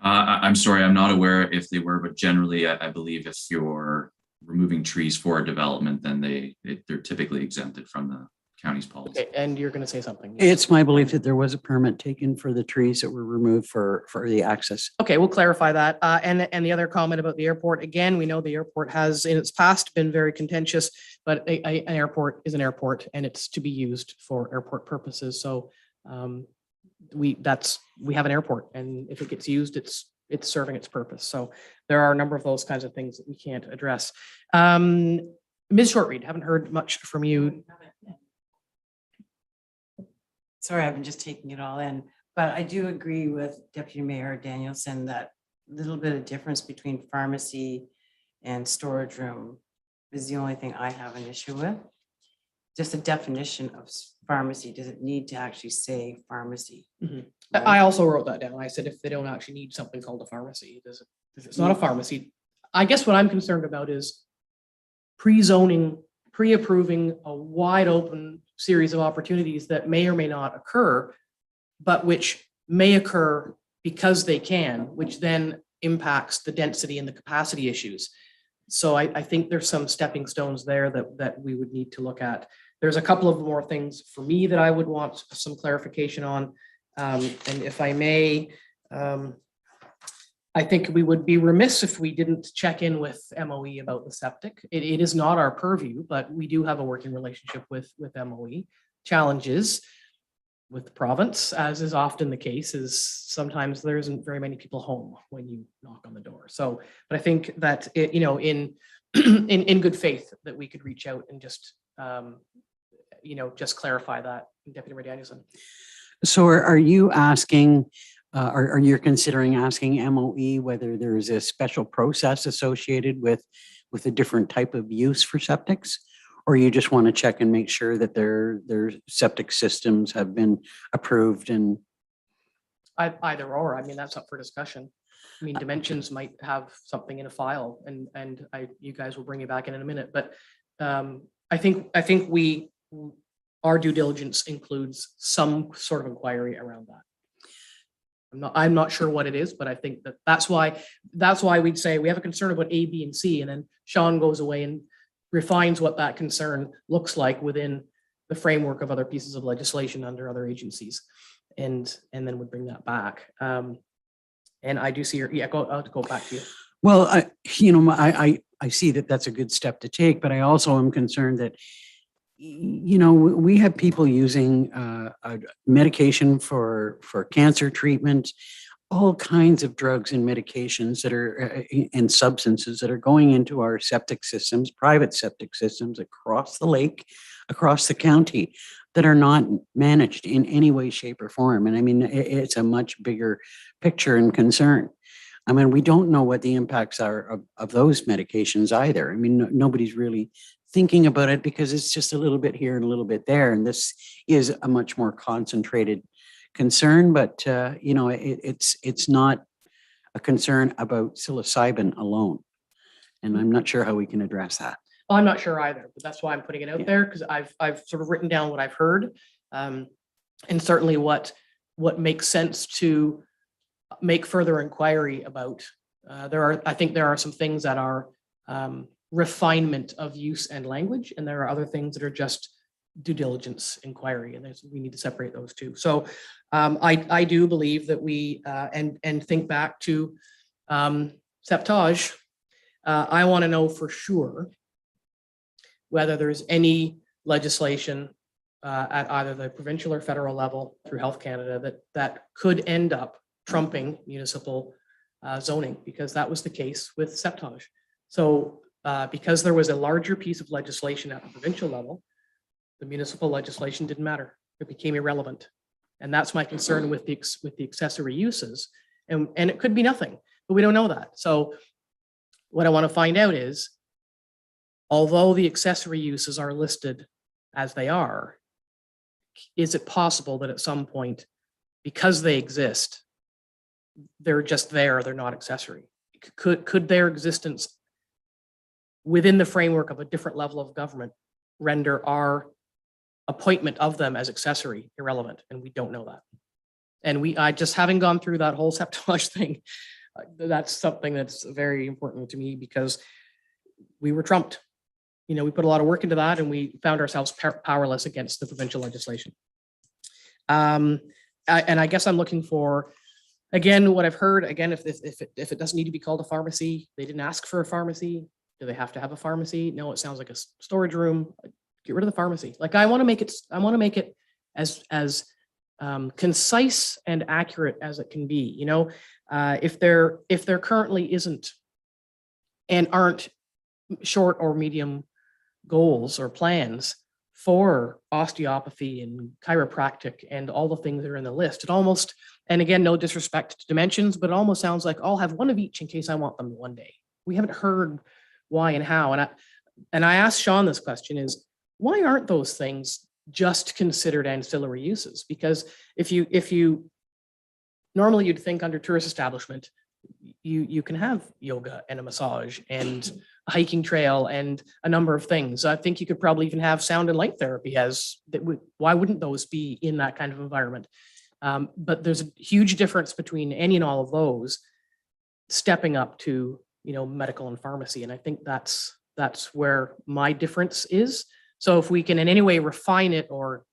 I'm sorry, I'm not aware if they were, but generally I believe if you're removing trees for a development, then they're typically exempted from the county's policy. Okay, and you're going to say something. It's my belief that there was a permit taken for the trees that were removed for the access. Okay, we'll clarify that. And the other comment about the airport, again, we know the airport has in its past been very contentious, but an airport is an airport and it's to be used for airport purposes. So we have an airport, and if it gets used, it's serving its purpose. So there are a number of those kinds of things that we can't address. Ms. Shortreed, haven't heard much from you. Sorry, I've been just taking it all in, but I do agree with Deputy Mayor Danielson that little bit of difference between pharmacy and storage room is the only thing I have an issue with. Just a definition of pharmacy. Does it need to actually say pharmacy? Mm-hmm. Right? I also wrote that down. I said, if they don't actually need something called a pharmacy, if it's not a pharmacy, I guess what I'm concerned about is pre-zoning, pre-approving a wide open series of opportunities that may or may not occur, but which may occur because they can, which then impacts the density and the capacity issues. So I think there's some stepping stones there that we would need to look at. There's a couple of more things for me that I would want some clarification on. And if I may, I think we would be remiss if we didn't check in with MOE about the septic. It is not our purview, but we do have a working relationship with MOE. Challenges with the province, as is often the case, is sometimes there isn't very many people home when you knock on the door. So, but I think that in good faith that we could reach out and just just clarify that, Deputy Mayor Danielson. So are you asking, are you considering asking MOE whether there is a special process associated with a different type of use for septics? Or you just want to check and make sure that their septic systems have been approved and? Either or, I mean, that's up for discussion. I mean, Dimensions might have something in a file and you guys will bring it back in a minute, but I think our due diligence includes some sort of inquiry around that. I'm not sure what it is, but I think that's why we'd say we have a concern about A, B, and C, and then Sean goes away and refines what that concern looks like within the framework of other pieces of legislation under other agencies, and then would bring that back. And I do see your, I'll go back to you. Well, I see that that's a good step to take, but I also am concerned that, we have people using medication for cancer treatment, all kinds of drugs and medications that are and substances that are going into our septic systems, private septic systems across the lake, across the county, that are not managed in any way, shape, or form. And I mean, it's a much bigger picture and concern. I mean, we don't know what the impacts are of those medications either. I mean, nobody's really thinking about it because it's just a little bit here and a little bit there. And this is a much more concentrated concern, but it's not a concern about psilocybin alone. And I'm not sure how we can address that. Well, I'm not sure either, but that's why I'm putting it out there, because I've sort of written down what I've heard, and certainly what makes sense to make further inquiry about. I think there are some things that are refinement of use and language, and there are other things that are just due diligence inquiry, and we need to separate those two. So I do believe that we and think back to septage. I want to know for sure whether there's any legislation at either the provincial or federal level through Health Canada that could end up trumping municipal zoning, because that was the case with septage. So because there was a larger piece of legislation at the provincial level, the municipal legislation didn't matter. It became irrelevant. And that's my concern with the accessory uses. And it could be nothing, but we don't know that. So what I want to find out is, although the accessory uses are listed as they are, is it possible that at some point, because they exist, they're just there, they're not accessory? Could their existence within the framework of a different level of government render our appointment of them as accessory irrelevant? And we don't know that. And I just having gone through that whole septage thing, that's something that's very important to me, because we were trumped. We put a lot of work into that, and we found ourselves powerless against the provincial legislation. And I guess I'm looking for, again, what I've heard, again, if it doesn't need to be called a pharmacy, they didn't ask for a pharmacy. Do they have to have a pharmacy? No, it sounds like a storage room. Get rid of the pharmacy. Like, I want to make it as concise and accurate as it can be. If there currently isn't and aren't short or medium goals or plans for osteopathy and chiropractic and all the things that are in the list, it almost, and again, no disrespect to Dimensions, but it almost sounds like I'll have one of each in case I want them one day. We haven't heard why and how. And I asked Sean this question is, why aren't those things just considered ancillary uses? Because if you normally you'd think under tourist establishment, you can have yoga and a massage and a hiking trail and a number of things. I think you could probably even have sound and light therapy why wouldn't those be in that kind of environment? But there's a huge difference between any and all of those stepping up to, medical and pharmacy. And I think that's where my difference is. So if we can in any way refine it or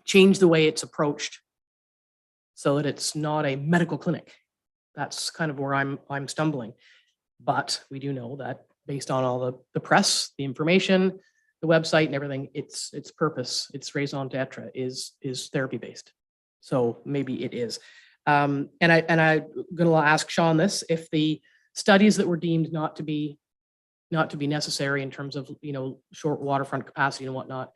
change the way it's approached so that it's not a medical clinic, that's kind of where I'm stumbling. But we do know that based on all the press, the information, the website and everything, its purpose, its raison d'etre is therapy based. So maybe it is. And I'm going to ask Sean this: if the studies that were deemed not to be necessary in terms of short waterfront capacity and whatnot,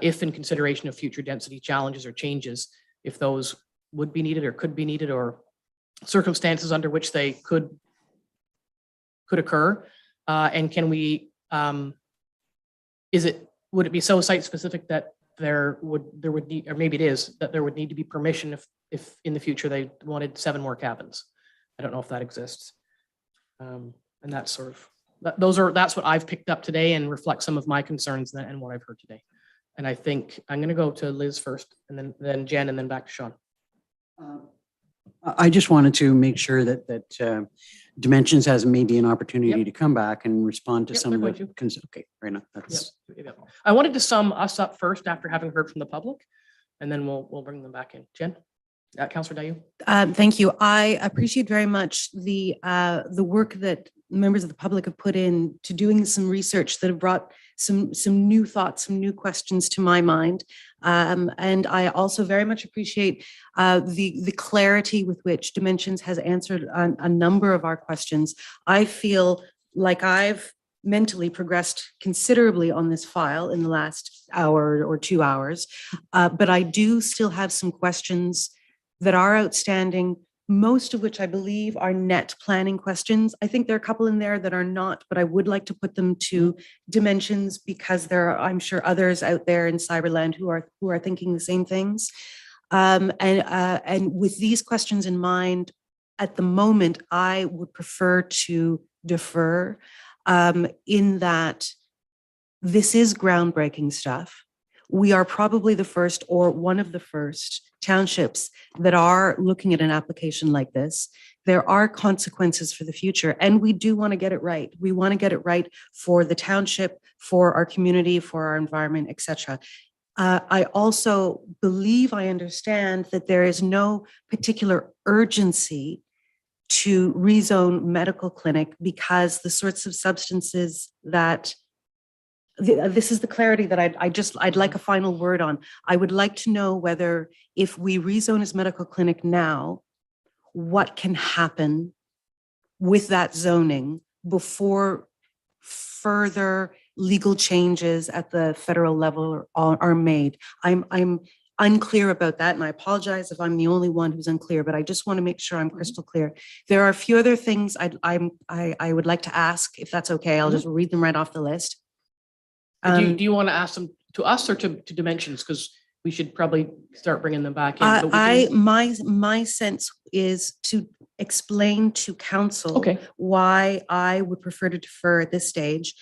if in consideration of future density challenges or changes, if those would be needed or could be needed, or circumstances under which they could occur. And can we, would it be so site specific that there would need, or maybe it is, that there would need to be permission if in the future they wanted 7 more cabins? I don't know if that exists. And that's sort of, that's what I've picked up today and reflects some of my concerns and what I've heard today. And I think I'm going to go to Liz first, and then Jen, and then back to Sean. I just wanted to make sure that Dimensions has maybe an opportunity to come back and respond to Yep, some they're of going the, okay, right now, that's, Yep. I wanted to sum us up first after having heard from the public, and then we'll bring them back in. Jen? Councillor Dayu? Thank you. I appreciate very much the work that members of the public have put in to doing some research that have brought some new thoughts, some new questions to my mind. And I also very much appreciate the clarity with which Dimensions has answered a number of our questions. I feel like I've mentally progressed considerably on this file in the last hour or 2 hours, but I do still have some questions that are outstanding, most of which I believe are net planning questions. I think there are a couple in there that are not, but I would like to put them to Dimensions because there are, I'm sure, others out there in Cyberland who are thinking the same things. And with these questions in mind, at the moment, I would prefer to defer in that this is groundbreaking stuff. We are probably the first or one of the first townships that are looking at an application like this. There are consequences for the future, and we do want to get it right. We want to get it right for the township, for our community, for our environment, etc. I also believe I understand that there is no particular urgency to rezone medical clinic because the sorts of substances that this is the clarity that I'd like a final word on. I would like to know whether if we rezone as medical clinic now, what can happen with that zoning before further legal changes at the federal level are made. I'm unclear about that, and I apologize if I'm the only one who's unclear, but I just want to make sure I'm crystal clear. There are a few other things I would like to ask, if that's okay. I'll just read them right off the list. Do you want to ask them to us or to Dimensions? Because we should probably start bringing them back in. My sense is to explain to council why I would prefer to defer at this stage,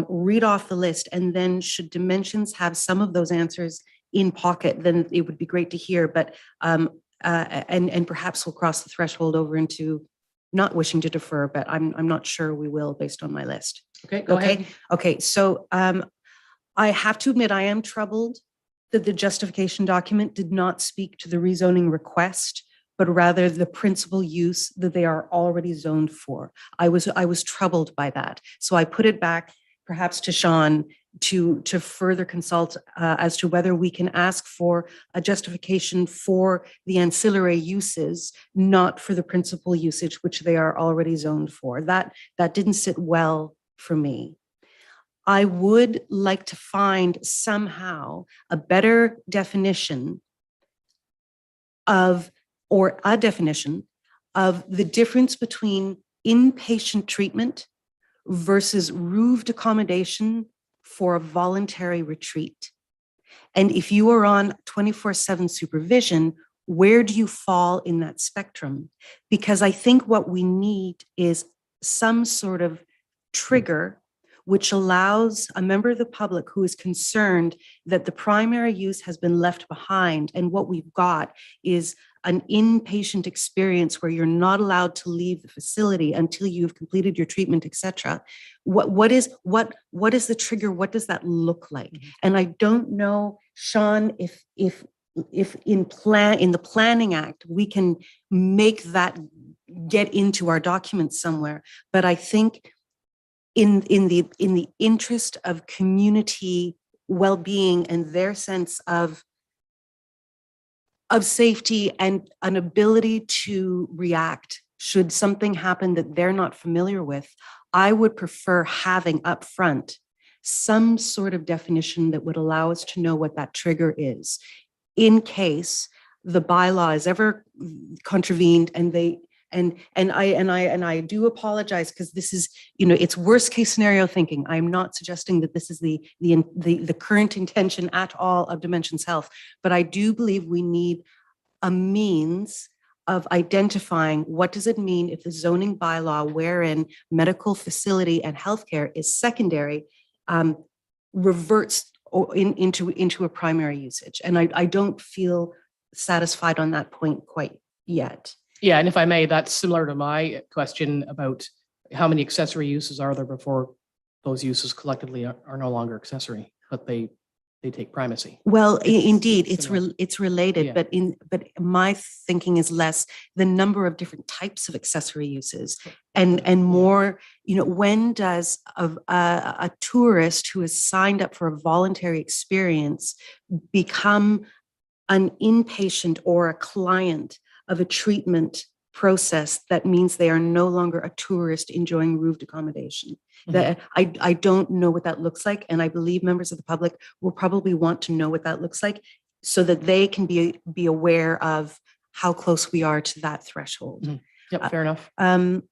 read off the list, and then should Dimensions have some of those answers in pocket, then it would be great to hear. But and perhaps we'll cross the threshold over into not wishing to defer, but I'm not sure we will based on my list. Okay, go ahead. Okay, so I have to admit I am troubled that the justification document did not speak to the rezoning request, but rather the principal use that they are already zoned for. I was troubled by that. So I put it back perhaps to Sean to further consult as to whether we can ask for a justification for the ancillary uses, not for the principal usage, which they are already zoned for. That didn't sit well for me. I would like to find somehow a better definition of, or a definition of the difference between inpatient treatment versus roofed accommodation for a voluntary retreat. And if you are on 24/7 supervision, where do you fall in that spectrum? Because I think what we need is some sort of trigger which allows a member of the public who is concerned that the primary use has been left behind, and what we've got is an inpatient experience where you're not allowed to leave the facility until you've completed your treatment, etc. What is the trigger? What does that look like? And I don't know, Sean, if in the Planning Act we can make that get into our documents somewhere, but I think in the interest of community well-being and their sense of safety and an ability to react should something happen that they're not familiar with, I would prefer having upfront some sort of definition that would allow us to know what that trigger is in case the bylaw is ever contravened and I do apologize because this is, it's worst case scenario thinking. I'm not suggesting that this is the current intention at all of Dimensions Health, but I do believe we need a means of identifying what does it mean if the zoning bylaw wherein medical facility and healthcare is secondary reverts into a primary usage. And I don't feel satisfied on that point quite yet. Yeah, and if I may, that's similar to my question about how many accessory uses are there before those uses collectively are no longer accessory, but they take primacy. Well, indeed, similar. it's related, Yeah. but my thinking is less the number of different types of accessory uses and more, when does a tourist who has signed up for a voluntary experience become an inpatient or a client of a treatment process that means they are no longer a tourist enjoying roofed accommodation. That I don't know what that looks like, and I believe members of the public will probably want to know what that looks like so that they can be aware of how close we are to that threshold. Yep, fair enough. I'm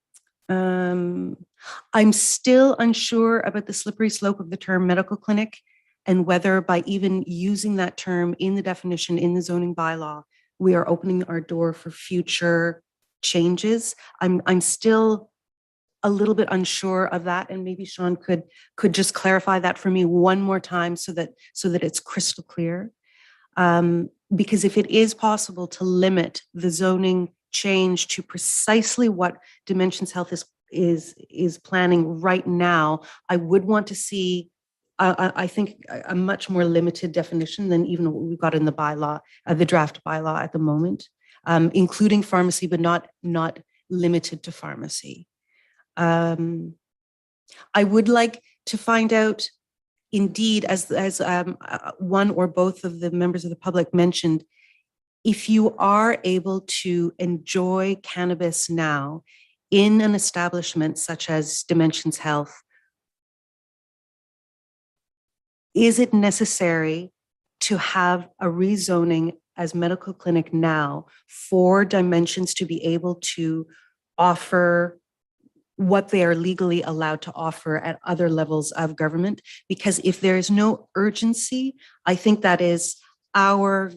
still unsure about the slippery slope of the term medical clinic and whether by even using that term in the definition in the zoning bylaw, we are opening our door for future changes. I'm still a little bit unsure of that, and maybe Sean could just clarify that for me one more time so that it's crystal clear. Because if it is possible to limit the zoning change to precisely what Dimensions Health is planning right now, I would want to see I think a much more limited definition than even what we've got in the bylaw, the draft bylaw at the moment, including pharmacy, but not limited to pharmacy. I would like to find out, indeed, as one or both of the members of the public mentioned, if you are able to enjoy cannabis now in an establishment such as Dimensions Health, is it necessary to have a rezoning as medical clinic now for Dimensions to be able to offer what they are legally allowed to offer at other levels of government? Because if there is no urgency, I think that is our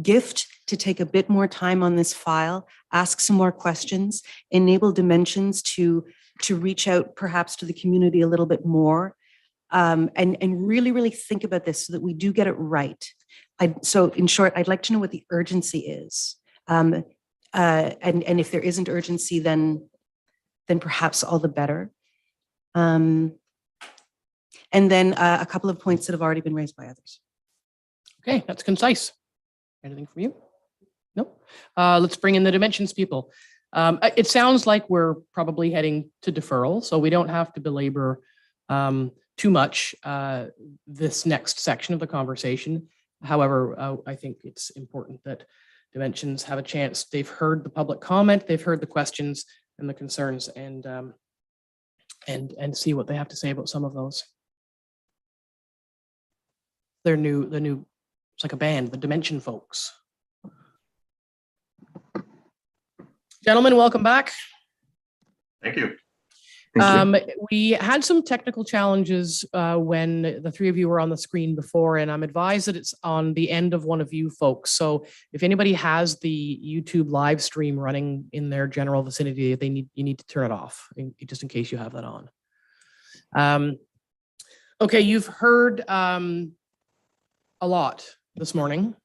gift to take a bit more time on this file, ask some more questions, enable Dimensions to reach out perhaps to the community a little bit more. And really, really think about this so that we do get it right. So in short, I'd like to know what the urgency is. And if there isn't urgency, then perhaps all the better. And then a couple of points that have already been raised by others. Okay, that's concise. Anything from you? No. Let's bring in the Dimensions people. It sounds like we're probably heading to deferral, so we don't have to belabor too much this next section of the conversation. However, I think it's important that Dimensions have a chance. They've heard the public comment, they've heard the questions and the concerns, and see what they have to say about some of those. The new, it's like a band, the Dimension folks. Gentlemen, welcome back. Thank you. We had some technical challenges when the three of you were on the screen before, and I'm advised that it's on the end of one of you folks. So if anybody has the YouTube live stream running in their general vicinity, you need to turn it off, just in case you have that on. Okay, you've heard a lot this morning,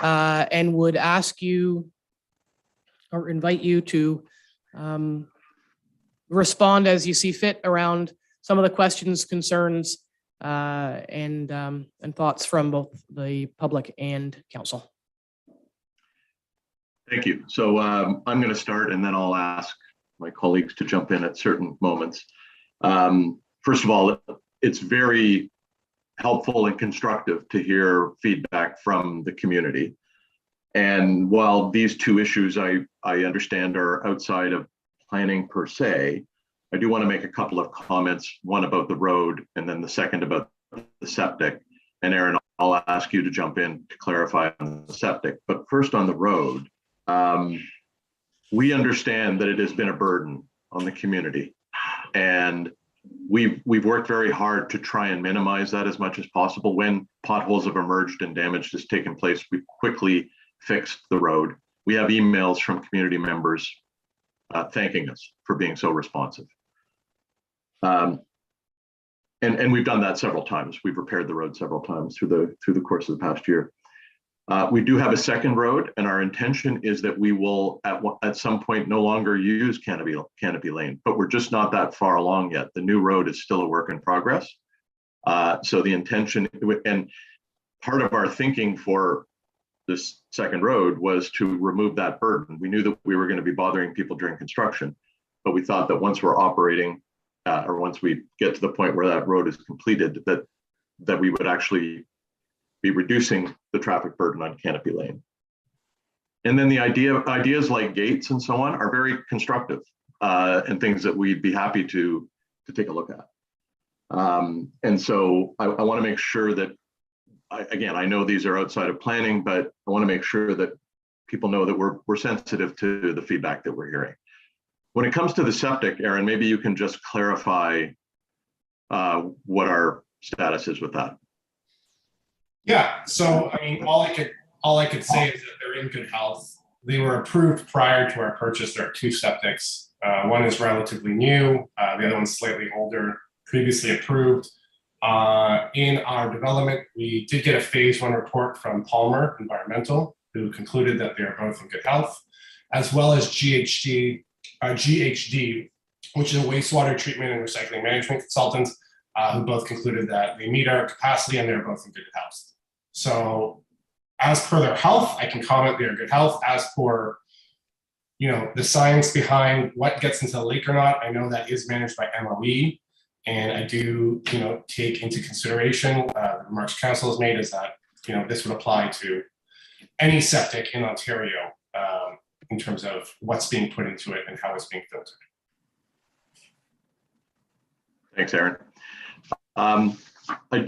and would ask you or invite you to respond as you see fit around some of the questions, concerns, and thoughts from both the public and council. Thank you. So I'm going to start, and then I'll ask my colleagues to jump in at certain moments. First of all, it's very helpful and constructive to hear feedback from the community. And while these two issues I understand are outside of planning per se, I do want to make a couple of comments, one about the road and then the second about the septic. And Aaron, I'll ask you to jump in to clarify on the septic. But first on the road, we understand that it has been a burden on the community. And we've worked very hard to try and minimize that as much as possible. When potholes have emerged and damage has taken place, we've quickly fixed the road. We have emails from community members thanking us for being so responsive. And we've done that several times. We've repaired the road several times through the course of the past year. We do have a second road, and our intention is that we will at some point no longer use Canopy Lane, but we're just not that far along yet. The new road is still a work in progress. So the intention, and part of our thinking for this second road was to remove that burden. We knew that we were going to be bothering people during construction, but we thought that once we're operating, or once we get to the point where that road is completed, that we would actually be reducing the traffic burden on Canopy Lane. And then the ideas like gates and so on are very constructive and things that we'd be happy to take a look at. And so I want to make sure that, again, I know these are outside of planning, but I want to make sure that people know that we're sensitive to the feedback that we're hearing. When it comes to the septic, Aaron, maybe you can just clarify what our status is with that. Yeah, so I mean, all I could say is that they're in good health. They were approved prior to our purchase. There are two septics. One is relatively new, the other one's slightly older, previously approved. In our development, we did get a phase 1 report from Palmer Environmental, who concluded that they are both in good health, as well as GHD, which is a wastewater treatment and recycling management consultant, who both concluded that they meet our capacity and they're both in good health. So as per their health, I can comment they're in good health. As for, the science behind what gets into the lake or not, I know that is managed by MOE. And I do, take into consideration the remarks council has made is that, this would apply to any septic in Ontario in terms of what's being put into it and how it's being filtered. Thanks, Aaron. And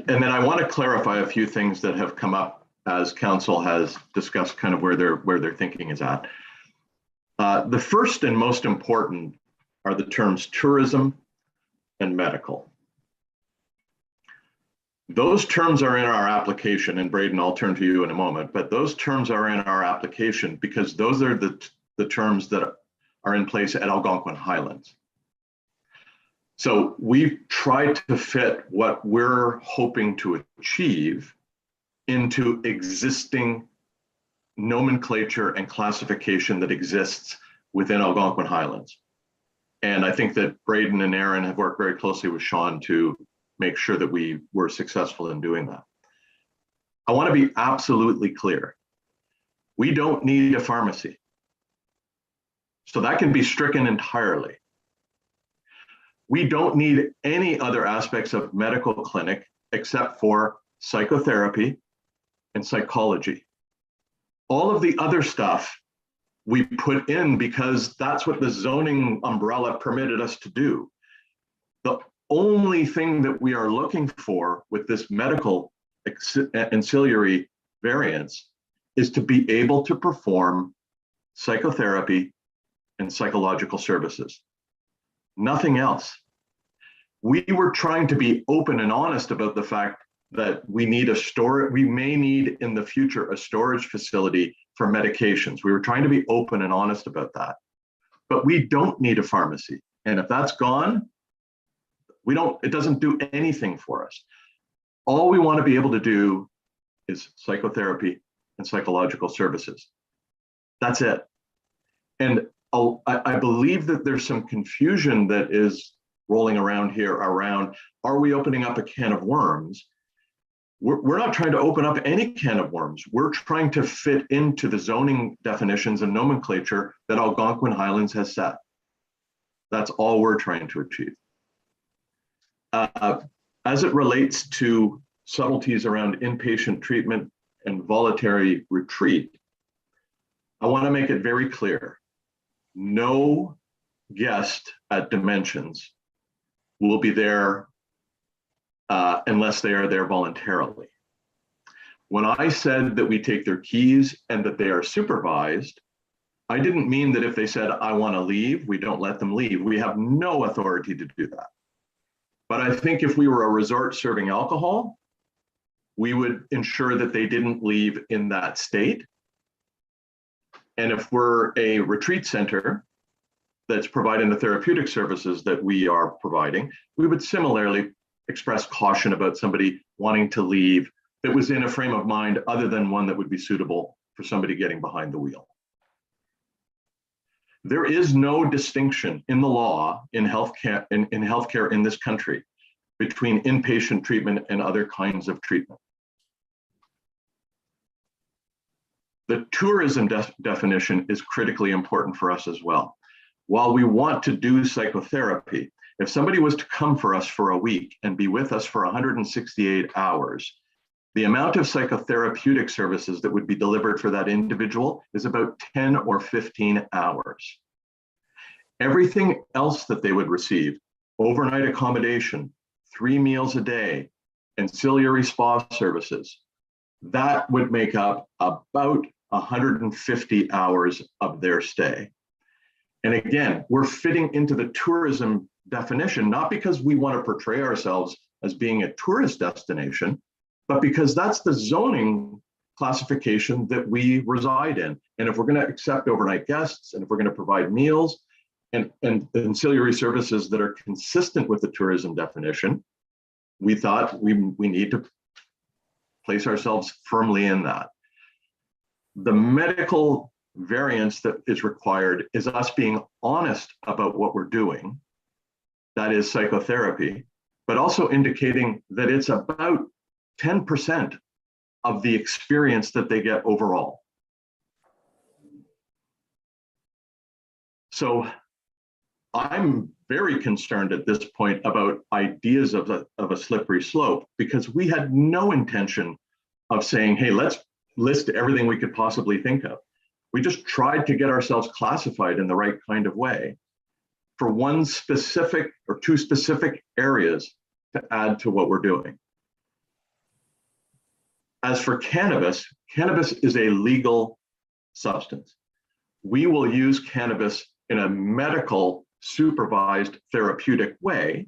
then I want to clarify a few things that have come up as council has discussed kind of where their thinking is at. The first and most important are the terms tourism and medical. Those terms are in our application, and Braden, I'll turn to you in a moment, but those terms are in our application because those are the terms that are in place at Algonquin Highlands. So we've tried to fit what we're hoping to achieve into existing nomenclature and classification that exists within Algonquin Highlands. And I think that Braden and Aaron have worked very closely with Sean to make sure that we were successful in doing that. I want to be absolutely clear. We don't need a pharmacy. So that can be stricken entirely. We don't need any other aspects of medical clinic except for psychotherapy and psychology. All of the other stuff we put in because that's what the zoning umbrella permitted us to do. The only thing that we are looking for with this medical ancillary variance is to be able to perform psychotherapy and psychological services. Nothing else. We were trying to be open and honest about the fact that we need we may need in the future a storage facility for medications. We were trying to be open and honest about that. But we don't need a pharmacy. And if that's gone, it doesn't do anything for us. All we want to be able to do is psychotherapy and psychological services. That's it. And I believe that there's some confusion that is rolling around here around, are we opening up a can of worms? We're not trying to open up any can of worms. We're trying to fit into the zoning definitions and nomenclature that Algonquin Highlands has set. That's all we're trying to achieve. As it relates to subtleties around inpatient treatment and voluntary retreat, I want to make it very clear. No guest at Dimensions will be there unless they are there voluntarily. When I said that we take their keys and that they are supervised, I didn't mean that if they said, I want to leave, we don't let them leave. We have no authority to do that. But I think if we were a resort serving alcohol, we would ensure that they didn't leave in that state. And if we're a retreat center that's providing the therapeutic services that we are providing, we would similarly express caution about somebody wanting to leave that was in a frame of mind other than one that would be suitable for somebody getting behind the wheel. There is no distinction in the law in healthcare in this country between inpatient treatment and other kinds of treatment. The tourism definition is critically important for us as well. While we want to do psychotherapy, if somebody was to come for us for a week and be with us for 168 hours, the amount of psychotherapeutic services that would be delivered for that individual is about 10 or 15 hours. Everything else that they would receive, overnight accommodation, 3 meals a day, ancillary spa services, that would make up about 150 hours of their stay. And again, we're fitting into the tourism definition, not because we want to portray ourselves as being a tourist destination, but because that's the zoning classification that we reside in. And if we're going to accept overnight guests, and if we're going to provide meals and ancillary services that are consistent with the tourism definition, we thought we need to place ourselves firmly in that. The medical variance that is required is us being honest about what we're doing, that is psychotherapy, but also indicating that it's about 10% of the experience that they get overall. So I'm very concerned at this point about ideas of a slippery slope, because we had no intention of saying, hey, let's list everything we could possibly think of. We just tried to get ourselves classified in the right kind of way for one specific or two specific areas to add to what we're doing. As for cannabis, cannabis is a legal substance. We will use cannabis in a medical supervised therapeutic way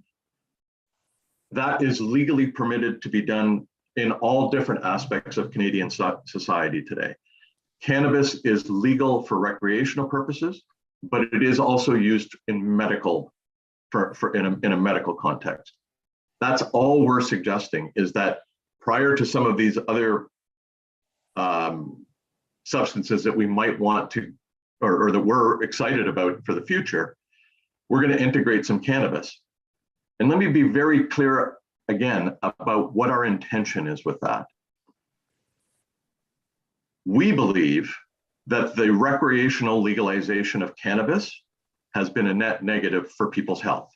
that is legally permitted to be done in all different aspects of Canadian society today. Cannabis is legal for recreational purposes, but it is also used in medical, in a medical context. That's all we're suggesting, is that prior to some of these other substances that we might want to, or that we're excited about for the future, we're going to integrate some cannabis. And let me be very clear again about what our intention is with that. We believe that the recreational legalization of cannabis has been a net negative for people's health.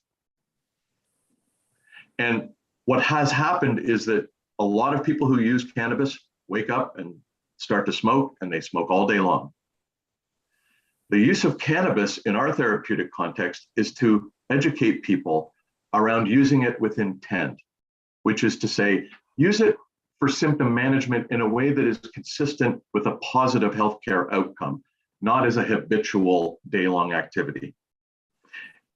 And what has happened is that a lot of people who use cannabis wake up and start to smoke, and they smoke all day long. The use of cannabis in our therapeutic context is to educate people around using it with intent, which is to say, use it for symptom management in a way that is consistent with a positive healthcare outcome, not as a habitual day-long activity.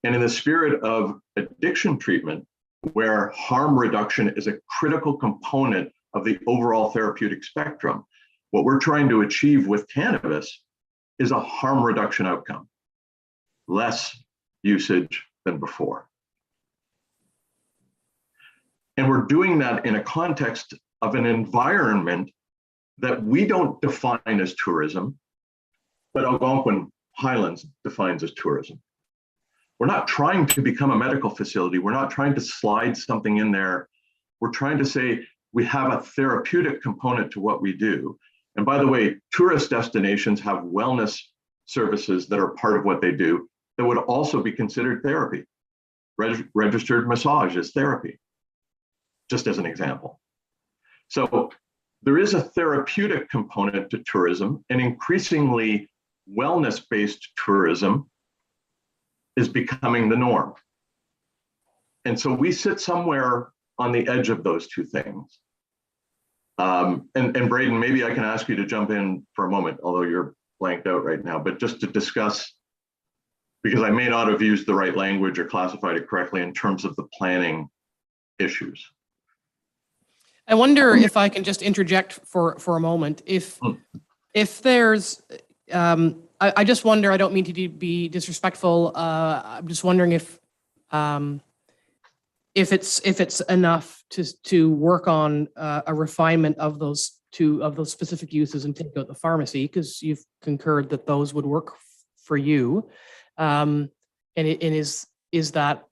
And in the spirit of addiction treatment, where harm reduction is a critical component of the overall therapeutic spectrum, what we're trying to achieve with cannabis is a harm reduction outcome, less usage than before. And we're doing that in a context of an environment that we don't define as tourism, but Algonquin Highlands defines as tourism. We're not trying to become a medical facility. We're not trying to slide something in there. We're trying to say we have a therapeutic component to what we do. And by the way, tourist destinations have wellness services that are part of what they do that would also be considered therapy. Registered massage is therapy, just as an example. So there is a therapeutic component to tourism, and increasingly wellness-based tourism is becoming the norm. And so we sit somewhere on the edge of those two things. And Braden, maybe I can ask you to jump in for a moment, although you're blanked out right now, but just to discuss, because I may not have used the right language or classified it correctly in terms of the planning issues. I wonder if I can just interject for a moment. If there's, I just wonder, I don't mean to be disrespectful. I'm just wondering if it's enough to work on a refinement of those specific uses and take out the pharmacy, because you've concurred that those would work for you. And is that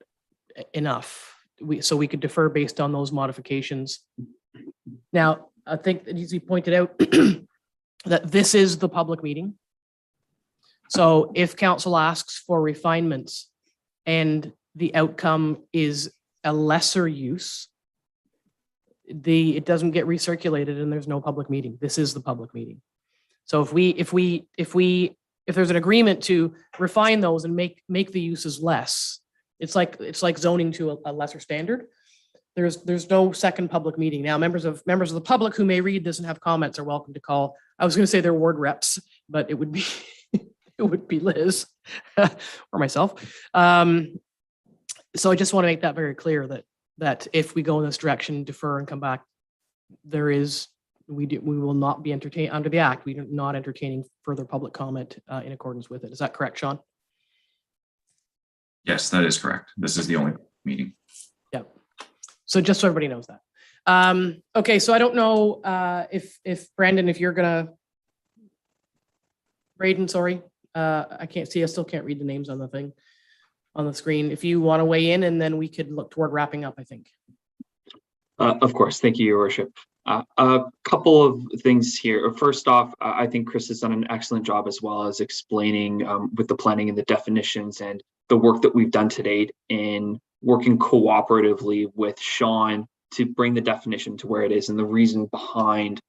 enough? So we could defer based on those modifications. Now, I think that as you pointed out, that this is the public meeting. So if council asks for refinements and the outcome is a lesser use, it doesn't get recirculated and there's no public meeting. This is the public meeting. So if there's an agreement to refine those and make the uses less, it's like zoning to a lesser standard. There's no second public meeting. Now, members of the public who may read this and have comments are welcome to call. I was going to say they're ward reps, but it would be it would be Liz or myself. So I just want to make that very clear that if we go in this direction, defer and come back, we will not be entertaining under the act. We are not entertaining further public comment in accordance with it. Is that correct, Sean? Yes, that is correct. This is the only meeting. Yeah. So just so everybody knows that. Okay, so I don't know if Brandon, if you're gonna, Braden, sorry, I can't see. I still can't read the names on the thing on the screen. If you want to weigh in, and then we could look toward wrapping up, I think. Of course. Thank you, Your Worship. A couple of things here. First off, I think Chris has done an excellent job as well as explaining with the planning and the definitions and the work that we've done to date in working cooperatively with Sean to bring the definition to where it is and the reason behind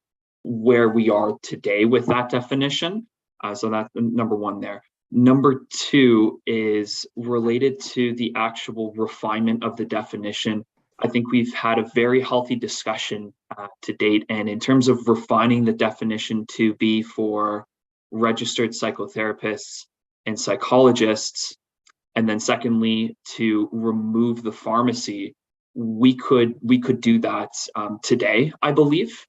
where we are today with that definition. So that's number one there. Number two is related to the actual refinement of the definition. I think we've had a very healthy discussion to date. And in terms of refining the definition to be for registered psychotherapists and psychologists, and then secondly, to remove the pharmacy, we could do that today, I believe.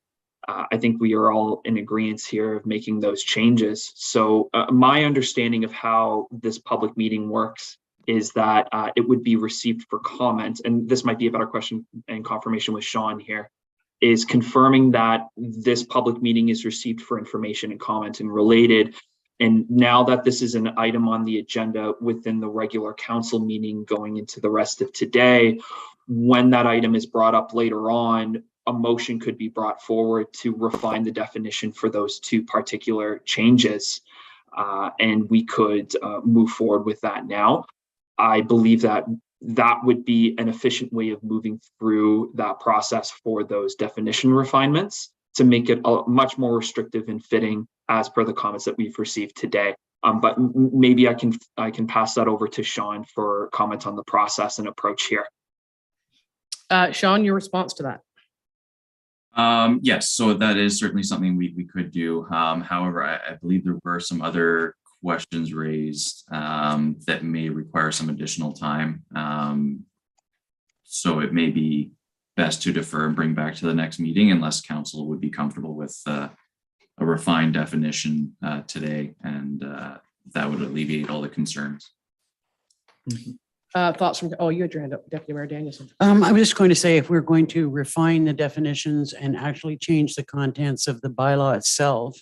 I think we are all in agreement here of making those changes. So my understanding of how this public meeting works is that it would be received for comment, and this might be a better question and confirmation with Sean here, is confirming that this public meeting is received for information and comment and related. And now that this is an item on the agenda within the regular council meeting going into the rest of today, when that item is brought up later on, a motion could be brought forward to refine the definition for those two particular changes. And we could move forward with that now. I believe that would be an efficient way of moving through that process for those definition refinements to make it much more restrictive and fitting as per the comments that we've received today. But maybe I can pass that over to Sean for comments on the process and approach here. Sean, your response to that? Yes, so that is certainly something we could do. However, I believe there were some other questions raised that may require some additional time. So it may be best to defer and bring back to the next meeting unless council would be comfortable with a refined definition today, and that would alleviate all the concerns. Thoughts from, you had your hand up, Deputy Mayor Danielson. I was just going to say, if we're going to refine the definitions and actually change the contents of the bylaw itself,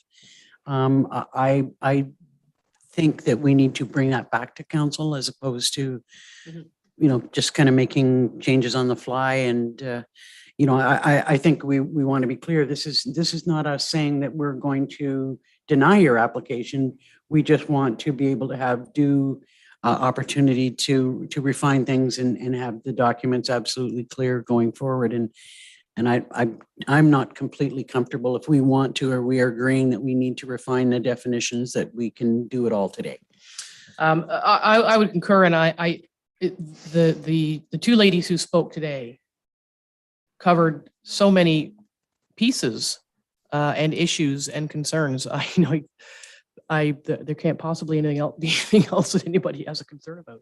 I think that we need to bring that back to council as opposed to, just kind of making changes on the fly. And, I think we want to be clear. This is not us saying that we're going to deny your application. We just want to be able to have due opportunity to refine things and have the documents absolutely clear going forward. And I'm not completely comfortable if we want to, or we are agreeing that we need to refine the definitions, that we can do it all today. I would concur, and The two ladies who spoke today covered so many pieces and issues and concerns. There can't possibly be anything else that anybody has a concern about.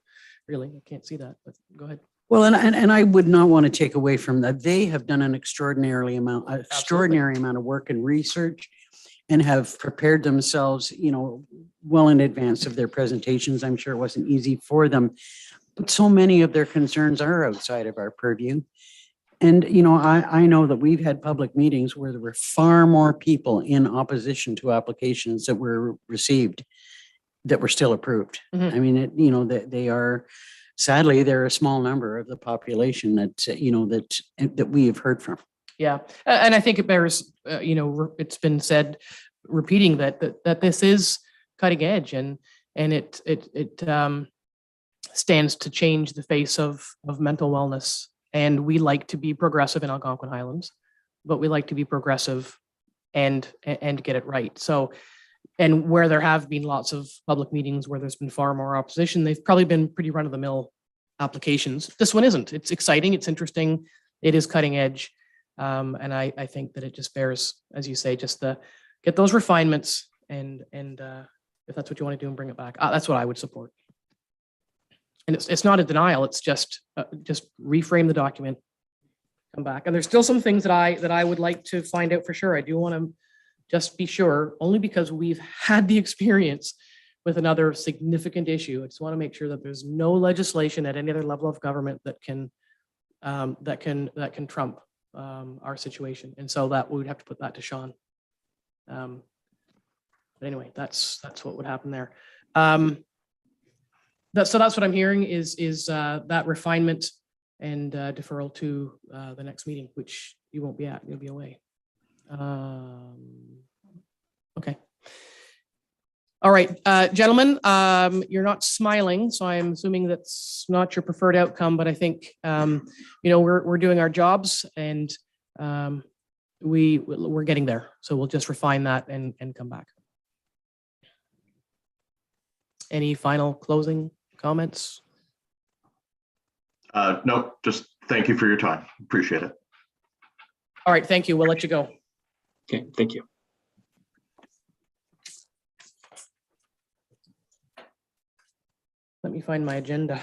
Really, I can't see that, but go ahead. Well, and I would not want to take away from that. They have done an extraordinary amount of work and research and have prepared themselves, well in advance of their presentations. I'm sure it wasn't easy for them, but so many of their concerns are outside of our purview. And, I know that we've had public meetings where there were far more people in opposition to applications that were received that were still approved. Mhm. I mean, they are, sadly, they're a small number of the population that we have heard from. Yeah, and I think it bears, it's been said, repeating that this is cutting edge, and it stands to change the face of mental wellness. And we like to be progressive in Algonquin Highlands, but we like to be progressive and get it right. So, and where there have been lots of public meetings where there's been far more opposition, they've probably been pretty run-of-the-mill applications. This one isn't. It's exciting. It's interesting. It is cutting edge. And I think that it just bears, as you say, just get those refinements and if that's what you want to do and bring it back, that's what I would support. And it's not a denial. It's just reframe the document, come back. And there's still some things that I would like to find out for sure. I do want to just be sure, only because we've had the experience with another significant issue. I just want to make sure that there's no legislation at any other level of government that can trump our situation. And so that we would have to put that to Sean. But anyway, that's what would happen there. That's what I'm hearing is that refinement and deferral to the next meeting, which you won't be at. You'll be away. Okay. All right, gentlemen, you're not smiling, so I'm assuming that's not your preferred outcome, but I think, we're doing our jobs and we're getting there. So we'll just refine that and come back. Any final closing comments? No, just thank you for your time. Appreciate it. All right, thank you. We'll let you go. Okay, thank you. Let me find my agenda.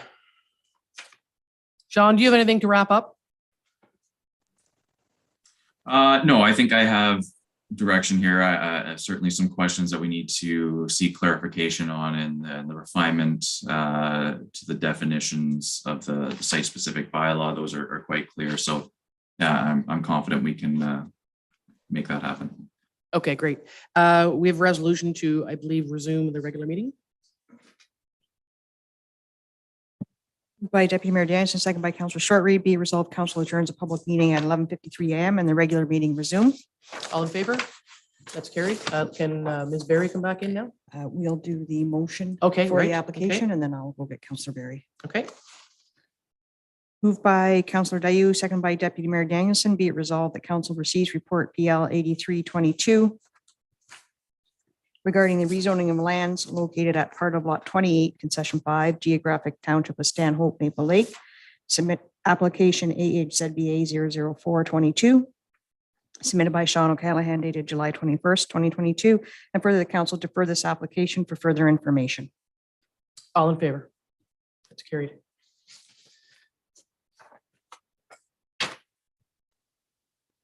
Sean, do you have anything to wrap up? No, I think I have direction here. Certainly some questions that we need to seek clarification on, and the refinement to the definitions of the site-specific bylaw. Those are quite clear. So I'm confident we can make that happen. Okay, great. We have a resolution to, I believe, resume the regular meeting. By Deputy Mayor Danielson, second by Councillor Shortreed, be resolved, Council adjourns a public meeting at 11:53 a.m. and the regular meeting resume. All in favor? That's carried. Can Ms. Berry come back in now? We'll do the motion Okay, for right, the application, okay. and then I'll go get Councillor Berry. Okay. Moved by Councillor Dayu, second by Deputy Mayor Danielson, be it resolved that Council receives report PL 8322 regarding the rezoning of lands located at part of Lot 28, Concession 5, Geographic Township of Stanhope, Maple Lake. Submit application AHZBA 00422, submitted by Sean O'Callaghan, dated July 21st, 2022, and further the council defer this application for further information. All in favor? That's carried.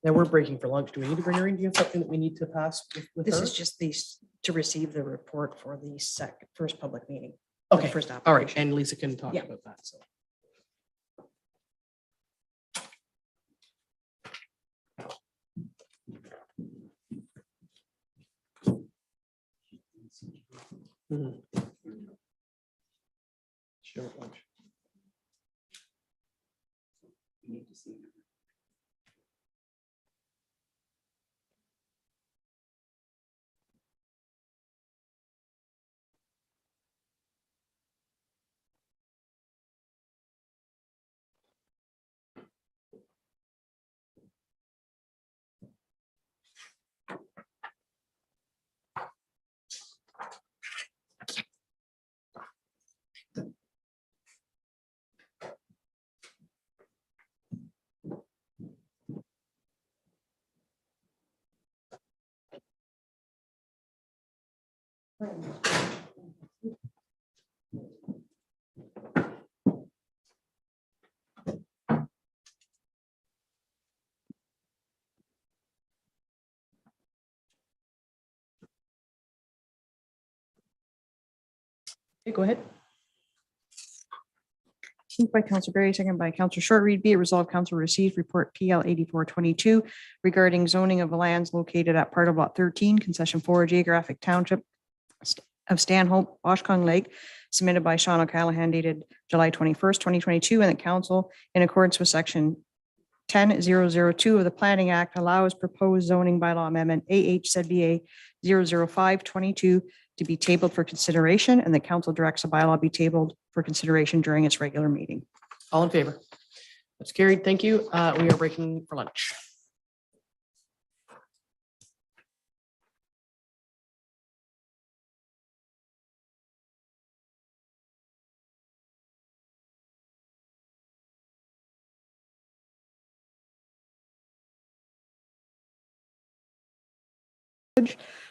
Now we're breaking for lunch. Do we need to bring her in? Do you have something that we need to pass with This her? is just these to receive the report for the first public meeting. Okay, First all right. application. And Lisa can talk Yeah. about that. So. Mhm. Sure. lunch. Okay, go ahead. Moved by Council Berry, second by Council Short-Read. Be it resolved, Council received report PL 8422 regarding zoning of lands located at part of lot 13, concession 4, geographic township of Stanhope, Boshkong Lake, submitted by Sean O'Callahan dated July 21st, 2022, and the council, in accordance with section 10002 of the Planning Act, allows proposed zoning bylaw amendment AH/ZBA 00522 to be tabled for consideration, and the council directs a bylaw be tabled for consideration during its regular meeting. All in favor? That's carried. Thank you. We are breaking for lunch.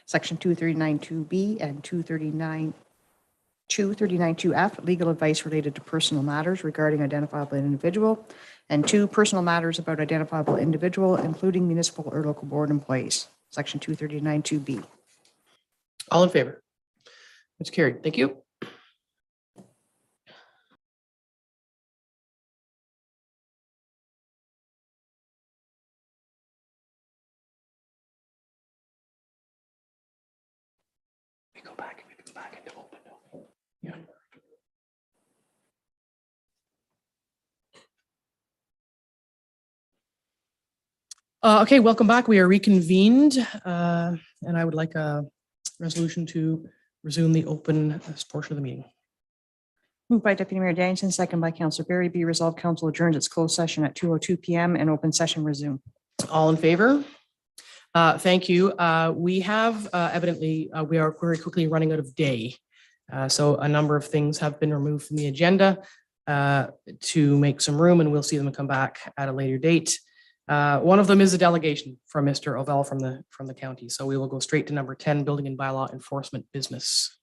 Section 2392B and 239.2F, legal advice related to personal matters regarding identifiable individual, and 2, personal matters about identifiable individual, including municipal or local board employees. Section 239.2B. All in favor? That's carried. Thank you. We go back into open. Yeah. Okay, welcome back. We are reconvened, and I would like a resolution to resume the open portion of the meeting. Moved by Deputy Mayor Danielson, second by Councillor Berry. Be resolved, council adjourns its closed session at 2:02 PM and open session resume. All in favor? Thank you. We have evidently, we are very quickly running out of day. So a number of things have been removed from the agenda to make some room, and we'll see them come back at a later date. One of them is a delegation from Mr. Ovell from the county. So we will go straight to number 10, building and bylaw enforcement business.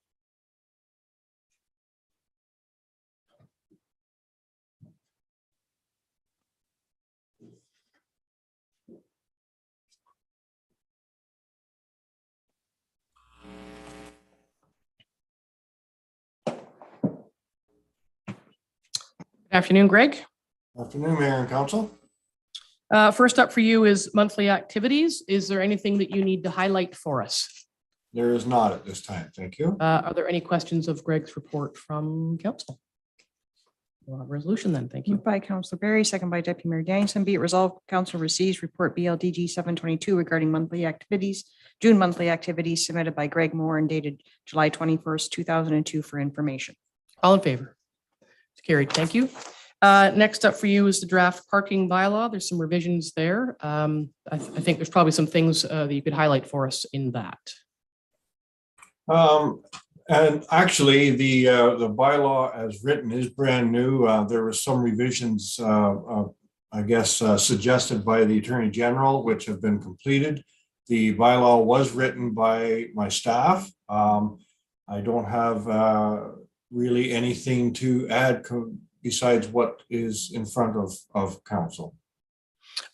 Good afternoon, Greg. Afternoon, Mayor and Council. First up for you is monthly activities. Is there anything that you need to highlight for us? There is not at this time. Thank you. Are there any questions of Greg's report from council? We'll have a resolution then. Thank you. Moved by Councillor Berry, second by Deputy Mayor Danielson. Be it resolved, council receives report BLDG 722 regarding monthly activities, June monthly activities submitted by Greg Moore and dated July 21st, 2002 for information. All in favor? It's carried. Thank you. Next up for you is the draft parking bylaw. There's some revisions there. I think there's probably some things that you could highlight for us in that. And actually, the bylaw as written is brand new. There were some revisions, I guess, suggested by the Attorney General, which have been completed. The bylaw was written by my staff. I don't have really anything to add besides what is in front of council.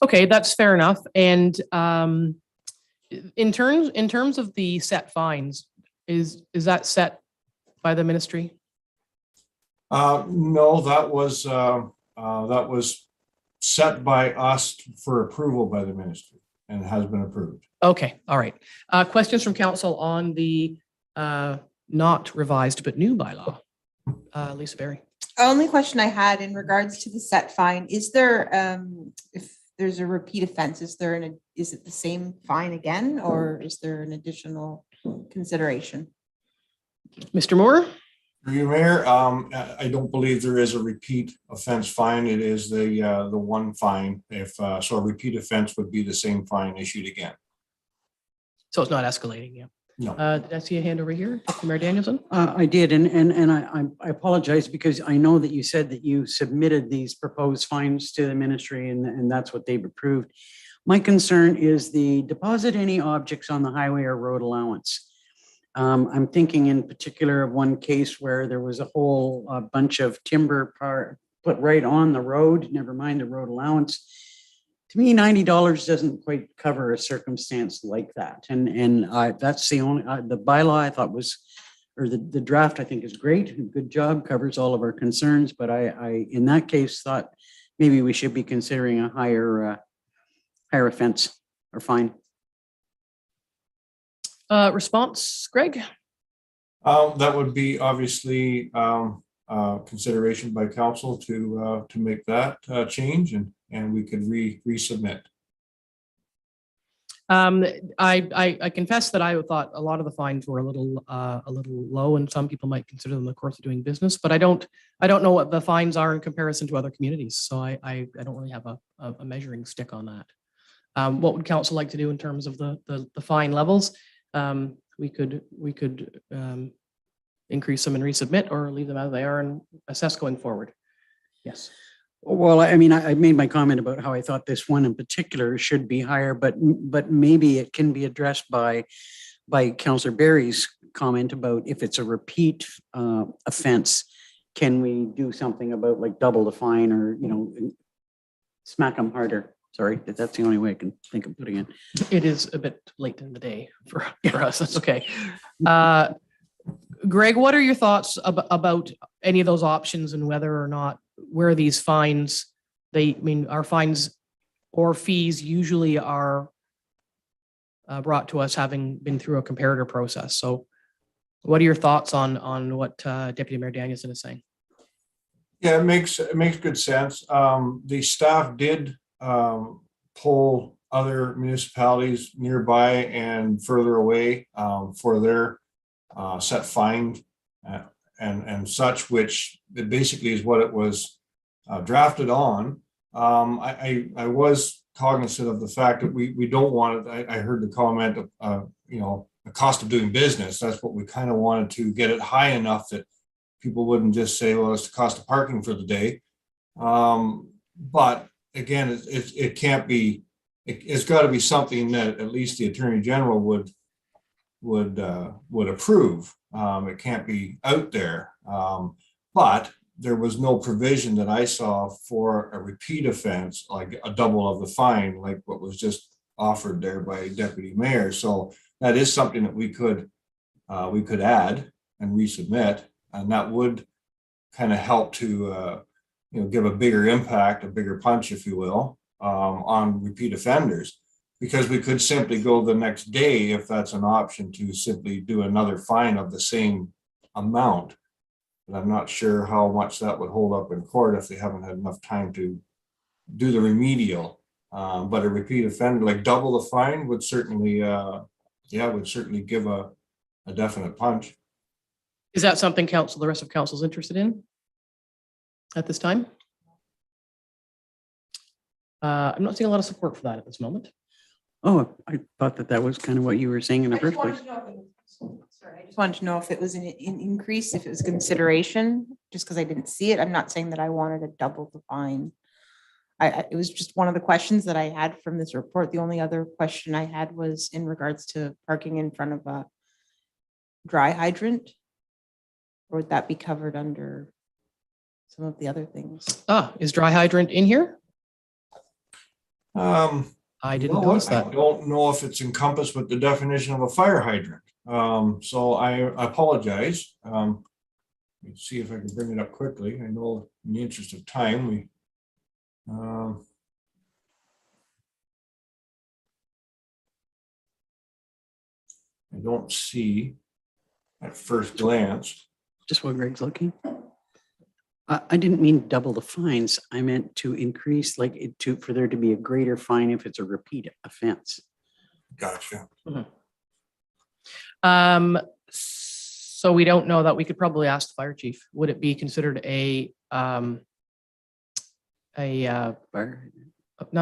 Okay, that's fair enough. And in terms of the set fines, is that set by the ministry? No, that was set by us for approval by the ministry and has been approved. Okay, all right. Questions from council on the not revised but new bylaw? Lisa Berry. Only question I had in regards to the set fine, is there, if there's a repeat offense, is it the same fine again, or is there an additional consideration? Mr. Moore? Through you, Mayor, I don't believe there is a repeat offense fine. It is the one fine. If so, a repeat offense would be the same fine issued again. So it's not escalating, yeah. No. Did I see a hand over here? Mayor Danielson? I did, and I apologize because I know that you said that you submitted these proposed fines to the ministry and that's what they've approved. My concern is the deposit any objects on the highway or road allowance. I'm thinking in particular of one case where there was a whole bunch of timber put right on the road, never mind the road allowance. To me, $90 doesn't quite cover a circumstance like that. And that's the only, the bylaw I thought was, or the draft I think is great. Good job, covers all of our concerns. But I in that case, thought maybe we should be considering a higher offense or fine. Response, Greg? That would be obviously consideration by council to make that change, and we could resubmit. I confess that I thought a lot of the fines were a little low, and some people might consider them the course of doing business. But I don't know what the fines are in comparison to other communities, so I don't really have a measuring stick on that. What would council like to do in terms of the fine levels? We could increase them and resubmit, or leave them as they are and assess going forward. Yes. Well, I mean, I made my comment about how I thought this one in particular should be higher, but maybe it can be addressed by Councillor Barry's comment about if it's a repeat offense, can we do something about like double the fine, or smack them harder? Sorry, that's the only way I can think of putting it. It is a bit late in the day for us. That's okay. Greg, what are your thoughts about any of those options, and whether or not where these fines, our fines or fees usually are brought to us having been through a comparator process? So what are your thoughts on what Deputy Mayor Danielson is saying? Yeah, it makes good sense. The staff did poll other municipalities nearby and further away for their set fine and such, which it basically is what it was drafted on. I was cognizant of the fact that we don't want it. I heard the comment of the cost of doing business. That's what we kind of wanted, to get it high enough that people wouldn't just say, well, it's the cost of parking for the day. But again, it can't be, it's got to be something that at least the Attorney General would approve. It can't be out there. But there was no provision that I saw for a repeat offense, like a double of the fine, like what was just offered there by Deputy Mayor. So that is something that we could add and resubmit, and that would kind of help to give a bigger impact, a bigger punch, if you will, on repeat offenders, because we could simply go the next day, if that's an option, to simply do another fine of the same amount. And I'm not sure how much that would hold up in court if they haven't had enough time to do the remedial. But a repeat offender, like double the fine, would certainly, give a definite punch. Is that something the rest of council is interested in at this time? I'm not seeing a lot of support for that at this moment. Oh, I thought that was kind of what you were saying in the first place. I just wanted to know if it was an increase, if it was consideration, just because I didn't see it. I'm not saying that I wanted to double the fine. It was just one of the questions that I had from this report. The only other question I had was in regards to parking in front of a dry hydrant. Or would that be covered under some of the other things? Is dry hydrant in here? I didn't notice that. I don't know if it's encompassed with the definition of a fire hydrant. So I apologize. Let's see if I can bring it up quickly. I know in the interest of time, I don't see at first glance. Just while Greg's looking. I didn't mean double the fines. I meant to increase, for there to be a greater fine if it's a repeat offense. Gotcha. Mm-hmm. So we don't know that. We could probably ask the fire chief. Would it be considered not a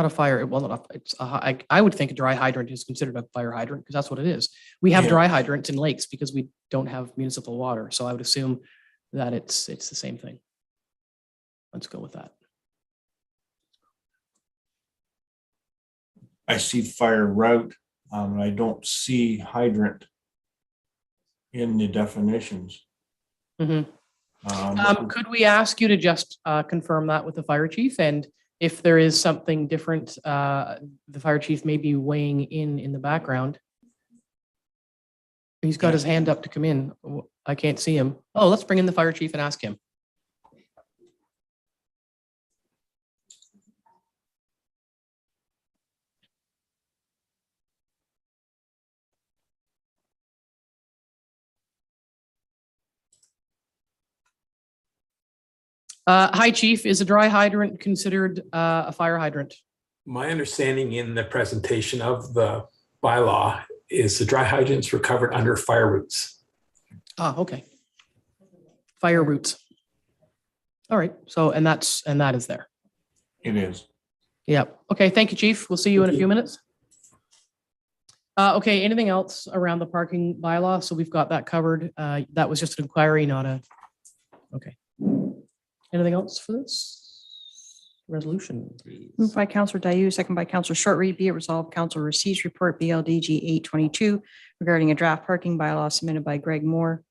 fire? Well, I would think a dry hydrant is considered a fire hydrant, because that's what it is. We have dry hydrants in lakes because we don't have municipal water. So I would assume that it's the same thing. Let's go with that. I see fire route, and I don't see hydrant in the definitions. Mhm. Um, Could we ask you to just confirm that with the fire chief? And if there is something different, the fire chief may be weighing in the background. He's got his hand up to come in. I can't see him. Oh, let's bring in the fire chief and ask him. Hi, chief. Is a dry hydrant considered a fire hydrant? My understanding in the presentation of the bylaw is the dry hydrants were covered under fire routes. Ah, okay. Fire routes. All right. So, and that is there. It is. Yeah. Okay. Thank you, chief. We'll see you in a few minutes. Okay. Anything else around the parking bylaw? So we've got that covered. That was just an inquiry, not a, okay. Anything else for this? Resolution, please. Moved by Councillor Dayu, second by Councillor Shortreed. Be it resolved, Council receives report BLDG 822 regarding a draft parking bylaw submitted by Greg Moore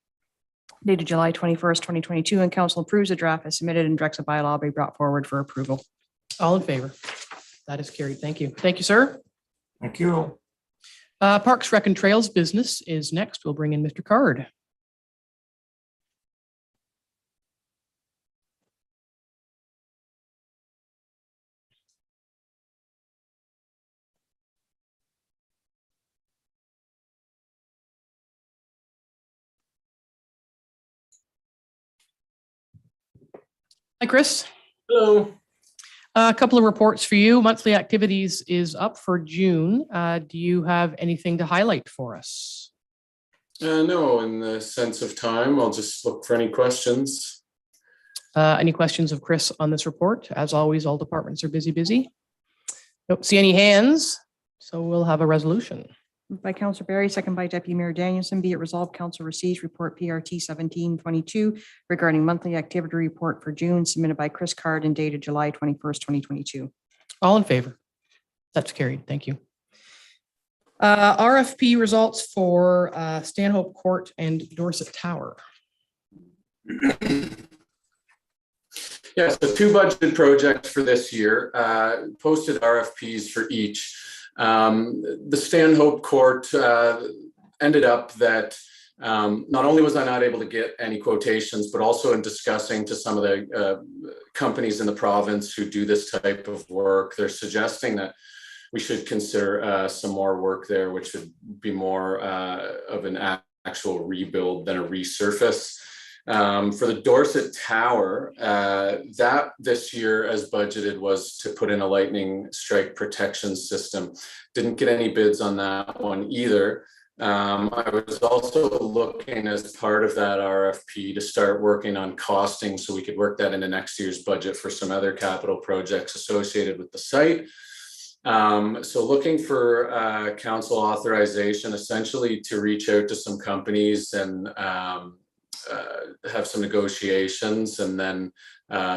dated July 21st, 2022, and council approves the draft as submitted and directs a bylaw be brought forward for approval. All in favor? That is carried. Thank you. Thank you, sir. Thank you. Parks, Rec and Trails business is next. We'll bring in Mr. Card. Hi, Chris. Hello. A couple of reports for you. Monthly activities is up for June. Do you have anything to highlight for us? No, in the sense of time, I'll just look for any questions. Any questions of Chris on this report? As always, all departments are busy. Don't see any hands, so we'll have a resolution. Moved by Councillor Barry, second by Deputy Mayor Danielson. Be it resolved, Council receives report PRT 1722 regarding monthly activity report for June submitted by Chris Card and dated July 21st, 2022. All in favor? That's carried. Thank you. RFP results for Stanhope Court and Dorset Tower. Yeah, so 2 budgeted projects for this year, posted RFPs for each. The Stanhope Court ended up that not only was I not able to get any quotations, but also in discussing to some of the companies in the province who do this type of work, they're suggesting that we should consider some more work there, which would be more of an actual rebuild than a resurface. For the Dorset Tower, that this year as budgeted was to put in a lightning strike protection system. Didn't get any bids on that one either. I was also looking as part of that RFP to start working on costing so we could work that into next year's budget for some other capital projects associated with the site. So looking for council authorization essentially to reach out to some companies and have some negotiations and then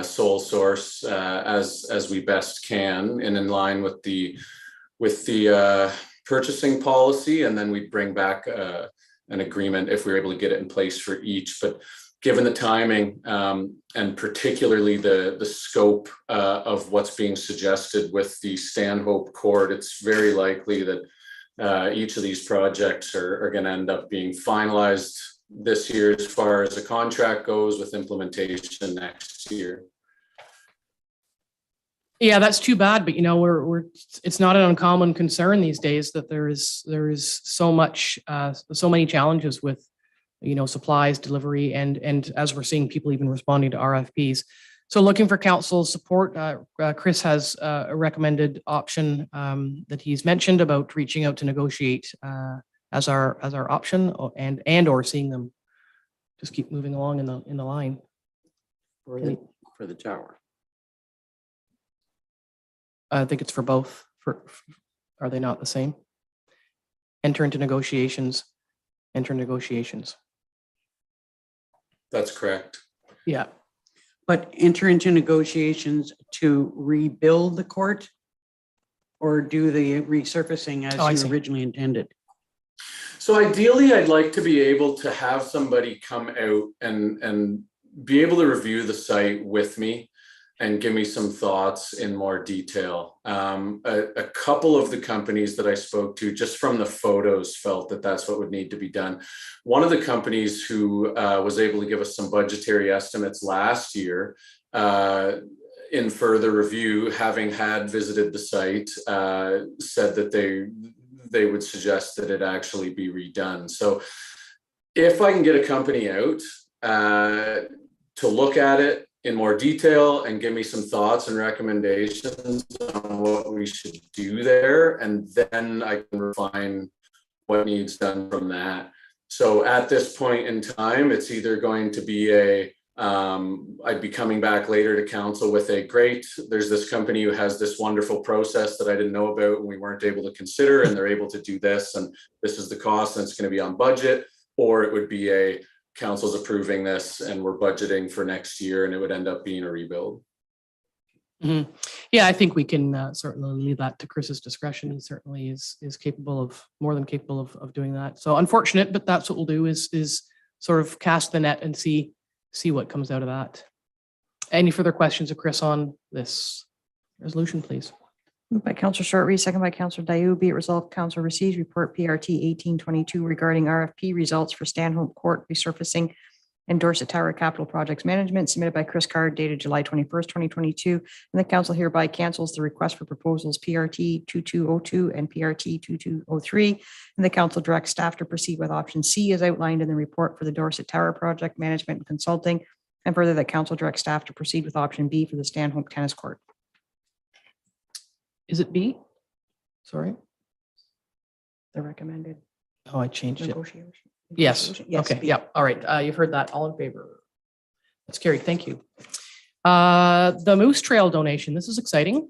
sole source as we best can and in line with the purchasing policy, and then we'd bring back an agreement if we were able to get it in place for each. But given the timing and particularly the scope of what's being suggested with the Stanhope Court, it's very likely that each of these projects are going to end up being finalized this year as far as the contract goes, with implementation next year. Yeah, that's too bad, but you know, it's not an uncommon concern these days that there is so many challenges with, you know, supplies, delivery, and as we're seeing people even responding to RFPs. So looking for council support, Chris has a recommended option that he's mentioned about reaching out to negotiate as our option, and or seeing them just keep moving along in the line. For the tower. I think it's for both. Are they not the same? Enter into negotiations. Enter negotiations. That's correct. Yeah. But enter into negotiations to rebuild the court or do the resurfacing Oh, I as see. you originally intended? So ideally, I'd like to be able to have somebody come out and be able to review the site with me and give me some thoughts in more detail. A couple of the companies that I spoke to, just from the photos, felt that that's what would need to be done. One of the companies who was able to give us some budgetary estimates last year in further review, having had visited the site, said that they would suggest that it actually be redone. So if I can get a company out to look at it in more detail and give me some thoughts and recommendations on what we should do there, and then I can refine what needs done from that. So at this point in time, it's either going to be I'd be coming back later to council with great, there's this company who has this wonderful process that I didn't know about and we weren't able to consider, and they're able to do this, and this is the cost, and it's going to be on budget. Or it would be council's approving this and we're budgeting for next year, and it would end up being a rebuild. Mm-hmm. Yeah, I think we can certainly leave that to Chris's discretion. He certainly is capable of, more than capable of doing that. So unfortunate, but that's what we'll do is sort of cast the net and see what comes out of that. Any further questions of Chris on this resolution, please? Moved by Councillor Short-Reed, second by Councillor Dayu. Be it resolved, Council receives report PRT 1822 regarding RFP results for Stanhope Court resurfacing and Dorset Tower Capital Projects Management, submitted by Chris Card, dated July 21st, 2022. And the council hereby cancels the request for proposals PRT 2202 and PRT 2203. And the council directs staff to proceed with option C as outlined in the report for the Dorset Tower Project Management and Consulting. And further, that council directs staff to proceed with option B for the Stanhope Tennis Court. Is it B? Sorry. The recommended Oh, I changed it. negotiation. Yes. Yes, Okay. B. Yeah. All right. You've heard that. All in favor? That's carried. Thank you. The Moose Trail donation. This is exciting.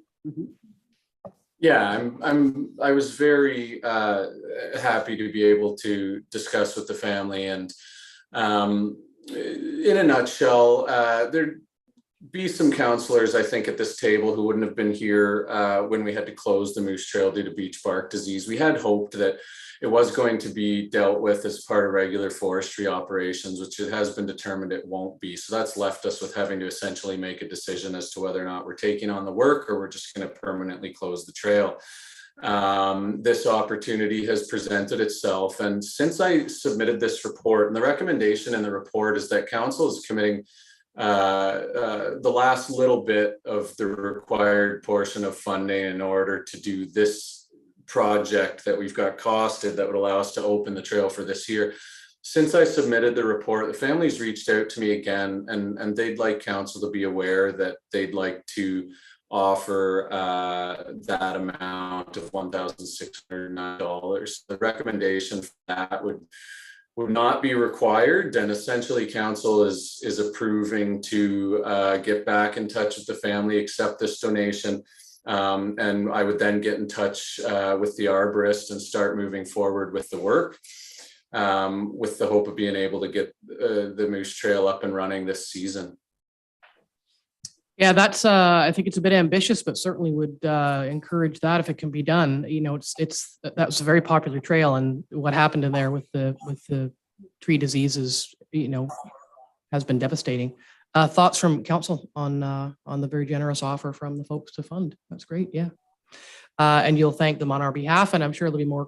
Yeah, I was very happy to be able to discuss with the family, and in a nutshell, there'd be some counselors, I think, at this table who wouldn't have been here when we had to close the Moose Trail due to beach bark disease. We had hoped that it was going to be dealt with as part of regular forestry operations, which it has been determined it won't be. So that's left us with having to essentially make a decision as to whether or not we're taking on the work or we're just going to permanently close the trail. This opportunity has presented itself. And since I submitted this report, and the recommendation in the report is that council is committing the last little bit of the required portion of funding in order to do this project that we've got costed that would allow us to open the trail for this year. Since I submitted the report, the families reached out to me again, and they'd like council to be aware that they'd like to offer that amount of $1,609. The recommendation for that would not be required, and essentially council is approving to get back in touch with the family, accept this donation, and I would then get in touch with the arborist and start moving forward with the work, with the hope of being able to get the Moose Trail up and running this season. Yeah, that's I think it's a bit ambitious, but certainly would encourage that if it can be done. You know, that was a very popular trail, and what happened in there with the tree diseases, you know, has been devastating. Thoughts from council on the very generous offer from the folks to fund? That's great. Yeah, and you'll thank them on our behalf, and I'm sure there'll be more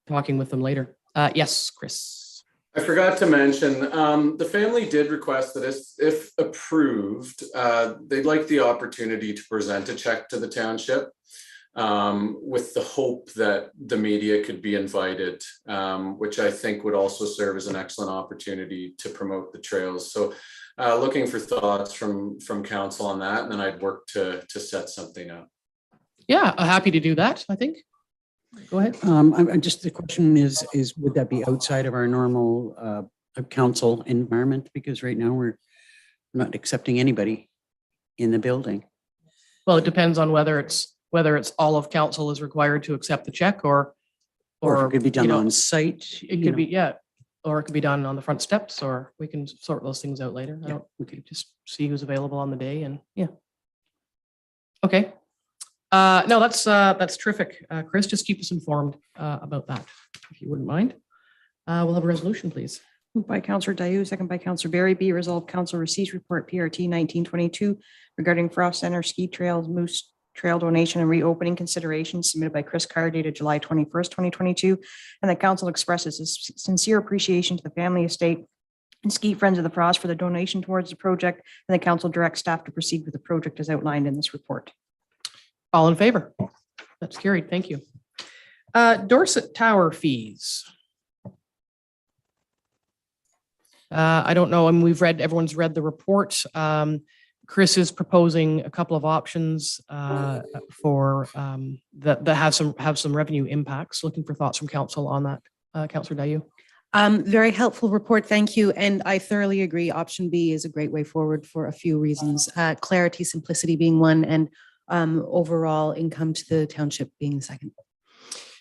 talking with them later. Yes, Chris. I forgot to mention, the family did request that if approved, they'd like the opportunity to present a check to the township with the hope that the media could be invited, which I think would also serve as an excellent opportunity to promote the trails. So looking for thoughts from council on that, and then I'd work to set something up. Yeah, happy to do that, I think. Go ahead. Just the question is would that be outside of our normal council environment? Because right now we're not accepting anybody in the building. Well, it depends on whether it's all of council is required to accept the check, or if it could be done, you know, on site. It could be, yeah, or it could be done on the front steps, or we can sort those things out later. We could just see who's available on the day, and yeah. Okay. No, that's terrific. Chris, just keep us informed about that, if you wouldn't mind. We'll have a resolution, please. Moved by Councillor Dayu, second by Councillor Berry. Be resolved, Council receives report PRT 1922 regarding Frost Center Ski Trails Moose Trail donation and reopening consideration submitted by Chris Carr dated July 21st, 2022. And the council expresses its sincere appreciation to the family, estate, and ski friends of the Frost for the donation towards the project. And the council directs staff to proceed with the project as outlined in this report. All in favor? That's carried. Thank you. Dorset Tower fees. I don't know. I mean, everyone's read the report. Chris is proposing a couple of options for that have some revenue impacts. Looking for thoughts from council on that. Councillor Dayu. Very helpful report. Thank you. And I thoroughly agree. Option B is a great way forward for a few reasons. Clarity, simplicity being one, and overall income to the township being the second.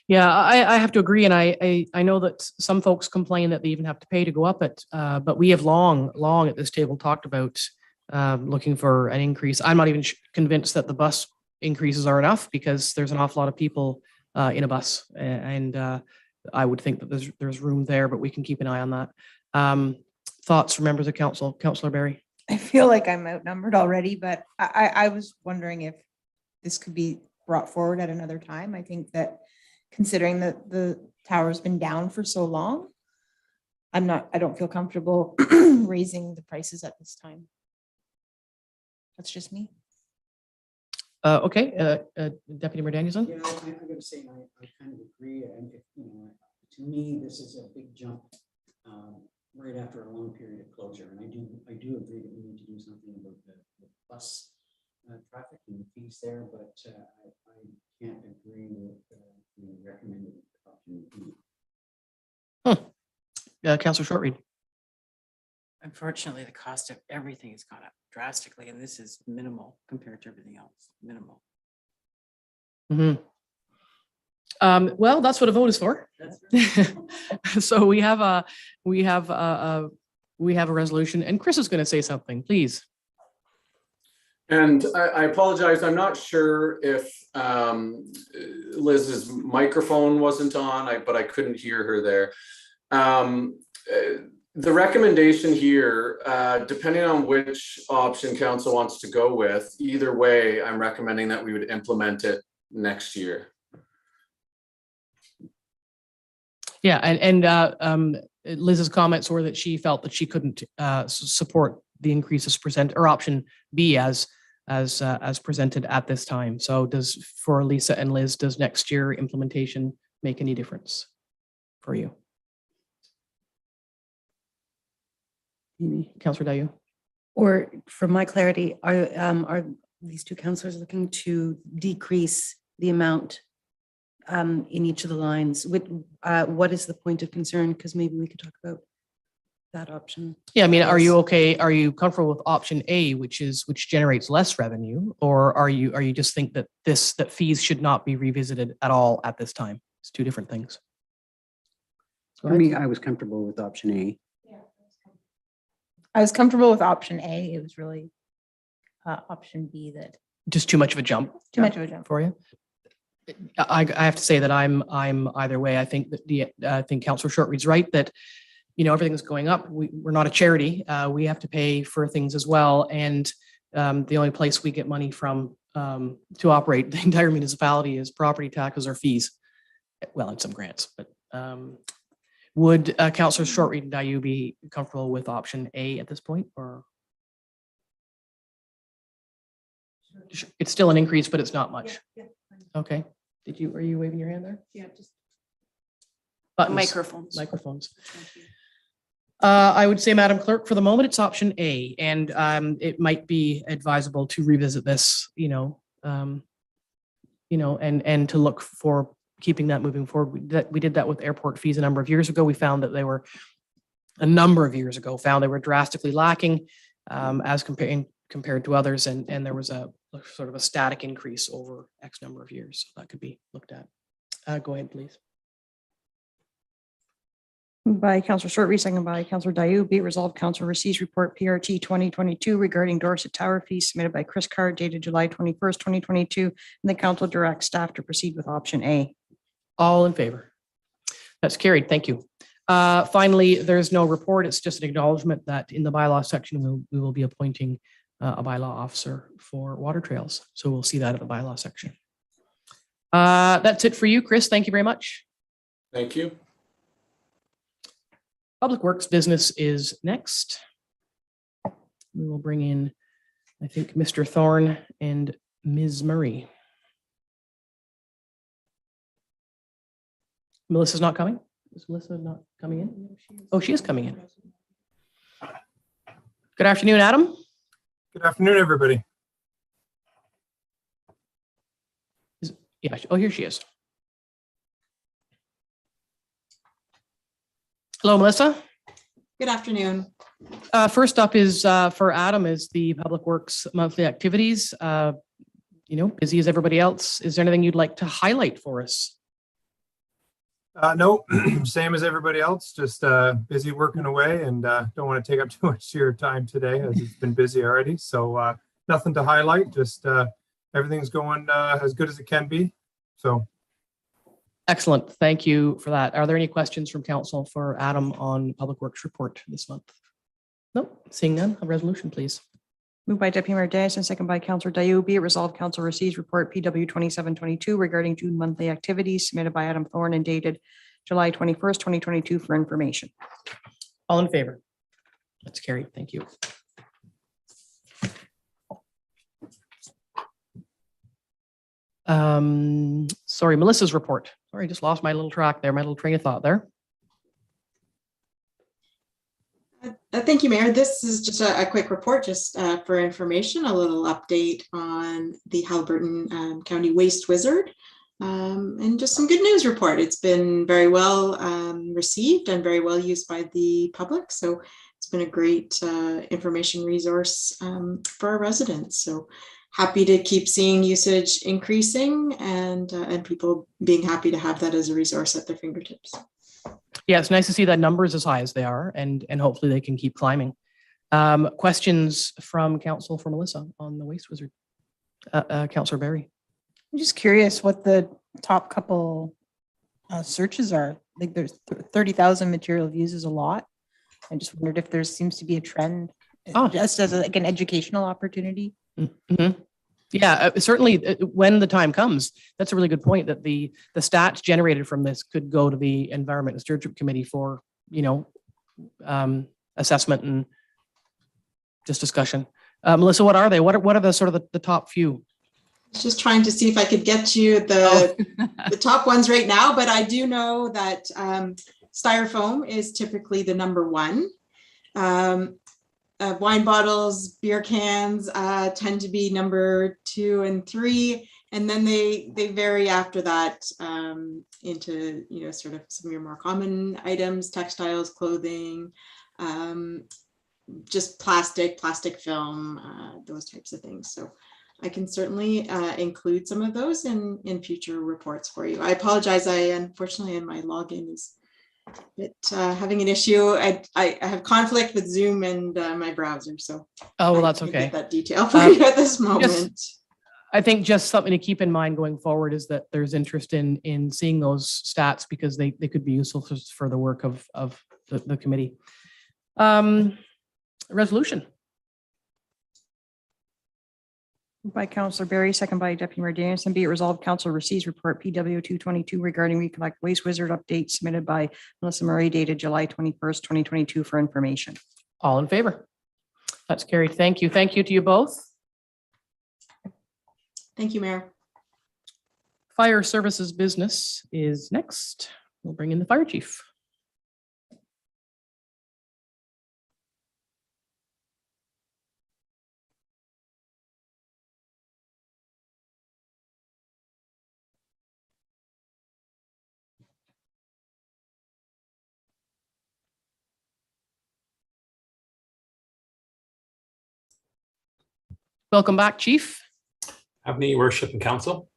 Yeah, I have to agree. And I know that some folks complain that they even have to pay to go up it. But we have long at this table talked about looking for an increase. I'm not even convinced that the bus increases are enough because there's an awful lot of people in a bus. And I would think that there's room there, but we can keep an eye on that. Thoughts from members of council? Councillor Berry. I feel like I'm outnumbered already, but I was wondering if this could be brought forward at another time. I think that considering that the tower's been down for so long, I don't feel comfortable raising the prices at this time. That's just me. Okay, Deputy Mayor Danielson. Yeah, I'm going to say I kind of agree. And to me, this is a big jump right after a long period of closure. And I do agree that we need to do something about the bus traffic and the fees there, but I can't agree with the recommended option. Councillor Shortreed. Unfortunately, the cost of everything has gone up drastically, and this is minimal compared to everything else. Minimal. Well, that's what a vote is for. So we have a resolution, and Chris is going to say something, please. And I apologize, I'm not sure if Liz's microphone wasn't on, but I couldn't hear her there. The recommendation here, depending on which option council wants to go with, either way, I'm recommending that we would implement it next year. Yeah, and Liz's comments were that she felt that she couldn't support the increases present or option B as presented at this time. So for Lisa and Liz, does next year implementation make any difference for you? Councillor Dayu. Or for my clarity, are these two councillors looking to decrease the amount in each of the lines? What is the point of concern? Because maybe we could talk about that option. Yeah, I mean, are you okay? Are you comfortable with option A, which generates less revenue, or are you just think that that fees should not be revisited at all at this time? It's two different things. For me, I was comfortable with option A. I was comfortable with option A. It was really option B that Just too much of a jump. much of a jump For you. I have to say that I'm either way. I think that I think Councillor Shortreed's right that everything's going up. We're not a charity. We have to pay for things as well, and the only place we get money from to operate the entire municipality is property taxes or fees. Well, and some grants, but. Would Councillor Shortreed and Dayu be comfortable with option A at this point, or? It's still an increase, but it's not much. Yeah. Okay. Are you waving your hand there? Yeah, just Buttons. microphones. I would say, Madam Clerk, for the moment, it's option A, and it might be advisable to revisit this, and to look for keeping that moving forward. We did that with airport fees a number of years ago. We found that they were drastically lacking as compared to others, and there was a sort of a static increase over X number of years. So that could be looked at. Go ahead, please. Moved by Counselor Short, second by Counselor Dayu. Be it resolved, Council receives report PRT 2022 regarding Dorset Tower fees submitted by Chris Carr dated July 21st, 2022. And the council directs staff to proceed with option A. All in favor? That's carried. Thank you. Finally, there's no report. It's just an acknowledgement that in the bylaw section, we will be appointing a bylaw officer for water trails. So we'll see that at the bylaw section. That's it for you, Chris. Thank you very much. Thank you. Public Works business is next. We will bring in, I think, Mr. Thorne and Ms. Murray. Melissa's not coming? Is Melissa not coming in? Oh, she is coming in. Good afternoon, Adam. Good afternoon, everybody. Yeah. Oh, here she is. Hello, Melissa. Good afternoon. First up is for Adam is the Public Works monthly activities. Busy as everybody else. Is there anything you'd like to highlight for us? No, same as everybody else, just busy working away, and don't want to take up too much of your time today as it's been busy already. So nothing to highlight, just everything's going as good as it can be. So. Excellent. Thank you for that. Are there any questions from council for Adam on Public Works report this month? Nope. Seeing none, a resolution, please. Moved by Deputy Mayor Dennison, second by Councillor Dayu. Be it resolved, Council receives report PW 2722 regarding June monthly activities submitted by Adam Thorne and dated July 21st, 2022 for information. All in favor? That's carried. Thank you. Sorry, Melissa's report. Sorry, I just lost my little track there, my little train of thought there. Thank you, Mayor. This is just a quick report, just for information, a little update on the Haliburton County Waste Wizard, and just some good news report. It's been very well received and very well used by the public. So it's been a great information resource for our residents. So happy to keep seeing usage increasing and people being happy to have that as a resource at their fingertips. Yeah, it's nice to see that numbers as high as they are, and hopefully they can keep climbing. Questions from council for Melissa on the Waste Wizard? Councillor Barry. I'm just curious what the top couple searches are. I think there's 30,000 material views is a lot. I just wondered if there seems to be a trend, just as like an educational opportunity. Mm-hmm. Yeah, certainly when the time comes, that's a really good point that the stats generated from this could go to the Environment and Stewardship Committee for, assessment and just discussion. Melissa, what are they? What are the sort of the top few? Just trying to see if I could get you the top ones right now, but I do know that styrofoam is typically the number one. Wine bottles, beer cans tend to be number 2 and 3, and then they vary after that into sort of some of your more common items, textiles, clothing, just plastic film, those types of things. So I can certainly include some of those in future reports for you. I apologize. Unfortunately, my login is having an issue. I have conflict with Zoom and my browser, so well, that's okay. Get that detail for you at this moment. I think just something to keep in mind going forward is that there's interest in seeing those stats because they could be useful for the work of the committee. Resolution. By Councillor Barry, second by Deputy Mayor Dennison. Be it resolved, Council receives report PW 222 regarding Recollect Waste Wizard update submitted by Melissa Murray dated July 21st, 2022 for information. All in favor? That's carried. Thank you. Thank you to you both. Thank you, Mayor. Fire services business is next. We'll bring in the fire chief. Welcome back, Chief. Have me, Worship and Council.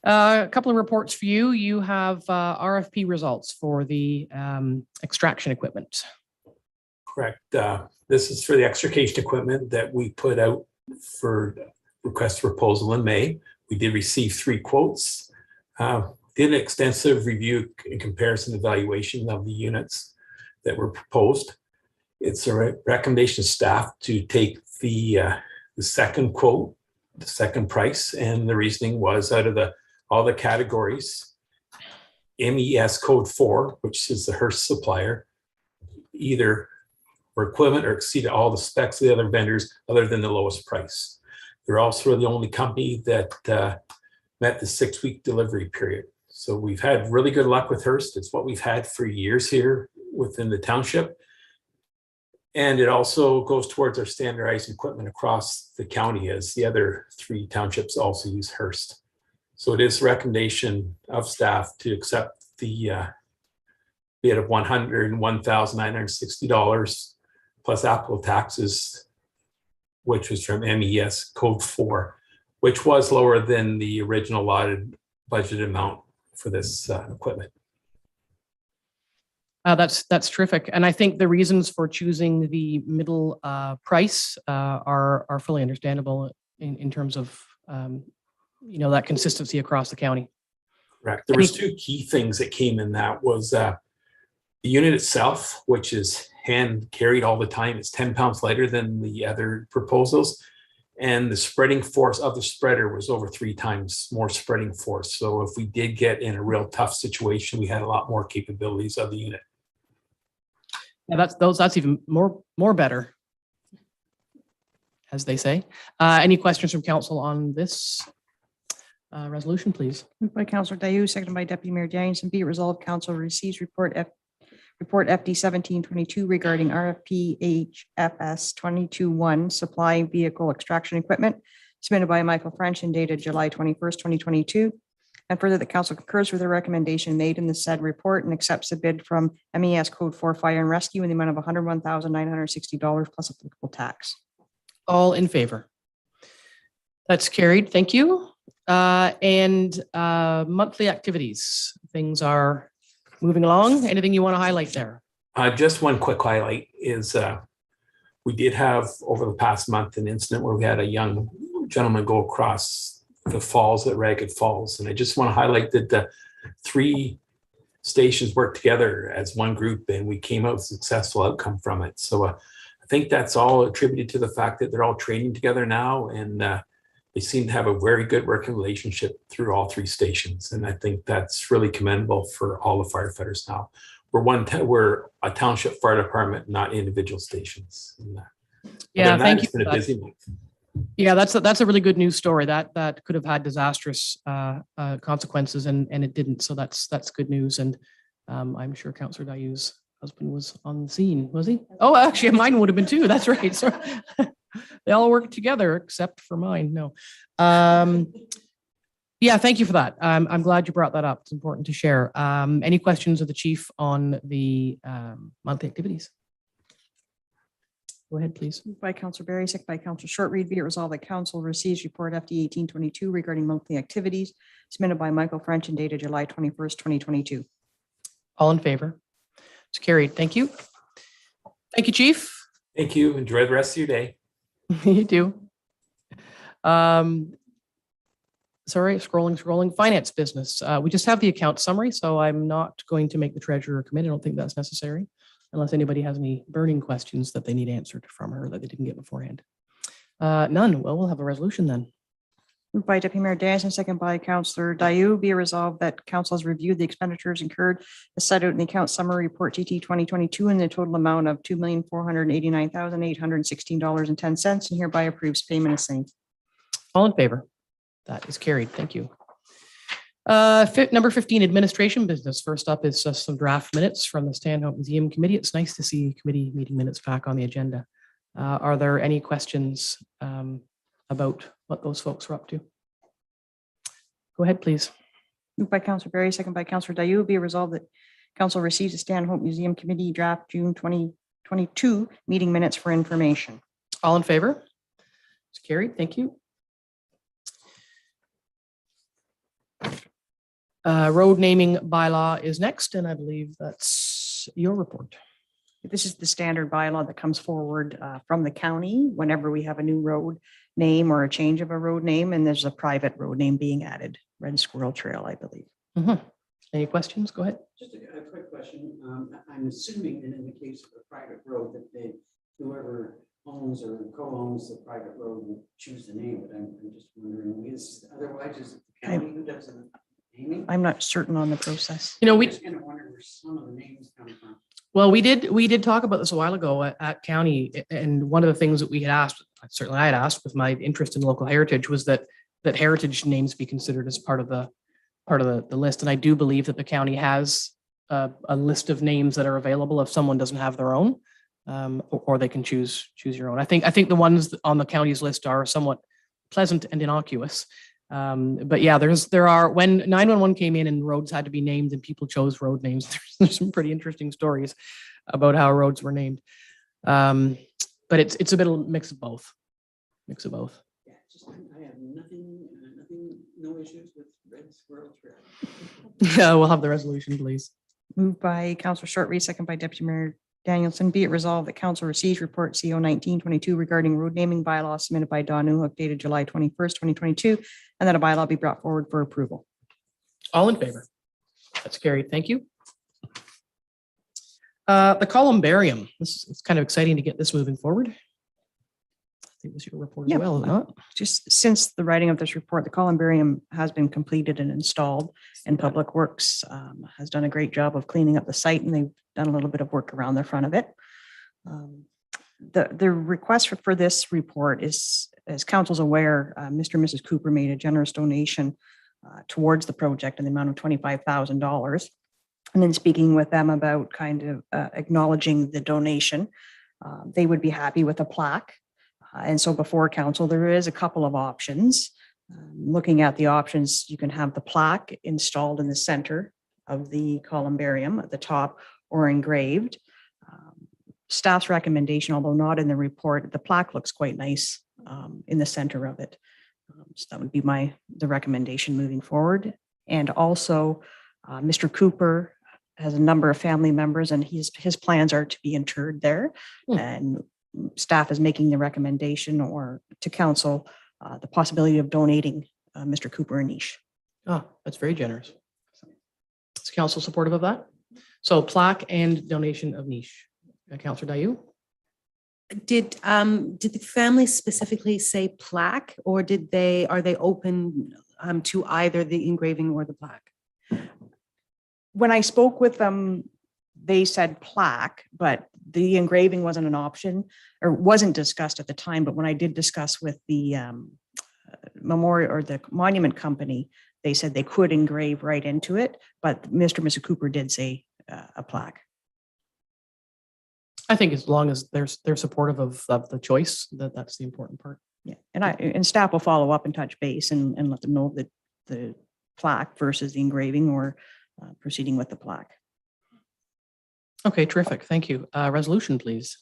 A couple of reports for you. You have RFP results for the extraction equipment. Correct. This is for the extrication equipment that we put out for request for proposal in May. We did receive 3 quotes. Did an extensive review and comparison evaluation of the units that were proposed. It's a recommendation of staff to take the second quote, the second price, and the reasoning was out of all the categories, MES code 4, which is the Hearst supplier, either were equivalent or exceeded all the specs of the other vendors other than the lowest price. They're also the only company that met the 6-week delivery period. So we've had really good luck with Hearst. It's what we've had for years here within the township. And it also goes towards our standardized equipment across the county, as the other 3 townships also use Hearst. So it is a recommendation of staff to accept the bid of $101,960 plus applicable taxes, which was from MES code 4, which was lower than the original allotted budget amount for this equipment. That's terrific. And I think the reasons for choosing the middle price are fully understandable in terms of that consistency across the county. Correct. There was 2 key things that came in. That was the unit itself, which is hand carried all the time. It's 10 pounds lighter than the other proposals. And the spreading force of the spreader was over 3 times more spreading force. So if we did get in a real tough situation, we had a lot more capabilities of the unit. Yeah, that's even more better, as they say. Any questions from council on this resolution, please? Moved by Councillor Dayu, seconded by Deputy Mayor Danielson. Be it resolved, council receives report FD 1722 regarding RFP HFS 22-1 supply vehicle extraction equipment submitted by Michael French and dated July 21st, 2022. And further, the council concurs with the recommendation made in the said report and accepts the bid from MES code 4 fire and rescue in the amount of $101,960 plus applicable tax. All in favor? That's carried. Thank you. And monthly activities. Things are moving along. Anything you want to highlight there? Just one quick highlight is we did have over the past month an incident where we had a young gentleman go across the falls at Ragged Falls. And I just want to highlight that the 3 stations worked together as one group and we came out with a successful outcome from it. So I think that's all attributed to the fact that they're all training together now, and they seem to have a very good working relationship through all 3 stations. And I think that's really commendable for all the firefighters now. We're a township fire department, not individual stations. Yeah, thank you. It's been a busy month. Yeah, that's a really good news story. That could have had disastrous consequences, and it didn't. So that's good news. And I'm sure Councillor Dayu's husband was on the scene, was he? Oh, actually, mine would have been too. That's right. So they all work together except for mine. No. Yeah, thank you for that. I'm glad you brought that up. It's important to share. Any questions of the chief on the monthly activities? Go ahead, please. Moved by Councillor Berry, seconded by Councillor Shortreed. Be it resolved that council receives report FD 1822 regarding monthly activities submitted by Michael French and dated July 21st, 2022. All in favor? It's carried. Thank you. Thank you, chief. Thank you. Enjoy the rest of your day. You do. Sorry, scrolling. Finance business. We just have the account summary, so I'm not going to make the treasurer commit. I don't think that's necessary, unless anybody has any burning questions that they need answered from her that they didn't get beforehand. None. Well, we'll have a resolution then. Moved by Deputy Mayor Danielson, second by Councillor Dayu. Be it resolved that council has reviewed the expenditures incurred as set out in the account summary report TT 2022 in the total amount of $2,489,816.10 and hereby approves payment of same. All in favor? That is carried. Thank you. Number 15, administration business. First up is just some draft minutes from the Stanhope Museum Committee. It's nice to see committee meeting minutes back on the agenda. Are there any questions about what those folks were up to? Go ahead, please. Moved by Councillor Berry, second by Councillor Dayu. Be it resolved that council receives the Stanhope Museum Committee draft June 2022 meeting minutes for information. All in favor? It's carried. Thank you. Road naming bylaw is next, and I believe that's your report. This is the standard bylaw that comes forward from the county whenever we have a new road name or a change of a road name, and there's a private road name being added, Red Squirrel Trail, I believe. Any questions? Go ahead. Just a quick question. I'm assuming that in the case of a private road that whoever owns or co-owns the private road will choose the name, but I'm just wondering, is it the county who does the naming? I'm not certain on the process. You know, we I'm just kind of wondering where some of the names come from. Well, we did talk about this a while ago at county, and one of the things that we had asked, certainly I had asked with my interest in local heritage, was that heritage names be considered as part of the list. And I do believe that the county has a list of names that are available if someone doesn't have their own, or they can choose your own. I think the ones on the county's list are somewhat pleasant and innocuous. But yeah, there are, when 911 came in and roads had to be named and people chose road names, there's some pretty interesting stories about how roads were named. But it's a bit of a mix of both. Yeah, just I have nothing, no issues with Red Squirrel Trail. We'll have the resolution, please. Moved by Councillor Short-Reed, second by Deputy Mayor Danielson. Be it resolved that council receives report CO 1922 regarding road naming bylaw submitted by Don Newhook dated July 21st, 2022, and that a bylaw be brought forward for approval. All in favor? That's carried. Thank you. The columbarium. It's kind of exciting to get this moving forward. I think this is your report as well, is it not? Just since the writing of this report, the columbarium has been completed and installed, and Public Works has done a great job of cleaning up the site, and they've done a little bit of work around the front of it. The request for this report is, as council's aware, Mr. and Mrs. Cooper made a generous donation towards the project in the amount of $25,000. And then speaking with them about kind of acknowledging the donation, they would be happy with a plaque. And so before council, there is a couple of options. Looking at the options, you can have the plaque installed in the center of the columbarium at the top or engraved. Staff's recommendation, although not in the report, the plaque looks quite nice in the center of it. So that would be the recommendation moving forward. And also, Mr. Cooper has a number of family members, and his plans are to be interred there. And staff is making the recommendation or to council the possibility of donating Mr. Cooper a niche. Oh, that's very generous. Is council supportive of that? So plaque and donation of niche. Councillor Dayu? Did the family specifically say plaque, or are they open to either the engraving or the plaque? When I spoke with them, they said plaque, but the engraving wasn't an option or wasn't discussed at the time. But when I did discuss with the memorial or the monument company, they said they could engrave right into it. But Mr. and Mrs. Cooper did say a plaque. I think as long as they're supportive of the choice, that's the important part. Yeah, and staff will follow up and touch base and let them know that the plaque versus the engraving or proceeding with the plaque. Okay, terrific. Thank you. Resolution, please.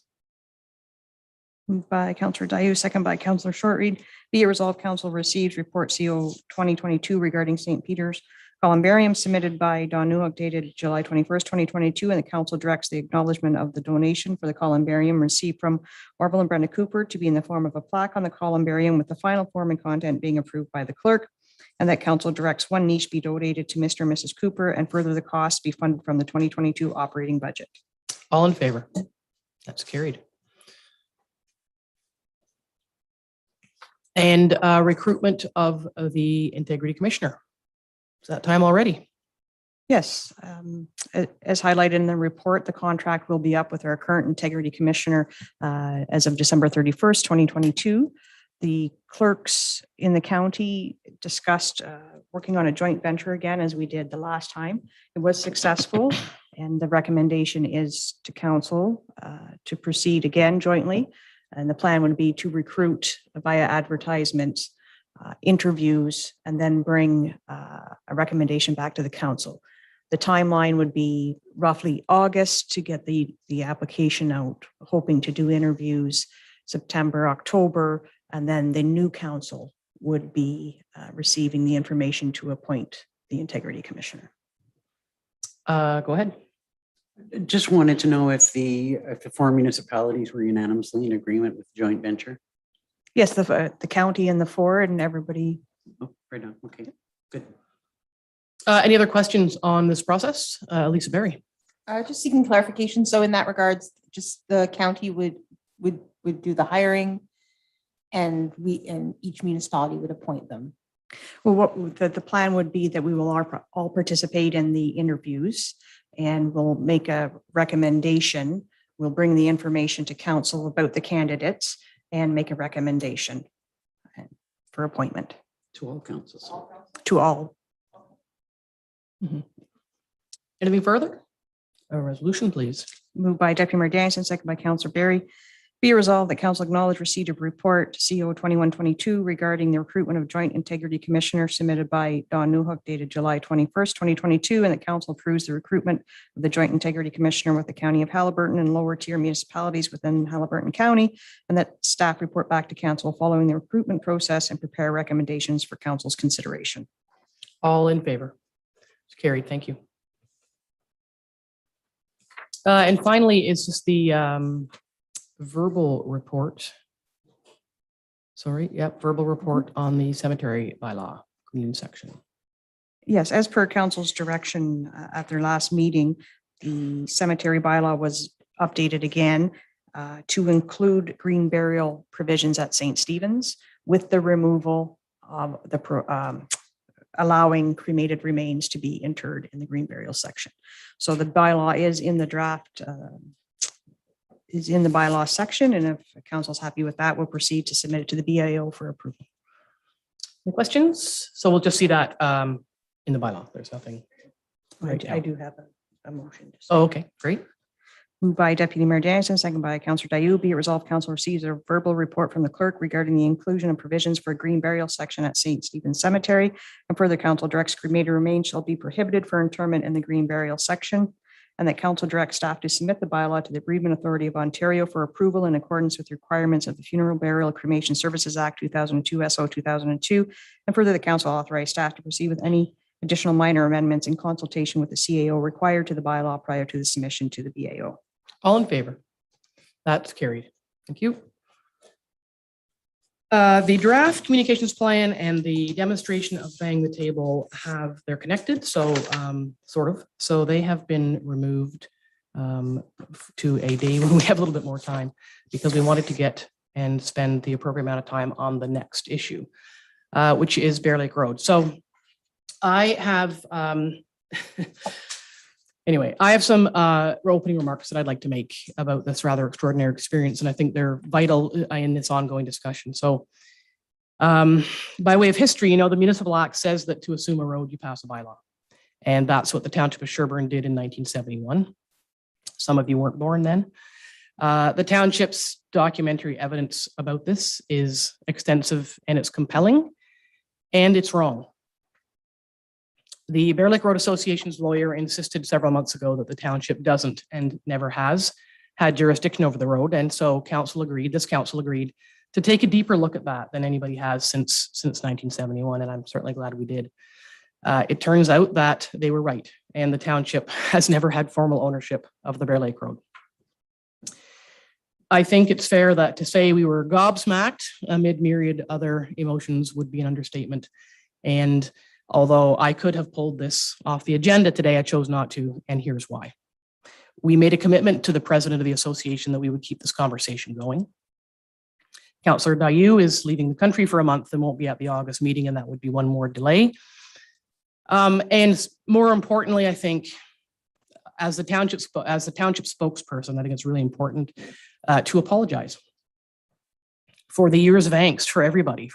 Moved by Councillor Dayu, second by Councillor Short-Reed. Be it resolved, council receives report CO 2022 regarding St. Peter's columbarium submitted by Don Newhook dated July 21st, 2022, and the council directs the acknowledgement of the donation for the columbarium received from Orville and Brenda Cooper to be in the form of a plaque on the columbarium, with the final form and content being approved by the clerk, and that council directs one niche be donated to Mr. and Mrs. Cooper, and further the costs be funded from the 2022 operating budget. All in favor? That's carried. And recruitment of the Integrity Commissioner. Is that time already? Yes, as highlighted in the report, the contract will be up with our current Integrity Commissioner as of December 31st, 2022. The clerks in the county discussed working on a joint venture again, as we did the last time. It was successful, and the recommendation is to council to proceed again jointly. And the plan would be to recruit via advertisements, interviews, and then bring a recommendation back to the council. The timeline would be roughly August to get the application out, hoping to do interviews September, October, and then the new council would be receiving the information to appoint the integrity commissioner. Go ahead. Just wanted to know if the 4 municipalities were unanimously in agreement with the joint venture. Yes, the county and the 4 and everybody. Oh, right on. Okay, good. Any other questions on this process? Lisa Berry. Just seeking clarification. So in that regards, just the county would do the hiring and each municipality would appoint them. Well, what the plan would be that we will all participate in the interviews and we'll make a recommendation. We'll bring the information to council about the candidates and make a recommendation for appointment. To all councils. To all. Anything further? A resolution, please. Moved by Deputy Mayor Dennison, second by Councillor Berry. Be it resolved that council acknowledge receipt of report CO 2122 regarding the recruitment of Joint Integrity Commissioner submitted by Don Newhook dated July 21st, 2022, and that council approves the recruitment of the Joint Integrity Commissioner with the County of Haliburton and lower tier municipalities within Haliburton County, and that staff report back to council following the recruitment process and prepare recommendations for council's consideration. All in favor? It's carried. Thank you. And finally, is just the verbal report. Sorry, yep, verbal report on the cemetery bylaw, green section. Yes, as per council's direction at their last meeting, the cemetery bylaw was updated again to include green burial provisions at St. Stephen's with the removal of the allowing cremated remains to be interred in the green burial section. So the bylaw is in the draft, is in the bylaw section, and if council's happy with that, we'll proceed to submit it to the BIO for approval. Any questions? So we'll just see that in the bylaw. There's nothing. I do have a motion. Oh, okay, great. Moved by Deputy Mayor Dennison, second by Councillor Dayu. Be it resolved, council receives a verbal report from the clerk regarding the inclusion of provisions for a green burial section at St. Stephen's Cemetery. And further, council directs cremated remains shall be prohibited for interment in the green burial section. And that council directs staff to submit the bylaw to the Bereavement Authority of Ontario for approval in accordance with requirements of the Funeral Burial Cremation Services Act 2002, SO 2002. And further, the council authorize staff to proceed with any additional minor amendments in consultation with the CAO required to the bylaw prior to the submission to the BAO. All in favor? That's carried. Thank you. The draft communications plan and the demonstration of bang the table they're connected, so sort of. So they have been removed to a day when we have a little bit more time because we wanted to get and spend the appropriate amount of time on the next issue, which is Bear Lake Road. So I have anyway, I have some opening remarks that I'd like to make about this rather extraordinary experience, and I think they're vital in this ongoing discussion. So by way of history, the Municipal Act says that to assume a road, you pass a bylaw. And that's what the Township of Sherburne did in 1971. Some of you weren't born then. The Township's documentary evidence about this is extensive and it's compelling, and it's wrong. The Bear Lake Road Association's lawyer insisted several months ago that the township doesn't and never has had jurisdiction over the road. And so this council agreed to take a deeper look at that than anybody has since 1971. And I'm certainly glad we did. It turns out that they were right. And the township has never had formal ownership of the Bear Lake Road. I think it's fair that to say we were gobsmacked amid myriad other emotions would be an understatement. And although I could have pulled this off the agenda today, I chose not to, and here's why. We made a commitment to the president of the association that we would keep this conversation going. Councillor Dayu is leaving the country for a month and won't be at the August meeting, and that would be one more delay. And more importantly, I think, as the township spokesperson, I think it's really important to apologize for the years of angst for everybody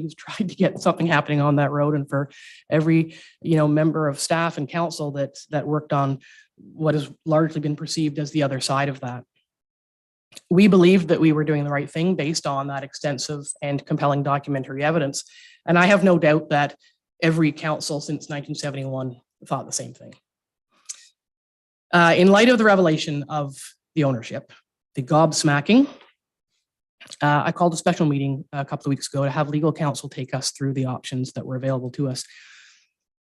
who's tried to get something happening on that road, and for every member of staff and council that worked on what has largely been perceived as the other side of that. We believed that we were doing the right thing based on that extensive and compelling documentary evidence, and I have no doubt that every council since 1971 thought the same thing. In light of the revelation of the ownership, the gobsmacking, I called a special meeting a couple of weeks ago to have legal counsel take us through the options that were available to us.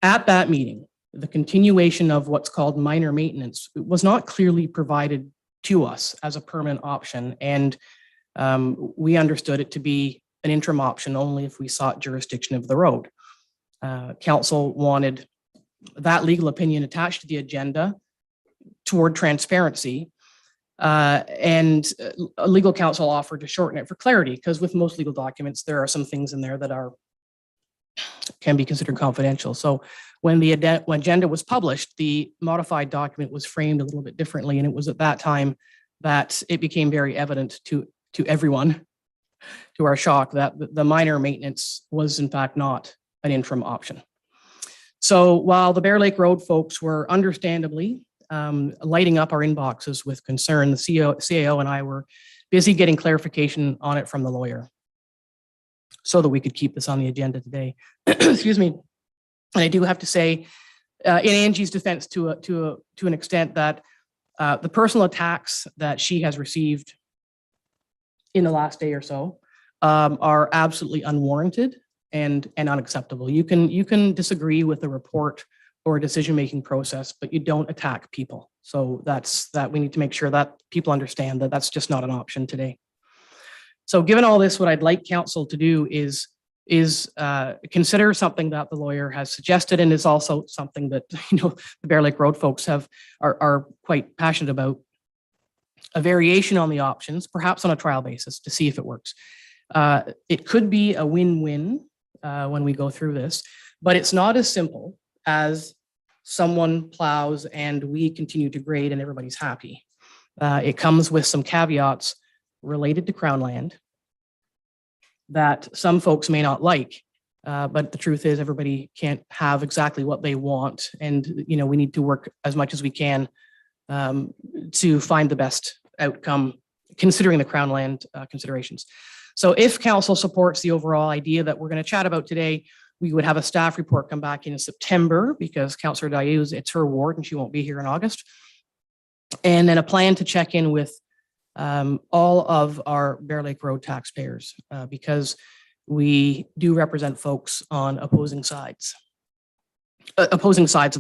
At that meeting, the continuation of what's called minor maintenance was not clearly provided to us as a permanent option. And we understood it to be an interim option only if we sought jurisdiction of the road. Council wanted that legal opinion attached to the agenda toward transparency. And legal counsel offered to shorten it for clarity, because with most legal documents, there are some things in there that can be considered confidential. So when the agenda was published, the modified document was framed a little bit differently. And it was at that time that it became very evident to everyone, to our shock, that the minor maintenance was in fact not an interim option. So while the Bear Lake Road folks were understandably lighting up our inboxes with concern, the CAO and I were busy getting clarification on it from the lawyer so that we could keep this on the agenda today. Excuse me. And I do have to say, in Angie's defense, to an extent, that the personal attacks that she has received in the last day or so are absolutely unwarranted and unacceptable. You can disagree with the report or a decision-making process, but you don't attack people. So that we need to make sure that people understand that that's just not an option today. So given all this, what I'd like council to do is consider something that the lawyer has suggested, and is also something that the Bear Lake Road folks are quite passionate about: a variation on the options, perhaps on a trial basis, to see if it works. It could be a win-win when we go through this, but it's not as simple as someone plows and we continue to grade and everybody's happy. It comes with some caveats related to Crown land that some folks may not like, but the truth is everybody can't have exactly what they want. And, we need to work as much as we can to find the best outcome, considering the Crown land considerations. So if council supports the overall idea that we're going to chat about today, we would have a staff report come back in September, because Councillor Dayou, it's her ward and she won't be here in August. And then a plan to check in with all of our Bear Lake Road taxpayers, because we do represent folks on opposing sides of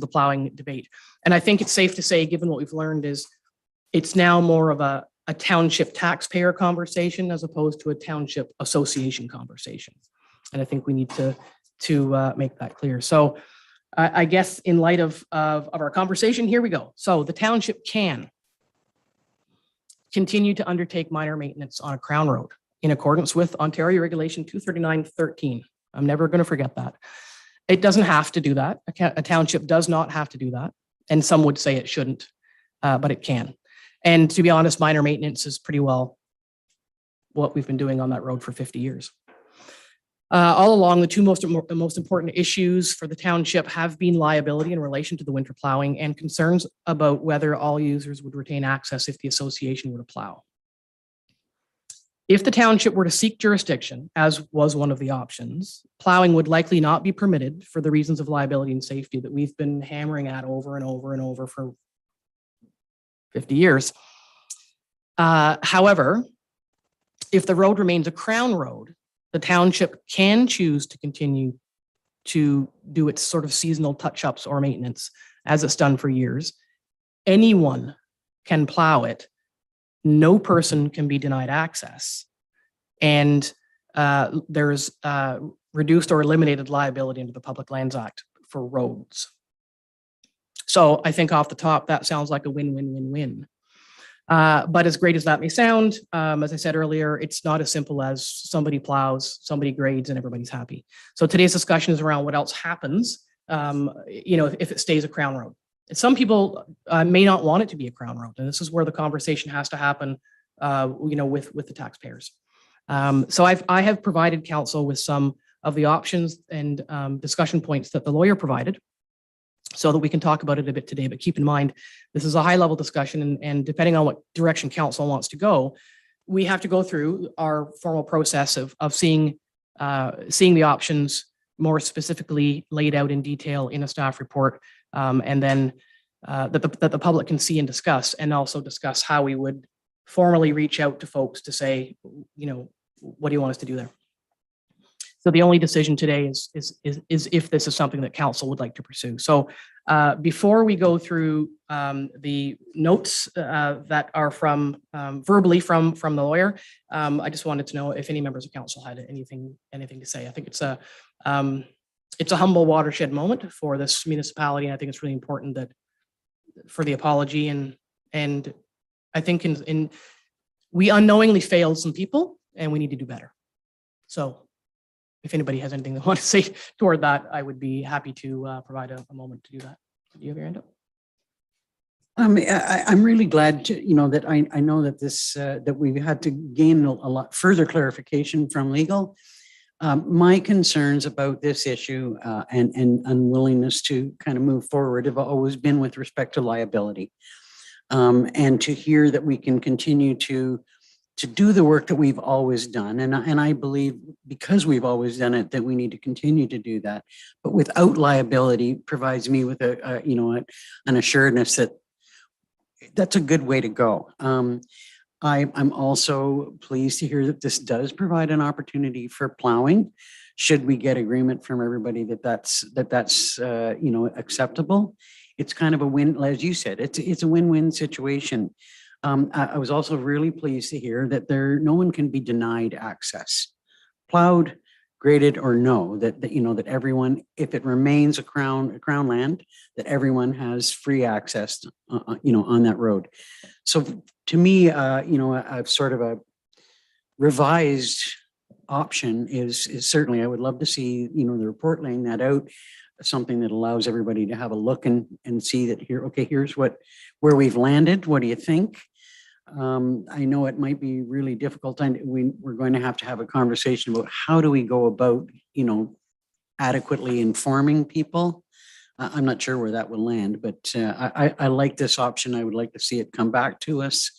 the plowing debate. And I think it's safe to say, given what we've learned, is it's now more of a township taxpayer conversation as opposed to a township association conversation. And I think we need to make that clear. So I guess in light of our conversation, here we go. So the township can continue to undertake minor maintenance on a Crown road in accordance with Ontario Regulation 239-13. I'm never going to forget that. It doesn't have to do that. A township does not have to do that. And some would say it shouldn't, but it can. And to be honest, minor maintenance is pretty well what we've been doing on that road for 50 years. All along, the two most important issues for the township have been liability in relation to the winter plowing and concerns about whether all users would retain access if the association were to plow. If the township were to seek jurisdiction, as was one of the options, plowing would likely not be permitted for the reasons of liability and safety that we've been hammering at over and over and over for 50 years. However, if the road remains a Crown road, the township can choose to continue to do its sort of seasonal touch-ups or maintenance as it's done for years. Anyone can plow it. No person can be denied access. And there's reduced or eliminated liability under the Public Lands Act for roads. So I think off the top, that sounds like a win-win-win-win. But as great as that may sound, as I said earlier, it's not as simple as somebody plows, somebody grades, and everybody's happy. So today's discussion is around what else happens, if it stays a Crown road. Some people may not want it to be a Crown road, and this is where the conversation has to happen, with the taxpayers. So I have provided council with some of the options and discussion points that the lawyer provided, so that we can talk about it a bit today. But keep in mind, this is a high-level discussion, and depending on what direction council wants to go, we have to go through our formal process of seeing the options more specifically laid out in detail in a staff report, and then that the public can see and discuss, and also discuss how we would formally reach out to folks to say, what do you want us to do there? So the only decision today is if this is something that council would like to pursue. So before we go through the notes that are from verbally from the lawyer, I just wanted to know if any members of council had anything to say. I think it's a humble watershed moment for this municipality. And I think it's really important that for the apology and I think we unknowingly failed some people and we need to do better. So if anybody has anything they want to say toward that, I would be happy to provide a moment to do that. Do you have your hand up? I'm really glad to, that I know that this, that we've had to gain a lot further clarification from legal. My concerns about this issue and unwillingness to kind of move forward have always been with respect to liability. And to hear that we can continue to do the work that we've always done. And I believe because we've always done it, that we need to continue to do that. But without liability provides me with an assuredness that that's a good way to go. I'm also pleased to hear that this does provide an opportunity for plowing. Should we get agreement from everybody that's acceptable? It's kind of a win, as you said, it's a win-win situation. I was also really pleased to hear that no one can be denied access, plowed, graded, or no, that everyone, if it remains a crown land, that everyone has free access, on that road. So to me, I've sort of a revised option is certainly, I would love to see, the report laying that out, something that allows everybody to have a look and see that here's where we've landed. What do you think? I know it might be really difficult, and we're going to have a conversation about how do we go about, adequately informing people. I'm not sure where that will land, but I like this option. I would like to see it come back to us.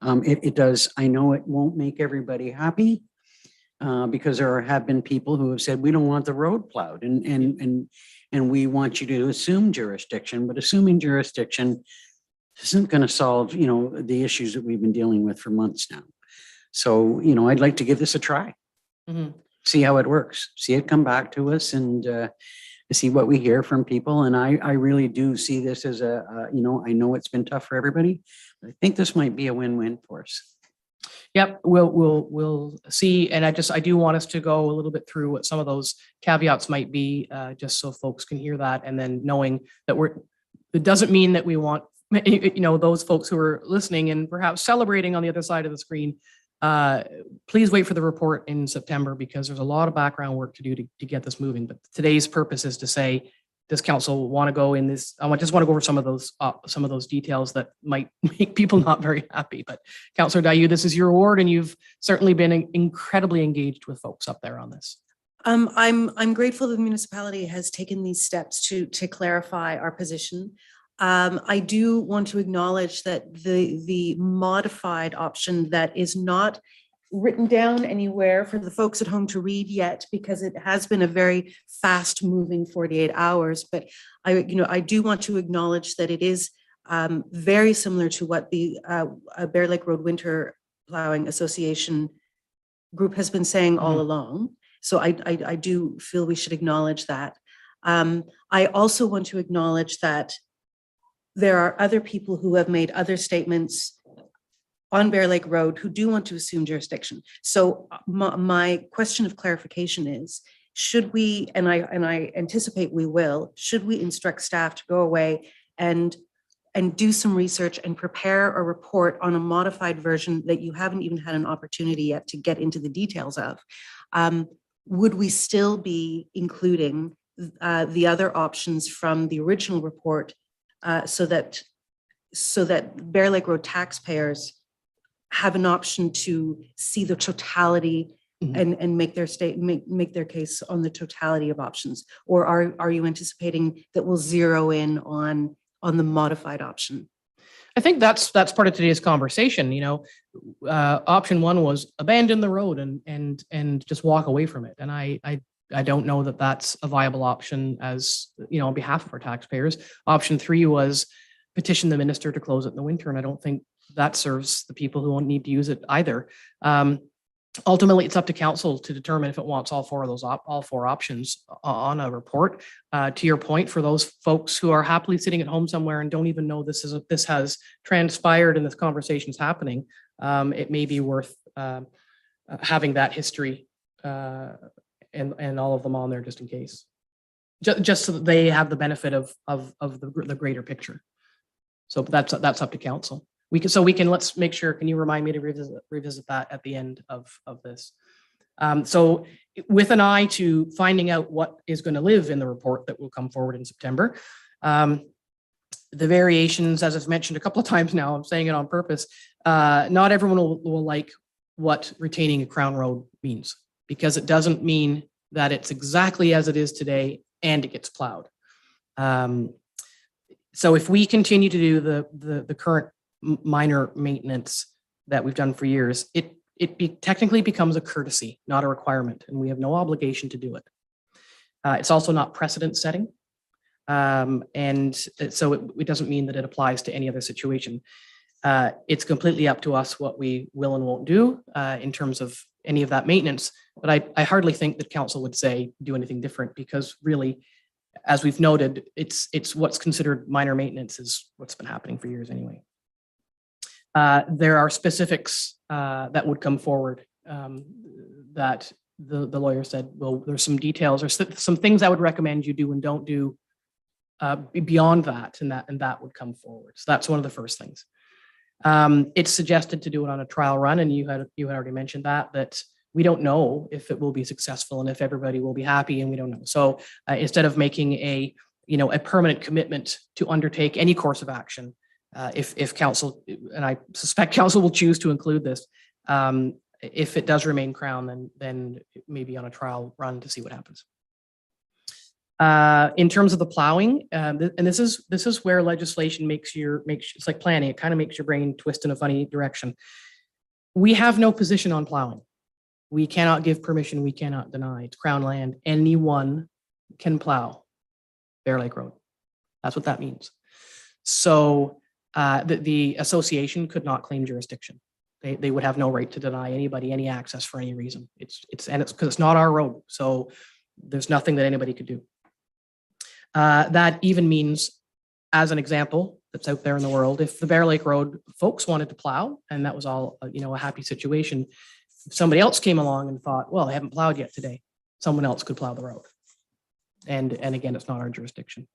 It does. I know it won't make everybody happy because there have been people who have said, we don't want the road plowed and we want you to assume jurisdiction, but assuming jurisdiction isn't going to solve, the issues that we've been dealing with for months now. So, I'd like to give this a try, see how it works, see it come back to us and see what we hear from people. And I really do see this as I know it's been tough for everybody, but I think this might be a win-win for us. Yep, we'll see. And I do want us to go a little bit through what some of those caveats might be, just so folks can hear that. And then knowing that it doesn't mean that we want, those folks who are listening and perhaps celebrating on the other side of the screen, please wait for the report in September, because there's a lot of background work to do to get this moving. But today's purpose is to say, does council want to go in this? I just want to go over some of those details that might make people not very happy. But Councillor Dayu, this is your award, and you've certainly been incredibly engaged with folks up there on this. I'm grateful the municipality has taken these steps to clarify our position. I do want to acknowledge that the modified option that is not written down anywhere for the folks at home to read yet, because it has been a very fast moving 48 hours. But I do want to acknowledge that it is very similar to what the Bear Lake Road Winter Plowing Association group has been saying all along. So I do feel we should acknowledge that. I also want to acknowledge that there are other people who have made other statements on Bear Lake Road who do want to assume jurisdiction. So my question of clarification is, should we, and I anticipate we will, should we instruct staff to go away and do some research and prepare a report on a modified version that you haven't even had an opportunity yet to get into the details of? Would we still be including the other options from the original report so that Bear Lake Road taxpayers have an option to see the totality and make their case on the totality of options? Or are you anticipating that we'll zero in on the modified option? I think that's part of today's conversation. Option one was abandon the road and just walk away from it. And I don't know that that's a viable option as, on behalf of our taxpayers. Option three was petition the minister to close it in the winter. And I don't think that serves the people who won't need to use it either. ultimately, it's up to council to determine if it wants all four of those, all four options on a report. To your point, for those folks who are happily sitting at home somewhere and don't even know this has transpired and this conversation is happening, it may be worth having that history and all of them on there just in case. Just so that they have the benefit of the greater picture. So that's up to council. Let's make sure, can you remind me to revisit that at the end of this? So with an eye to finding out what is going to live in the report that will come forward in September, the variations, as I've mentioned a couple of times now, I'm saying it on purpose, not everyone will like what retaining a crown road means, because it doesn't mean that it's exactly as it is today and it gets plowed. So if we continue to do the current minor maintenance that we've done for years, it technically becomes a courtesy, not a requirement, and we have no obligation to do it. It's also not precedent setting. And so it doesn't mean that it applies to any other situation. It's completely up to us what we will and won't do in terms of any of that maintenance. But I hardly think that council would say do anything different, because really, as we've noted, it's what's considered minor maintenance is what's been happening for years anyway. There are specifics that would come forward that the lawyer said, well, there's some details or some things I would recommend you do and don't do beyond that, and that would come forward. So that's one of the first things. It's suggested to do it on a trial run, and you had already mentioned that we don't know if it will be successful and if everybody will be happy, and we don't know. So instead of making a permanent commitment to undertake any course of action, if council, and I suspect council will choose to include this, if it does remain crown, then maybe on a trial run to see what happens. In terms of the plowing, and this is where legislation makes it's like planning. It kind of makes your brain twist in a funny direction. We have no position on plowing. We cannot give permission. We cannot deny. It's crown land. Anyone can plow Bear Lake Road. That's what that means. So the association could not claim jurisdiction. They would have no right to deny anybody any access for any reason. It's because it's not our road. So there's nothing that anybody could do. That even means, as an example that's out there in the world, if the Bear Lake Road folks wanted to plow and that was all a happy situation, if somebody else came along and thought, well, I haven't plowed yet today, someone else could plow the road. And again, it's not our jurisdiction.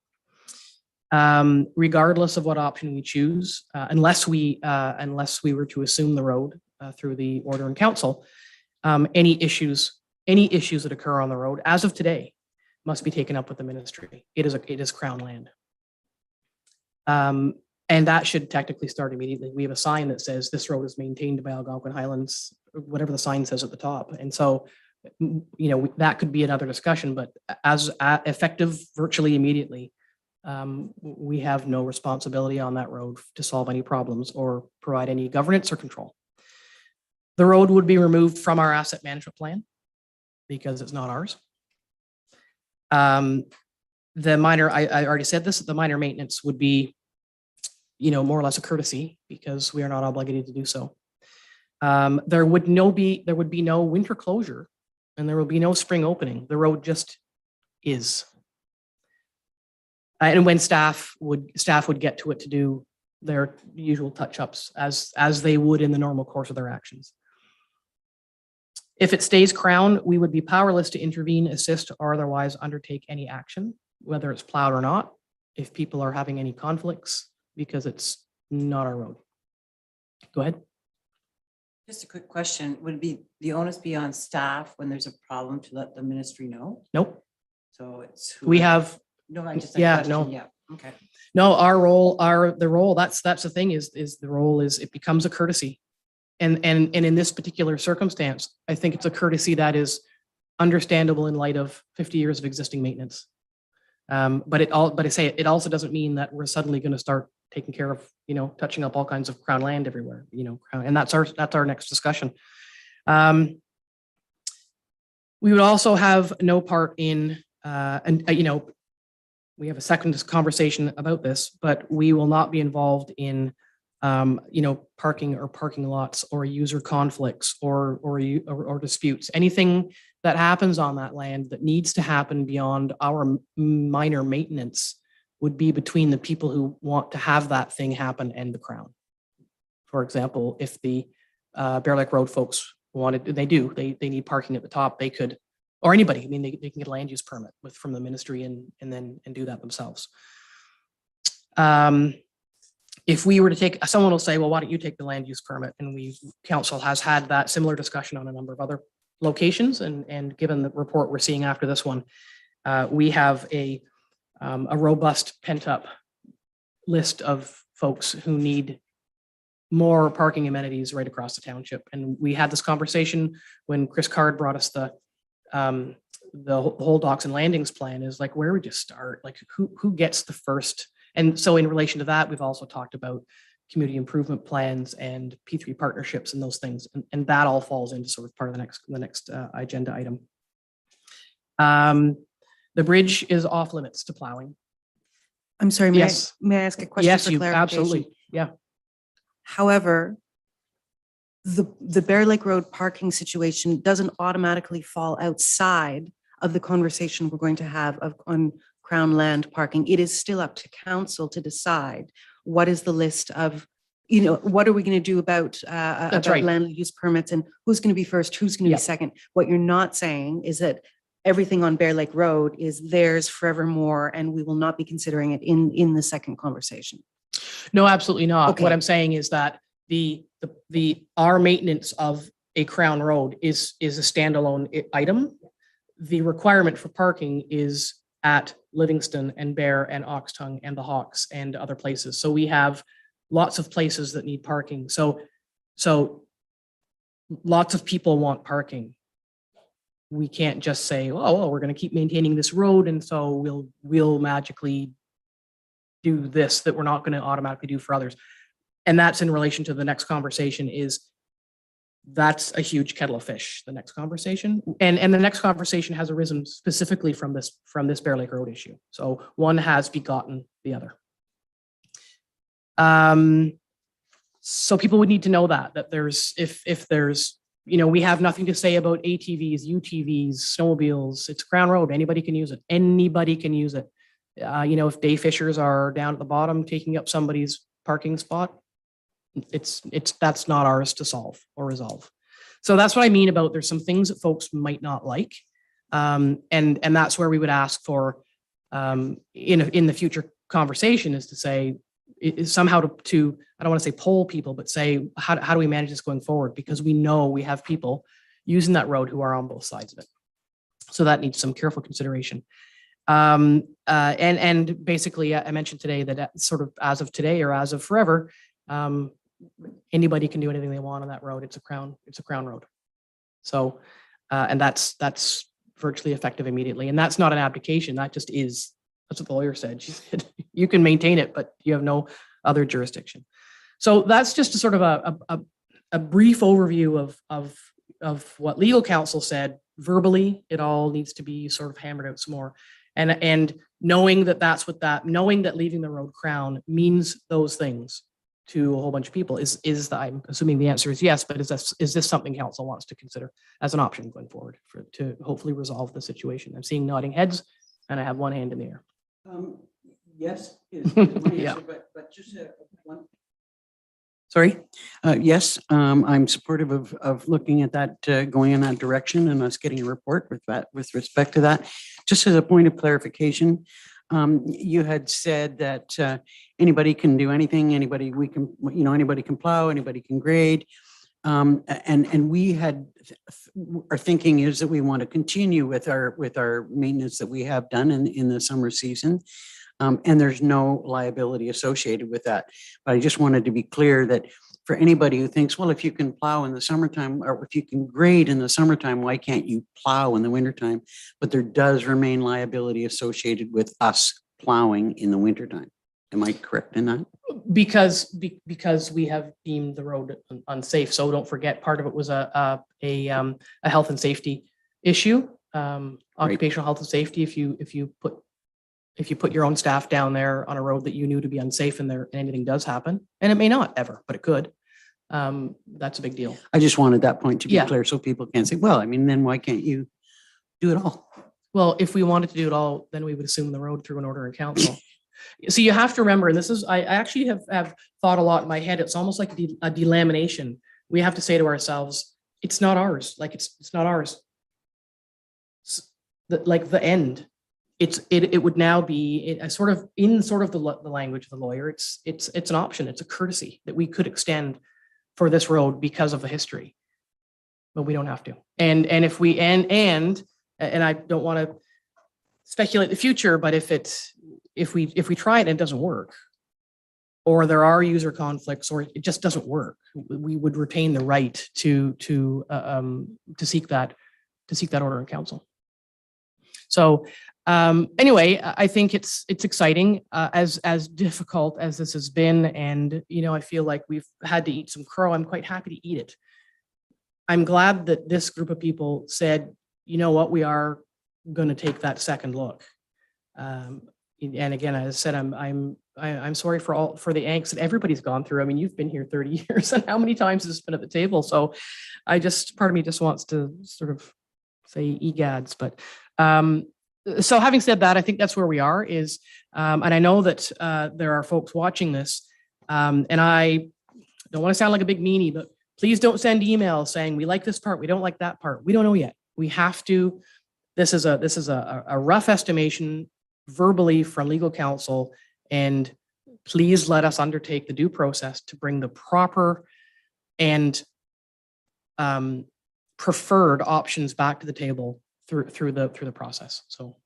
Regardless of what option we choose, unless we were to assume the road through the order in council, any issues that occur on the road as of today must be taken up with the ministry. It is crown land. And that should technically start immediately. We have a sign that says this road is maintained by Algonquin Highlands, whatever the sign says at the top. And so, that could be another discussion, but as effective virtually immediately, we have no responsibility on that road to solve any problems or provide any governance or control. The road would be removed from our asset management plan because it's not ours. The minor, I already said this, the minor maintenance would be, more or less a courtesy because we are not obligated to do so. There would be no winter closure and there will be no spring opening. The road just is. And when staff would get to it to do their usual touch-ups as they would in the normal course of their actions. If it stays crown, we would be powerless to intervene, assist, or otherwise undertake any action, whether it's plowed or not, if people are having any conflicts, because it's not our road. Go ahead. Just a quick question. Would it be the onus be on staff when there's a problem to let the ministry know? Nope. So it's We have. No, I just Yeah, question. no. Yeah. Okay. No, the role. That's the thing is the role is it becomes a courtesy, and in this particular circumstance, I think it's a courtesy that is understandable in light of 50 years of existing maintenance. But it also doesn't mean that we're suddenly going to start taking care of touching up all kinds of crown land everywhere. And that's our next discussion. We would also have no part in we have a second conversation about this, but we will not be involved in parking or parking lots or user conflicts or disputes, anything that happens on that land that needs to happen beyond our minor maintenance would be between the people who want to have that thing happen and the Crown. For example, if the Bear Lake Road folks wanted, they need parking at the top, they could, or anybody, I mean, they can get a land use permit from the ministry and do that themselves. If we were to take, someone will say, well, why don't you take the land use permit? And council has had that similar discussion on a number of other locations. And given the report we're seeing after this one, we have a robust pent up list of folks who need more parking amenities right across the township. And we had this conversation when Chris Card brought us the whole docks and landings plan, is like, where would you start? Like who gets the first? And so in relation to that, we've also talked about community improvement plans and P3 partnerships and those things. And that all falls into sort of part of the next agenda item. The bridge is off limits to plowing. I'm sorry, Yes. may I ask a question Yes, for you clarification? absolutely. Yeah. However, the Bear Lake Road parking situation doesn't automatically fall outside of the conversation we're going to have on Crown land parking. It is still up to council to decide what is the list of, what are we going to do about right. land use permits and who's going to be first, who's going to Yeah. be second. What you're not saying is that everything on Bear Lake Road is theirs forevermore, and we will not be considering it in the second conversation. No, absolutely not. Okay. What I'm saying is that our maintenance of a Crown Road is a standalone item. The requirement for parking is at Livingston and Bear and Oxtongue and the Hawks and other places. So we have lots of places that need parking. So lots of people want parking. We can't just say, oh, well, we're going to keep maintaining this road, and so we'll magically do this that we're not going to automatically do for others. And that's in relation to the next conversation. That's a huge kettle of fish, the next conversation. And the next conversation has arisen specifically from this Bear Lake Road issue. So one has begotten the other. So people would need to know that there's, if there's, we have nothing to say about ATVs, UTVs, snowmobiles. It's Crown Road. Anybody can use it. Anybody can use it. If day fishers are down at the bottom taking up somebody's parking spot, that's not ours to solve or resolve. So that's what I mean about there's some things that folks might not like. And that's where we would ask for in the future conversation is to say, is somehow to I don't want to say poll people, but say, how do we manage this going forward? Because we know we have people using that road who are on both sides of it. So that needs some careful consideration. And basically, I mentioned today that sort of as of today or as of forever, anybody can do anything they want on that road. It's a Crown Road. So, and that's virtually effective immediately. And that's not an abdication. That just is. That's what the lawyer said. She said, you can maintain it, but you have no other jurisdiction. So that's just a sort of a brief overview of what legal counsel said verbally. It all needs to be sort of hammered out some more. And knowing that knowing that leaving the road Crown means those things to a whole bunch of people I'm assuming the answer is yes, but is this something council wants to consider as an option going forward to hopefully resolve the situation? I'm seeing nodding heads and I have one hand in the air. Yes. Is my answer, Yeah. but just one. Sorry? Yes, I'm supportive of looking at that, going in that direction and us getting a report with respect to that. Just as a point of clarification, you had said that anybody can do anything, anybody can plow, anybody can grade. And we our thinking is that we want to continue with our maintenance that we have done in the summer season. And there's no liability associated with that. But I just wanted to be clear that for anybody who thinks, well, if you can plow in the summertime or if you can grade in the summertime, why can't you plow in the wintertime? But there does remain liability associated with us plowing in the wintertime. Am I correct in that? Because we have deemed the road unsafe. So don't forget, part of it was a health and safety issue, occupational health and safety. If you put if you put your own staff down there on a road that you knew to be unsafe and there, and anything does happen, and it may not ever, but it could, that's a big deal. I just wanted that point to be Yeah. clear so people can't say, well, I mean, then why can't you do it all? Well, if we wanted to do it all, then we would assume the road through an order in council. So you have to remember, and this is, I actually have thought a lot in my head, it's almost like a delamination. We have to say to ourselves, it's not ours, like it's not ours. Like the end, it would now be a sort of the language of the lawyer, it's an option, it's a courtesy that we could extend for this road because of the history, but we don't have to. And if we, and I don't want to speculate the future, but if we try it and it doesn't work, or there are user conflicts, or it just doesn't work, we would retain the right to seek that order in council. So anyway, I think it's exciting, as difficult as this has been, and I feel like we've had to eat some crow. I'm quite happy to eat it. I'm glad that this group of people said, you know what, we are going to take that second look. And again, as I said, I'm sorry for the angst that everybody's gone through. I mean, you've been here 30 years, and how many times has this been at the table? So part of me just wants to sort of say egads, but so having said that, I think that's where we are is, and I know that there are folks watching this, and I don't want to sound like a big meanie, but please don't send emails saying we like this part, we don't like that part. We don't know yet. We have to, this is a rough estimation verbally from legal counsel, and please let us undertake the due process to bring the proper and preferred options back to the table through the process. So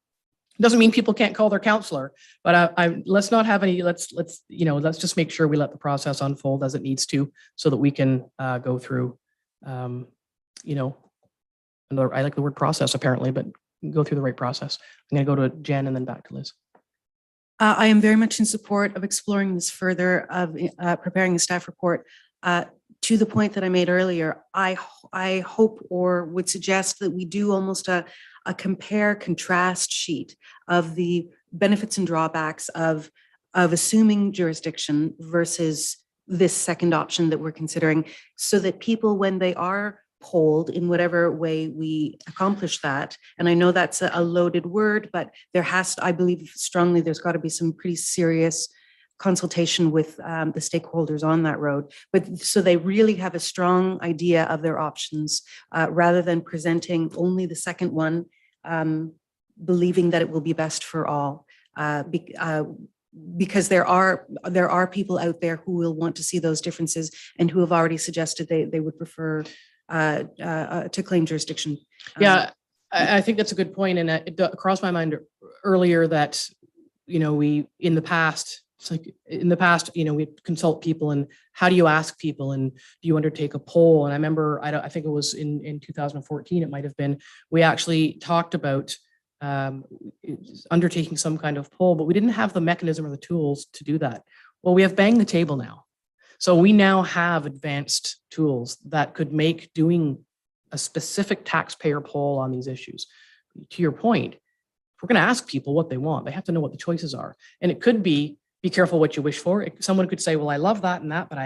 it doesn't mean people can't call their counselor, but let's not have any, let's just make sure we let the process unfold as it needs to, so that we can go through, I like the word process apparently, but go through the right process. I'm going to go to Jen and then back to Liz. I am very much in support of exploring this further, of preparing a staff report. To the point that I made earlier, I hope or would suggest that we do almost a compare-contrast sheet of the benefits and drawbacks of assuming jurisdiction versus this second option that we're considering, so that people, when they are polled in whatever way we accomplish that, and I know that's a loaded word, but I believe strongly there's got to be some pretty serious consultation with the stakeholders on that road, but so they really have a strong idea of their options, rather than presenting only the second one, believing that it will be best for all. Because there are people out there who will want to see those differences and who have already suggested they would prefer to claim jurisdiction. Yeah, I think that's a good point, and it crossed my mind earlier that we in the past. It's like in the past, we consult people, and how do you ask people, and do you undertake a poll? And I remember, I think it was in 2014, it might have been, we actually talked about undertaking some kind of poll, but we didn't have the mechanism or the tools to do that. Well, we have Bang the Table now. So we now have advanced tools that could make doing a specific taxpayer poll on these issues. To your point, if we're going to ask people what they want, they have to know what the choices are. And it could be careful what you wish for. Someone could say, well, I love that and that, but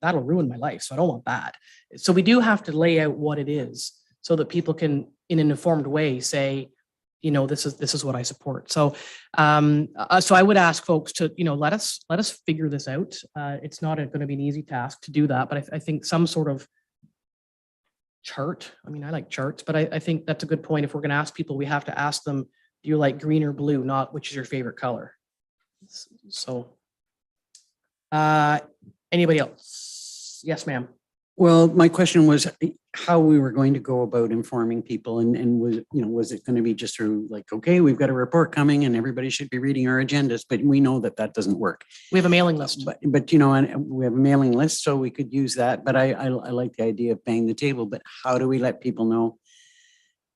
that'll ruin my life, so I don't want that. So we do have to lay out what it is so that people can, in an informed way, say, this is what I support. So so I would ask folks to, let us figure this out. It's not going to be an easy task to do that, but I think some sort of chart. I mean, I like charts, but I think that's a good point. If we're going to ask people, we have to ask them, do you like green or blue, not which is your favorite color. So, anybody else? Yes, ma'am. Well, my question was how we were going to go about informing people, and was it going to be just through like, okay, we've got a report coming and everybody should be reading our agendas, but we know that doesn't work. We have a mailing list. But and we have a mailing list, so we could use that. But I like the idea of Bang the Table, but how do we let people know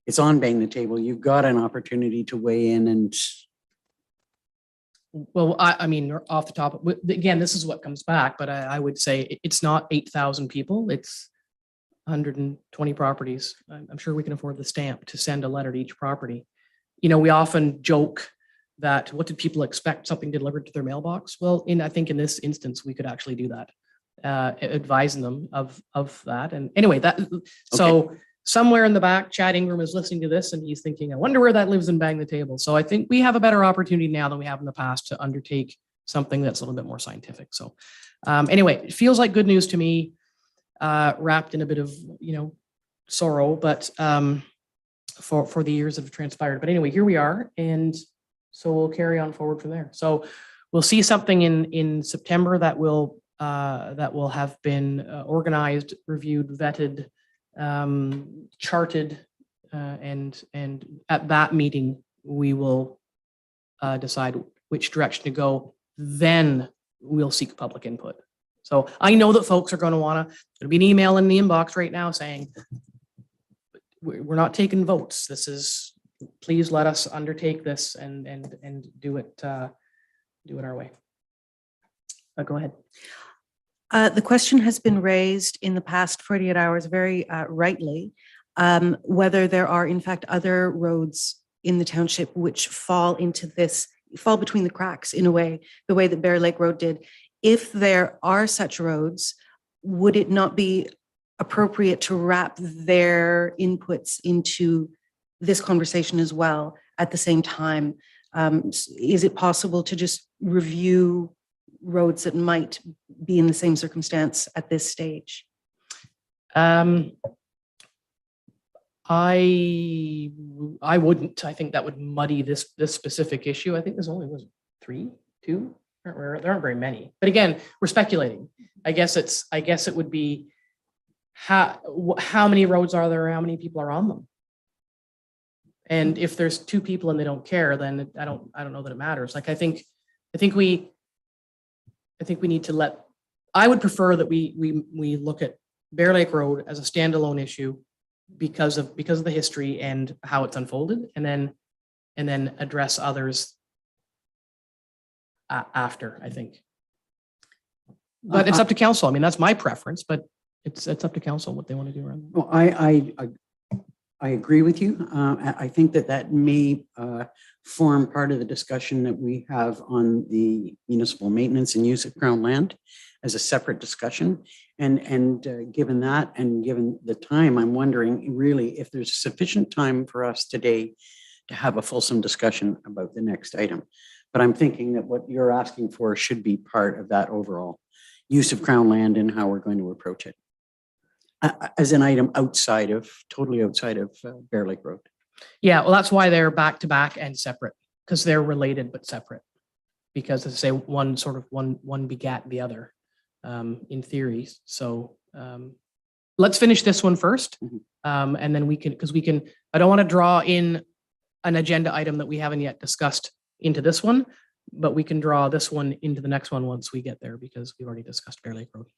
it's on Bang the Table? You've got an opportunity to weigh in and... Well, I mean, off the top, again, this is what comes back, but I would say it's not 8,000 people. It's 120 properties. I'm sure we can afford the stamp to send a letter to each property. We often joke that what did people expect, something delivered to their mailbox? Well, I think in this instance, we could actually do that, advising them of that. And anyway, so somewhere in the back, Chad Ingram is listening to this and he's thinking, I wonder where that lives, and bang the table. So I think we have a better opportunity now than we have in the past to undertake something that's a little bit more scientific. So anyway, it feels like good news to me, wrapped in a bit of, sorrow, but for the years that have transpired. But anyway, here we are. And so we'll carry on forward from there. So we'll see something in September that will have been organized, reviewed, vetted, charted, and at that meeting we will decide which direction to go. Then we'll seek public input. So I know that folks are going to want to. There'll be an email in the inbox right now saying we're not taking votes. This is, please let us undertake this and do it our way. Go ahead. The question has been raised in the past 48 hours, very rightly, whether there are in fact other roads in the township which fall between the cracks in a way, the way that Bear Lake Road did. If there are such roads, would it not be appropriate to wrap their inputs into this conversation as well at the same time? Is it possible to just review roads that might be in the same circumstance at this stage? I wouldn't. I think that would muddy this specific issue. I think there's only two. There aren't very many. But again, we're speculating. I guess it would be how many roads are there? How many people are on them? And if there's two people and they don't care, then I don't know that it matters. Like I think we need to I would prefer that we look at Bear Lake Road as a standalone issue because of the history and how it's unfolded, and then address others after, I think. But it's up to council. I mean, that's my preference, but it's up to council what they want to do around that. Well, I agree with you. I think that may form part of the discussion that we have on the municipal maintenance and use of Crown land as a separate discussion. And given that, and given the time, I'm wondering really if there's sufficient time for us today to have a fulsome discussion about the next item. But I'm thinking that what you're asking for should be part of that overall use of Crown land and how we're going to approach it as an item totally outside of Bear Lake Road. Yeah, well, that's why they're back to back and separate, because they're related but separate. Because as I say, one begat the other, in theory. So let's finish this one first, and then we can. I don't want to draw in an agenda item that we haven't yet discussed into this one, but we can draw this one into the next one once we get there, because we've already discussed Bear Lake Road.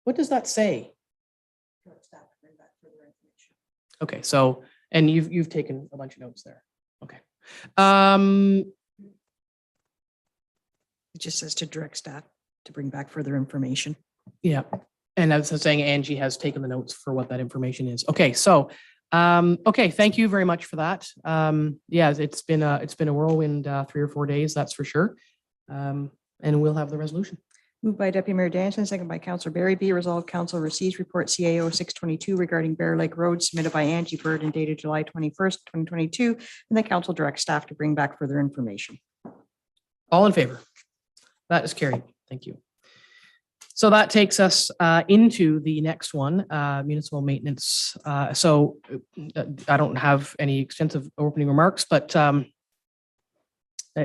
What does that say? Okay, so, and you've taken a bunch of notes there. Okay. It just says to direct staff to bring back further information. Yeah. And as I was saying, Angie has taken the notes for what that information is. Okay, so okay, thank you very much for that. Yeah, it's been a whirlwind 3 or 4 days, that's for sure. And we'll have the resolution. Moved by Deputy Mayor Danielson, second by Councillor Barry. Be resolved, Council receives report CAO 622 regarding Bear Lake Road submitted by Angie Bird and dated July 21st, 2022. And the council directs staff to bring back further information. All in favor? That is carried. Thank you. So that takes us into the next one, municipal maintenance. So I don't have any extensive opening remarks, but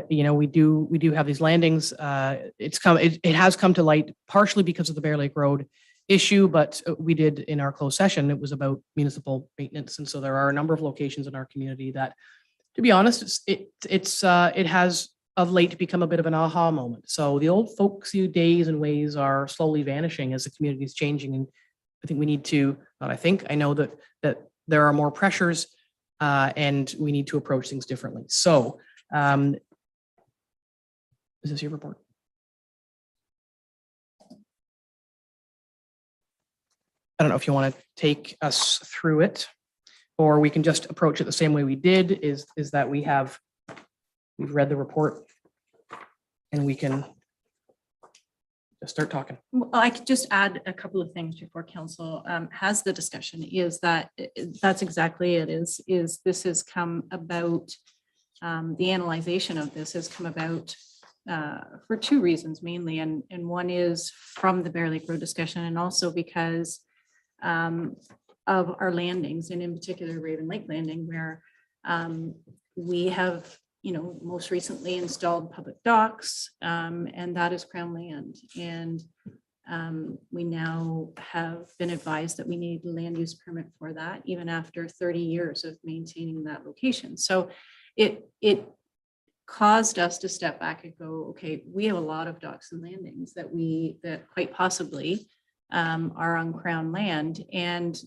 we do have these landings. It has come to light partially because of the Bear Lake Road issue, but we did in our closed session, it was about municipal maintenance. And so there are a number of locations in our community that, to be honest, it has of late become a bit of an aha moment. So the old folksy days and ways are slowly vanishing as the community is changing. And I think we need to, I know that there are more pressures and we need to approach things differently. So is this your report? I don't know if you want to take us through it or we can just approach it the same way we did, is that we've read the report and we can just start talking. Well, I could just add a couple of things before council has the discussion, is that that's exactly it, is this has come about, the analyzation of this has come about for two reasons mainly, and one is from the Bear Lake Road discussion, and also because of our landings, and in particular Raven Lake Landing, where we have, most recently installed public docks, and that is Crown land. And we now have been advised that we need a land use permit for that, even after 30 years of maintaining that location. So it caused us to step back and go, okay, we have a lot of docks and landings that quite possibly are on Crown land. And,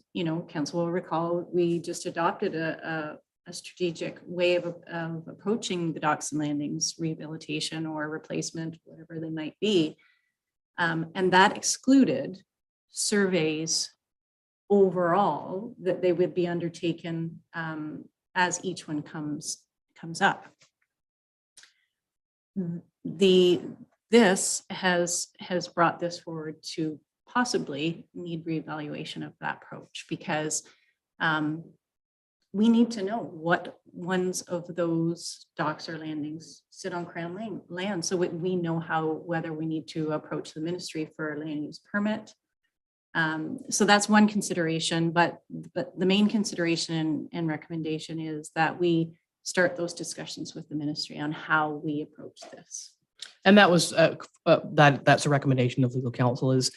council will recall, we just adopted a strategic way of approaching the docks and landings rehabilitation or replacement, whatever they might be. And that excluded surveys overall that they would be undertaken as each one comes up. This has brought this forward to possibly need reevaluation of that approach, because we need to know what ones of those docks or landings sit on Crown land, so we know whether we need to approach the ministry for a land use permit. So that's one consideration, but the main consideration and recommendation is that we start those discussions with the ministry on how we approach this. And that was that's a recommendation of legal counsel, is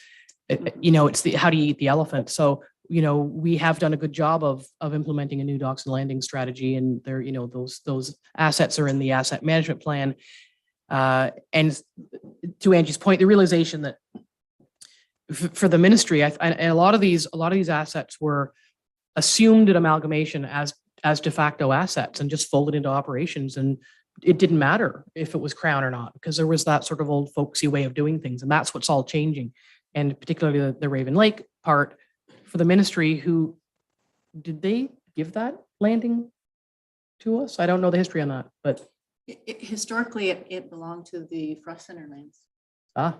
it's the how do you eat the elephant. So we have done a good job of implementing a new docks and landing strategy, and there those assets are in the asset management plan. And to Angie's point, the realization that for the ministry, and a lot of these assets were assumed an amalgamation as de facto assets and just folded into operations, and it didn't matter if it was Crown or not, because there was that sort of old folksy way of doing things, and that's what's all changing. And particularly the Raven Lake part, for the ministry, who did they give that landing to us? I don't know the history on that, but Historically, it belonged to the Frost Center lands.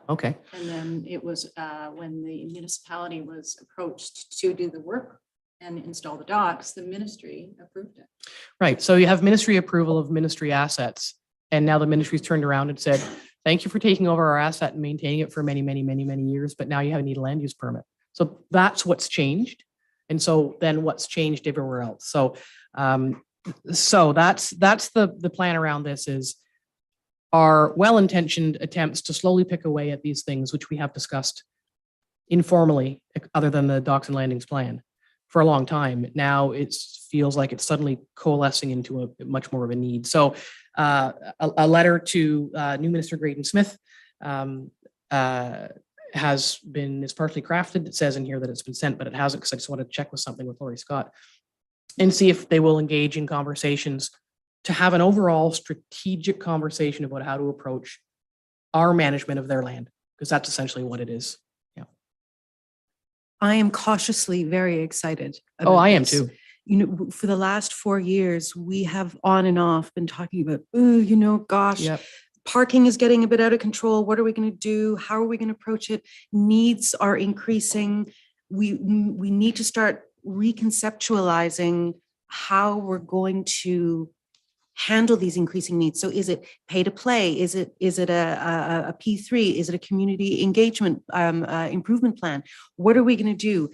Okay. And then it was when the municipality was approached to do the work and install the docks, the ministry approved it. Right. So you have ministry approval of ministry assets, and now the ministry's turned around and said, thank you for taking over our asset and maintaining it for many, many, many, many years, but now you need a land use permit. So that's what's changed. And so then what's changed everywhere else. So that's the plan around this, is our well-intentioned attempts to slowly pick away at these things, which we have discussed informally, other than the docks and landings plan, for a long time. Now it feels like it's suddenly coalescing into a much more of a need. So a letter to new Minister Graydon Smith is partially crafted. It says in here that it's been sent, but it hasn't, because I just want to check with something with Laurie Scott and see if they will engage in conversations to have an overall strategic conversation about how to approach our management of their land, because that's essentially what it is. Yeah. I am cautiously very excited. Oh, I am too. For the last 4 years, we have on and off been talking about, gosh, Yep. Parking is getting a bit out of control. What are we going to do? How are we going to approach it? Needs are increasing. We need to start reconceptualizing how we're going to handle these increasing needs. So is it pay to play? Is it a P3? Is it a community engagement improvement plan? What are we going to do?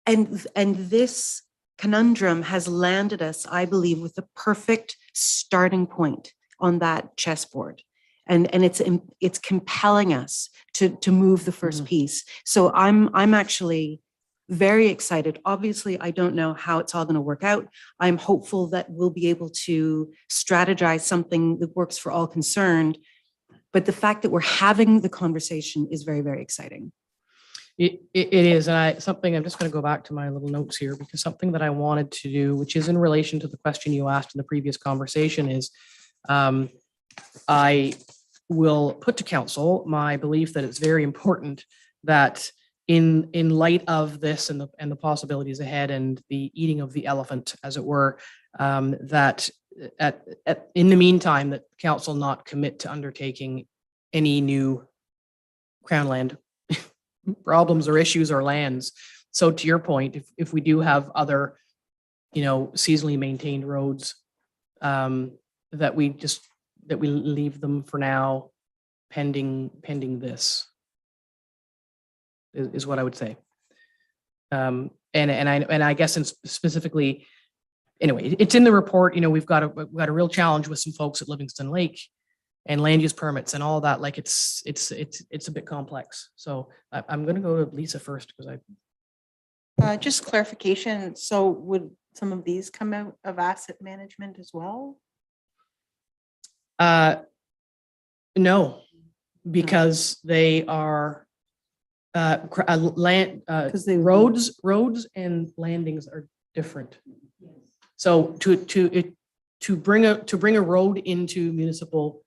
And this conundrum has landed us, I believe, with the perfect starting point on that chessboard. And it's compelling us to move the first piece. So I'm actually very excited. Obviously, I don't know how it's all going to work out. I'm hopeful that we'll be able to strategize something that works for all concerned. But the fact that we're having the conversation is very, very exciting. It is. And I'm just going to go back to my little notes here, because something that I wanted to do, which is in relation to the question you asked in the previous conversation, is I will put to council my belief that it's very important that in light of this and the possibilities ahead and the eating of the elephant, as it were, that in the meantime, that council not commit to undertaking any new Crown land problems or issues or lands. So to your point, if we do have other, seasonally maintained roads, that we leave them for now pending this is what I would say. And I guess specifically, anyway, it's in the report. We've got a real challenge with some folks at Livingston Lake and land use permits and all that. Like it's a bit complex. So I'm going to go to Lisa first because Just clarification. So would some of these come out of asset management as well? No, because they are land, roads and landings are different. So to bring a road into municipal,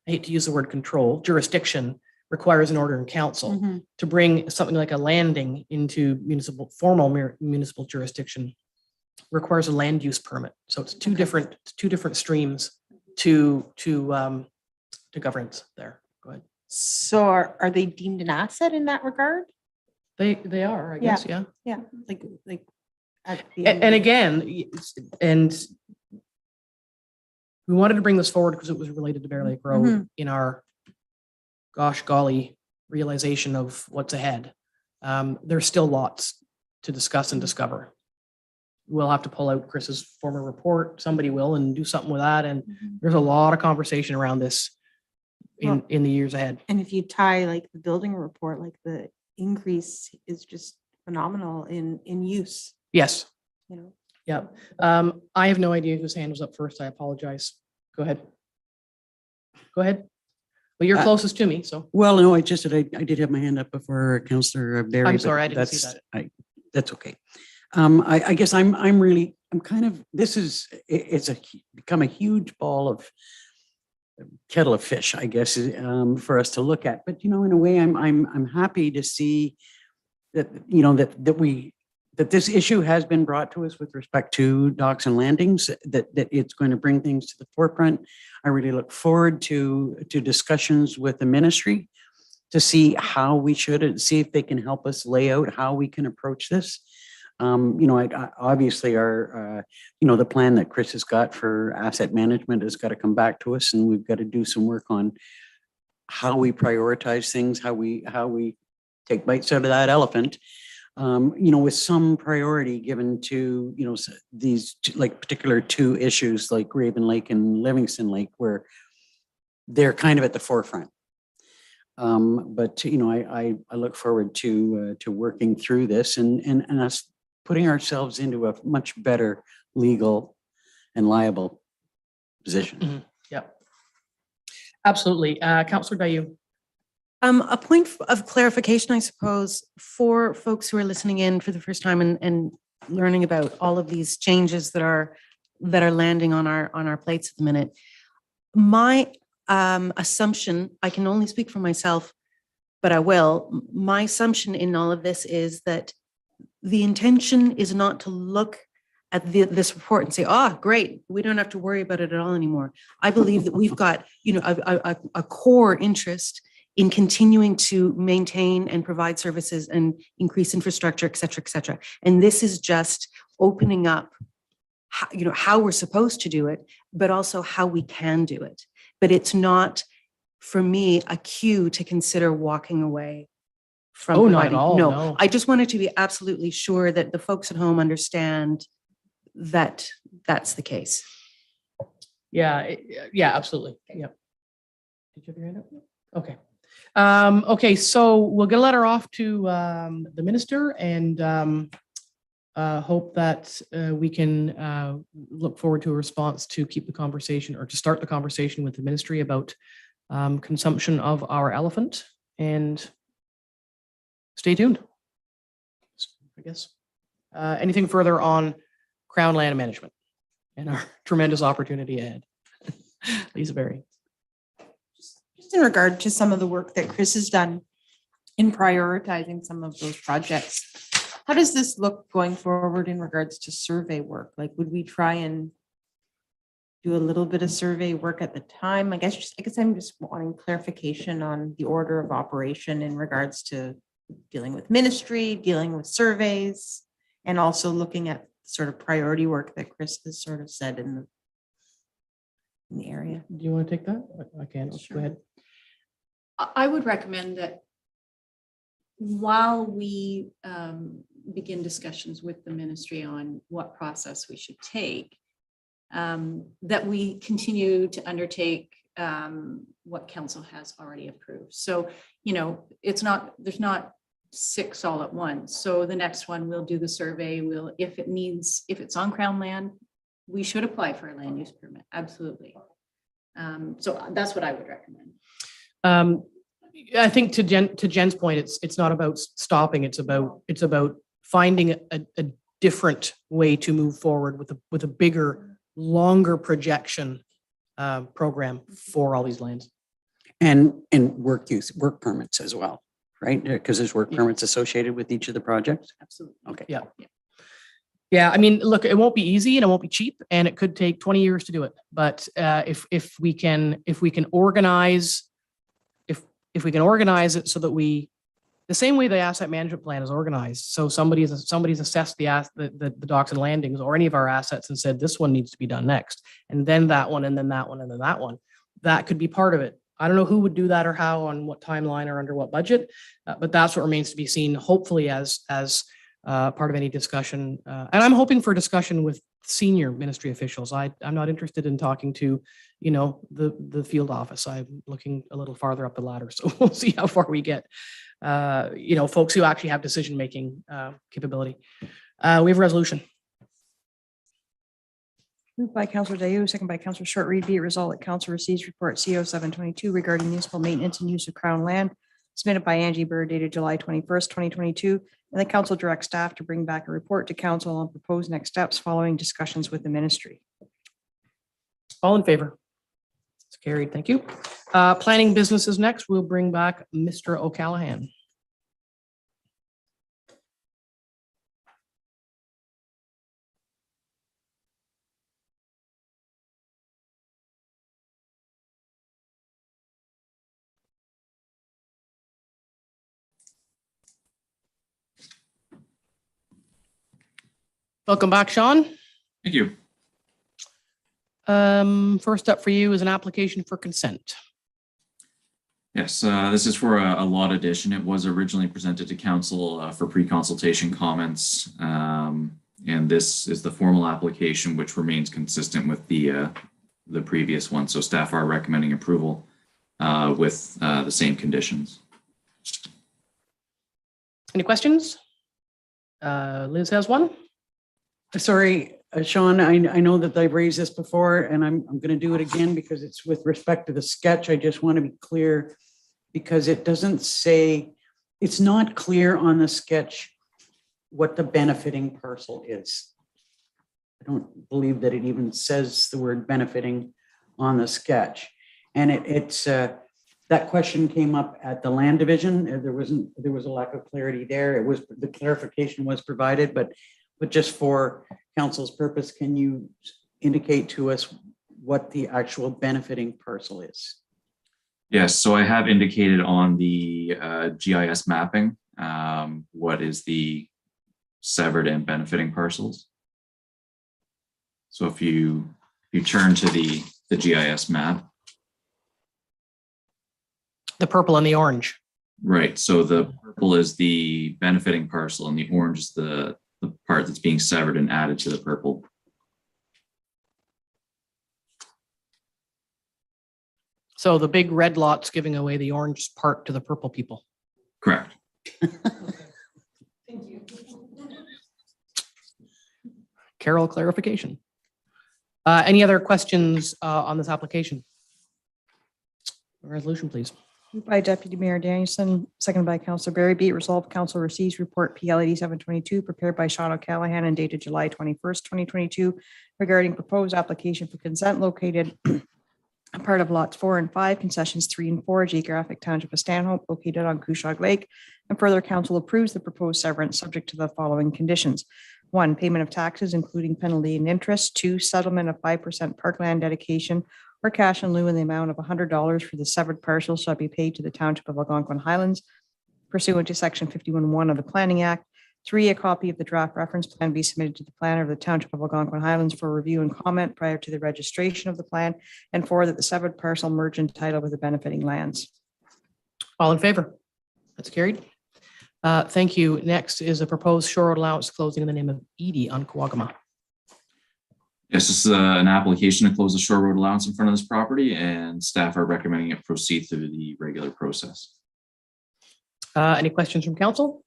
I hate to use the word control, jurisdiction requires an order in council. To bring something like a landing into formal municipal jurisdiction requires a land use permit. So it's two different streams to governance there. Go ahead. So are they deemed an asset in that regard? They are, I guess, yeah. Yeah, like at the And again, and we wanted to bring this forward because it was related to Bear Lake Road in our gosh golly realization of what's ahead. There's still lots to discuss and discover. We'll have to pull out Chris's former report. Somebody will and do something with that. And there's a lot of conversation around this in the years ahead. And if you tie like the building report, like the increase is just phenomenal in use. Yes. Yeah. I have no idea whose hand was up first. I apologize. Go ahead. Well, you're closest to me, so. Well, no, I did have my hand up before Councillor Barry. I'm sorry, I didn't see that. That's okay. I guess it's become a huge ball of kettle of fish, I guess, for us to look at. But, in a way, I'm happy to see that, that this issue has been brought to us with respect to docks and landings, that it's going to bring things to the forefront. I really look forward to discussions with the ministry to see how we should, see if they can help us lay out how we can approach this. Obviously the plan that Chris has got for asset management has got to come back to us, and we've got to do some work on how we prioritize things, how we take bites out of that elephant. With some priority given to, these like particular two issues like Raven Lake and Livingston Lake, where they're kind of at the forefront. But I look forward to working through this and us putting ourselves into a much better legal and liable position. Yeah, absolutely. Councillor Dayu. A point of clarification, I suppose, for folks who are listening in for the first time and learning about all of these changes that are landing on our plates at the minute. My assumption, I can only speak for myself, but I will. My assumption in all of this is that the intention is not to look at this report and say, "Oh, great, we don't have to worry about it at all anymore." I believe that we've got, a core interest in continuing to maintain and provide services and increase infrastructure, et cetera, et cetera. And this is just opening up, how we're supposed to do it, but also how we can do it. But it's not, for me, a cue to consider walking away from not at all. No. I just wanted to be absolutely sure that the folks at home understand that that's the case. Yeah, absolutely. Yeah. Did you have your hand up? Okay. Okay, so we'll get a letter off to the minister and hope that we can look forward to a response to keep the conversation or to start the conversation with the ministry about consumption of our elephant, and stay tuned, I guess. Anything further on Crown land management and our tremendous opportunity ahead? Lisa Berry. Just in regard to some of the work that Chris has done, in prioritizing some of those projects. How does this look going forward in regards to survey work? Like, would we try and do a little bit of survey work at the time? I guess I'm just wanting clarification on the order of operation in regards to dealing with ministry, dealing with surveys, and also looking at sort of priority work that Chris has sort of said in the area. Do you want to take that? I can. Go ahead. I would recommend that while we begin discussions with the ministry on what process we should take, that we continue to undertake what council has already approved. So, there's not 6 all at once. So the next one, we'll do the survey. If it's on Crown land, we should apply for a land use permit. Absolutely. So that's what I would recommend. I think to Jen's point, it's not about stopping. It's about finding a different way to move forward with a bigger, longer projection program for all these lands. And work permits as well, right? Because there's work permits associated with each of the projects. Absolutely. Okay. Yeah. Yeah. I mean, look, it won't be easy and it won't be cheap, and it could take 20 years to do it. But if we can organize, if we can organize it so that the same way the asset management plan is organized. So somebody's assessed the docks and landings or any of our assets and said, this one needs to be done next. And then that one, and then that one, and then that one. That could be part of it. I don't know who would do that or how, on what timeline or under what budget, but that's what remains to be seen, hopefully as part of any discussion. And I'm hoping for discussion with senior ministry officials. I'm not interested in talking to, the field office. I'm looking a little farther up the ladder. So we'll see how far we get. Folks who actually have decision-making capability. We have a resolution. Moved by Councillor Dayu, second by Councillor Short Reed. Be it resolved that council receives report CO 722 regarding municipal maintenance and use of Crown land submitted by Angie Bird dated July 21st, 2022. And the council directs staff to bring back a report to council on proposed next steps following discussions with the ministry. All in favor? It's carried. Thank you. Planning business is next. We'll bring back Mr. O'Callaghan. Welcome back, Sean. Thank you. First up for you is an application for consent. Yes, this is for a lot addition. It was originally presented to council for pre-consultation comments. And this is the formal application, which remains consistent with the previous one. So staff are recommending approval with the same conditions. Any questions? Liz has one. Sorry, Sean, I know that I've raised this before and I'm going to do it again because it's with respect to the sketch. I just want to be clear because it doesn't say, it's not clear on the sketch what the benefiting parcel is. I don't believe that it even says the word benefiting on the sketch. And it's that question came up at the land division. There was a lack of clarity there. The clarification was provided, but just for council's purpose, can you indicate to us what the actual benefiting parcel is? Yes, so I have indicated on the GIS mapping what is the severed and benefiting parcels. So if you turn to the GIS map. The purple and the orange. Right, so the purple is the benefiting parcel and the orange is the part that's being severed and added to the purple. So the big red lot's giving away the orange part to the purple people. Correct. Thank you. Carol, clarification. Any other questions on this application? Resolution, please. Moved by Deputy Mayor Danielson, seconded by Councillor Barry. Be it resolved, council receives report PLAD 722 prepared by Sean O'Callaghan and dated July 21st, 2022 regarding proposed application for consent located part of lots 4 and 5, concessions 3 and 4, geographic township of Stanhope located on Boshkong Lake. And further, council approves the proposed severance subject to the following conditions. 1, payment of taxes, including penalty and interest. 2, settlement of 5% parkland dedication or cash in lieu in the amount of $100 for the severed parcel shall be paid to the Township of Algonquin Highlands pursuant to Section 51(1) of the Planning Act. 3, a copy of the draft reference plan be submitted to the planner of the Township of Algonquin Highlands for review and comment prior to the registration of the plan. And 4, that the severed parcel merge in title with the benefiting lands. All in favor? That's carried. Thank you. Next is a proposed shore road allowance closing in the name of Edie on Kawagama. Yes, this is an application to close the shore road allowance in front of this property, and staff are recommending it proceed through the regular process. Any questions from council?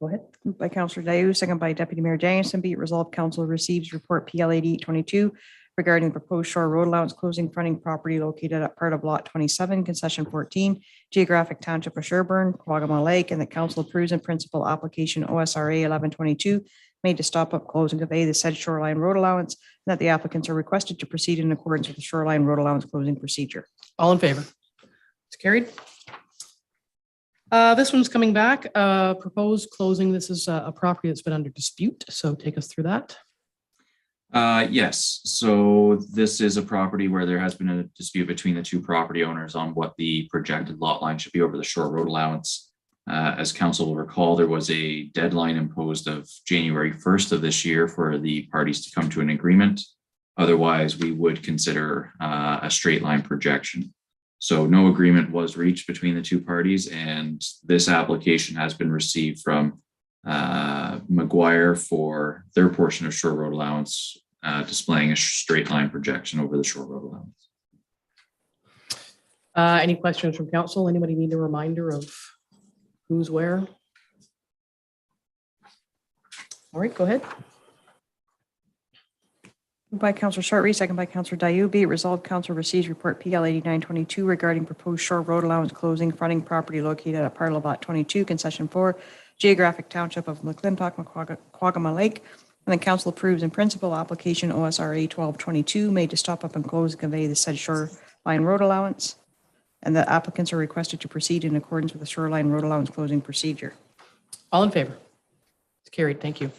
Go ahead. Moved by Councillor Dayu, second by Deputy Mayor Danielson. Be it resolved, council receives report PL 8822 regarding the proposed shore road allowance closing fronting property located at part of lot 27, concession 14, geographic township of Sherburne, Kawagama Lake, and the council approves in principle application OSRA 1122 made to stop up, close, and convey the said shoreline road allowance, and that the applicants are requested to proceed in accordance with the shoreline road allowance closing procedure. All in favor? It's carried. This one's coming back. Proposed closing. This is a property that's been under dispute. So take us through that. Yes, so this is a property where there has been a dispute between the two property owners on what the projected lot line should be over the shore road allowance. As council will recall, there was a deadline imposed of January 1st of this year for the parties to come to an agreement. Otherwise, we would consider a straight line projection. So no agreement was reached between the two parties, and this application has been received from McGuire for their portion of shore road allowance, displaying a straight line projection over the shore road allowance. Any questions from council? Anybody need a reminder of who's where? All right, go ahead. Moved by Councillor Shortreed, second by Councillor Dayu. Be it resolved, council receives report PL 8922 regarding proposed shore road allowance closing fronting property located at part of lot 22, concession 4, geographic township of McClintock, Kawagama Lake, and the council approves in principle application OSRA 1222 made to stop up and close and convey the said shoreline road allowance, and the applicants are requested to proceed in accordance with the shoreline road allowance closing procedure. All in favor? It's carried. Thank you.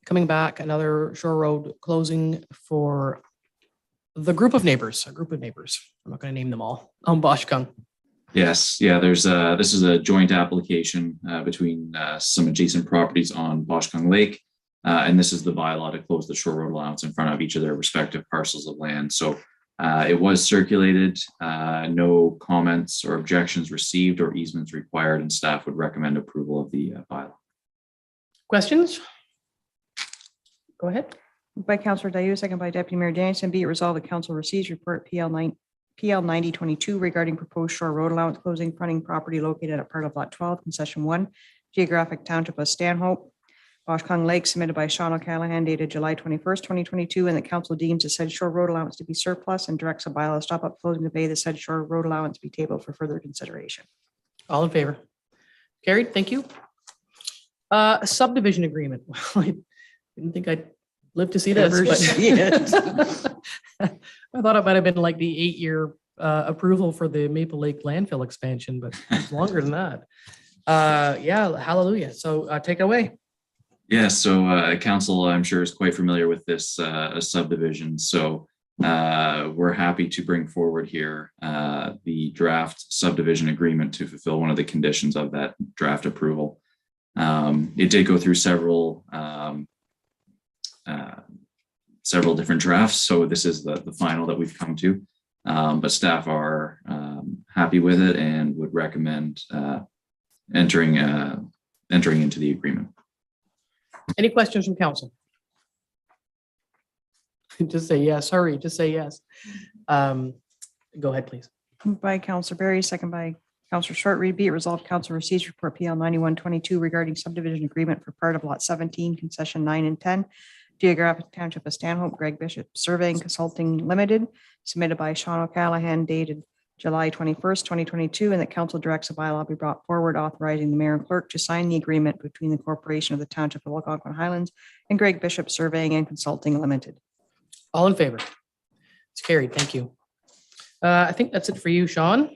Coming back, another shore road closing for the group of neighbors, a group of neighbors. I'm not going to name them all on Boshkong. Yes, yeah, this is a joint application between some adjacent properties on Boshkong Lake. And this is the bylaw to close the shore road allowance in front of each of their respective parcels of land. So it was circulated, no comments or objections received or easements required, and staff would recommend approval of the bylaw. Questions? Go ahead. By Councillor Dayu, second by Deputy Mayor Danielson. Be it resolved, the council receives report PL 9022 regarding proposed shore road allowance closing fronting property located at part of lot 12, concession 1, geographic township of Stanhope, Boshkong Lake, submitted by Sean O'Callaghan, dated July 21st, 2022, and the council deems the said shore road allowance to be surplus and directs a bylaw stop up, closing the bay. The said shore road allowance be tabled for further consideration. All in favor? Carried. Thank you. A subdivision agreement. Well, I didn't think I'd live to see this, but I thought it might have been like the 8-year approval for the Maple Lake landfill expansion, but it's longer than that. Yeah, hallelujah. So take it away. Yeah, so council, I'm sure, is quite familiar with this subdivision. So we're happy to bring forward here the draft subdivision agreement to fulfill one of the conditions of that draft approval. It did go through several different drafts, so this is the final that we've come to. But staff are happy with it and would recommend entering into the agreement. Any questions from council? Just say yes. Hurry, just say yes. Go ahead, please. Moved by Councillor Berry, second by Councillor Shortreed. Be it resolved, council receives report PL 9122 regarding subdivision agreement for part of lot 17, concession 9 and 10, geographic township of Stanhope, Greg Bishop Surveying Consulting Limited, submitted by Sean O'Callaghan, dated July 21st, 2022, and that council directs a bylaw be brought forward authorizing the mayor and clerk to sign the agreement between the corporation of the Township of Algonquin Highlands and Greg Bishop Surveying and Consulting Limited. All in favor? It's carried. Thank you. I think that's it for you, Sean.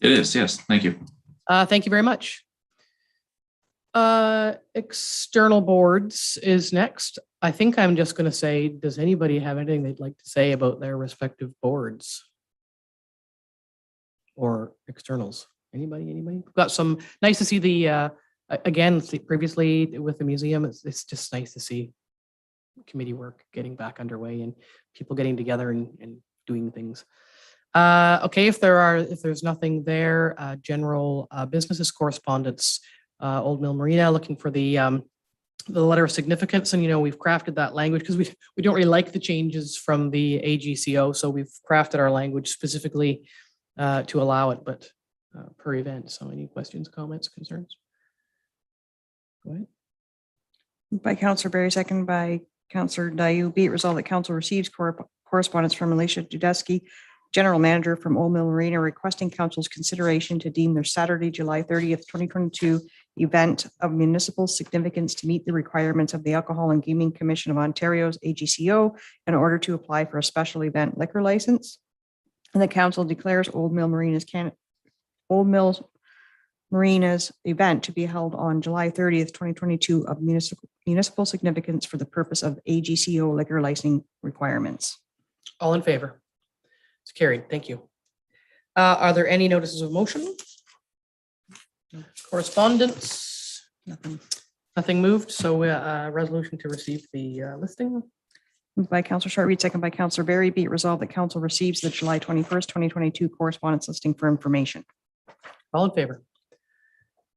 It is, yes. Thank you. Thank you very much. External boards is next. I think I'm just going to say, does anybody have anything they'd like to say about their respective boards or externals? Anybody? We've got some, nice to see the, again, previously with the museum, it's just nice to see committee work getting back underway and people getting together and doing things. Okay, if there's nothing there, general businesses correspondence, Old Mill Marina looking for the letter of significance, and we've crafted that language because we don't really like the changes from the AGCO, so we've crafted our language specifically to allow it, but per event. So any questions, comments, concerns? Go ahead. By Councillor Berry, second by Councillor Dayu. Be it resolved that council receives correspondence from Alicia Dudesky, General Manager from Old Mill Marina, requesting council's consideration to deem their Saturday, July 30th, 2022 event of municipal significance to meet the requirements of the Alcohol and Gaming Commission of Ontario's AGCO in order to apply for a special event liquor license. And the council declares Old Mill Marina's event to be held on July 30th, 2022 of municipal significance for the purpose of AGCO liquor licensing requirements. All in favor? It's carried. Thank you. Are there any notices of motion? Correspondence? Nothing moved. So resolution to receive the listing. Moved by Councillor Short-Reed, second by Councillor Berry. Be it resolved that council receives the July 21st, 2022 correspondence listing for information. All in favor?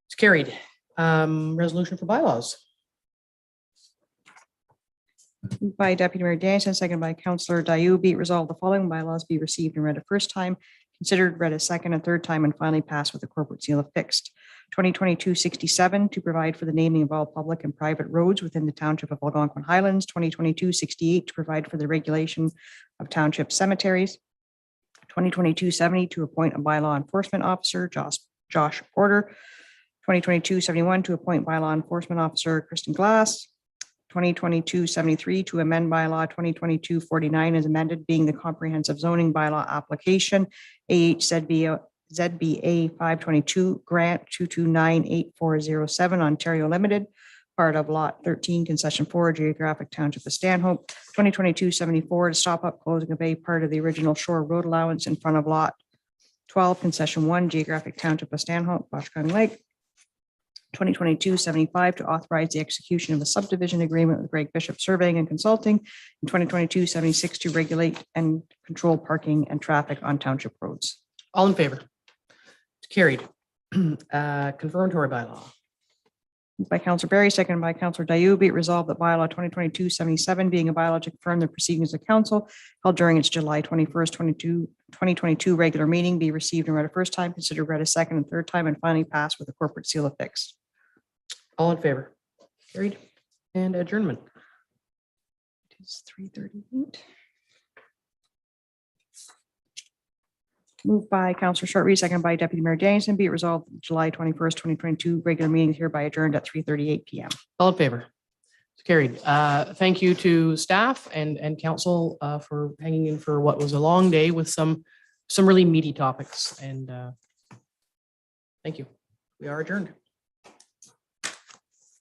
It's carried. Resolution for bylaws. Moved by Deputy Mayor Danielson, second by Councillor Dayu. Be it resolved the following bylaws be received and read a first time, considered, read a second and third time, and finally passed with a corporate seal affixed. 2022-67 to provide for the naming of all public and private roads within the Township of Algonquin Highlands. 2022-68 to provide for the regulation of township cemeteries. 2022-70 to appoint a bylaw enforcement officer, Josh Porter. 2022-71 to appoint bylaw enforcement officer, Kristen Glass. 2022-73 to amend bylaw 2022-49 as amended, being the comprehensive zoning bylaw application, AHZBA 522 grant 2298407 Ontario Limited, part of lot 13, concession 4, geographic township of Stanhope. 2022-74 to stop up closing of a part of the original shore road allowance in front of lot 12, concession 1, geographic township of Stanhope, Boshkong Lake. 2022-75 to authorize the execution of a subdivision agreement with Greg Bishop Surveying and Consulting. And 2022-76 to regulate and control parking and traffic on township roads. All in favor? It's carried. Confirmatory bylaw. Moved by Councillor Berry, seconded by Councillor Dayu. Be it resolved that bylaw 2022-77 being a bylaw to confirm the proceedings of council held during its July 21st, 2022 regular meeting be received and read a first time, considered, read a second and third time, and finally passed with a corporate seal affixed. All in favor? Carried. And adjournment. It is 3:38. Moved by Councillor Short-Reed, seconded by Deputy Mayor Danielson. Be it resolved July 21st, 2022 regular meeting is hereby adjourned at 3:38 p.m. All in favor? It's carried. Thank you to staff and council for hanging in for what was a long day with some really meaty topics. And thank you. We are adjourned.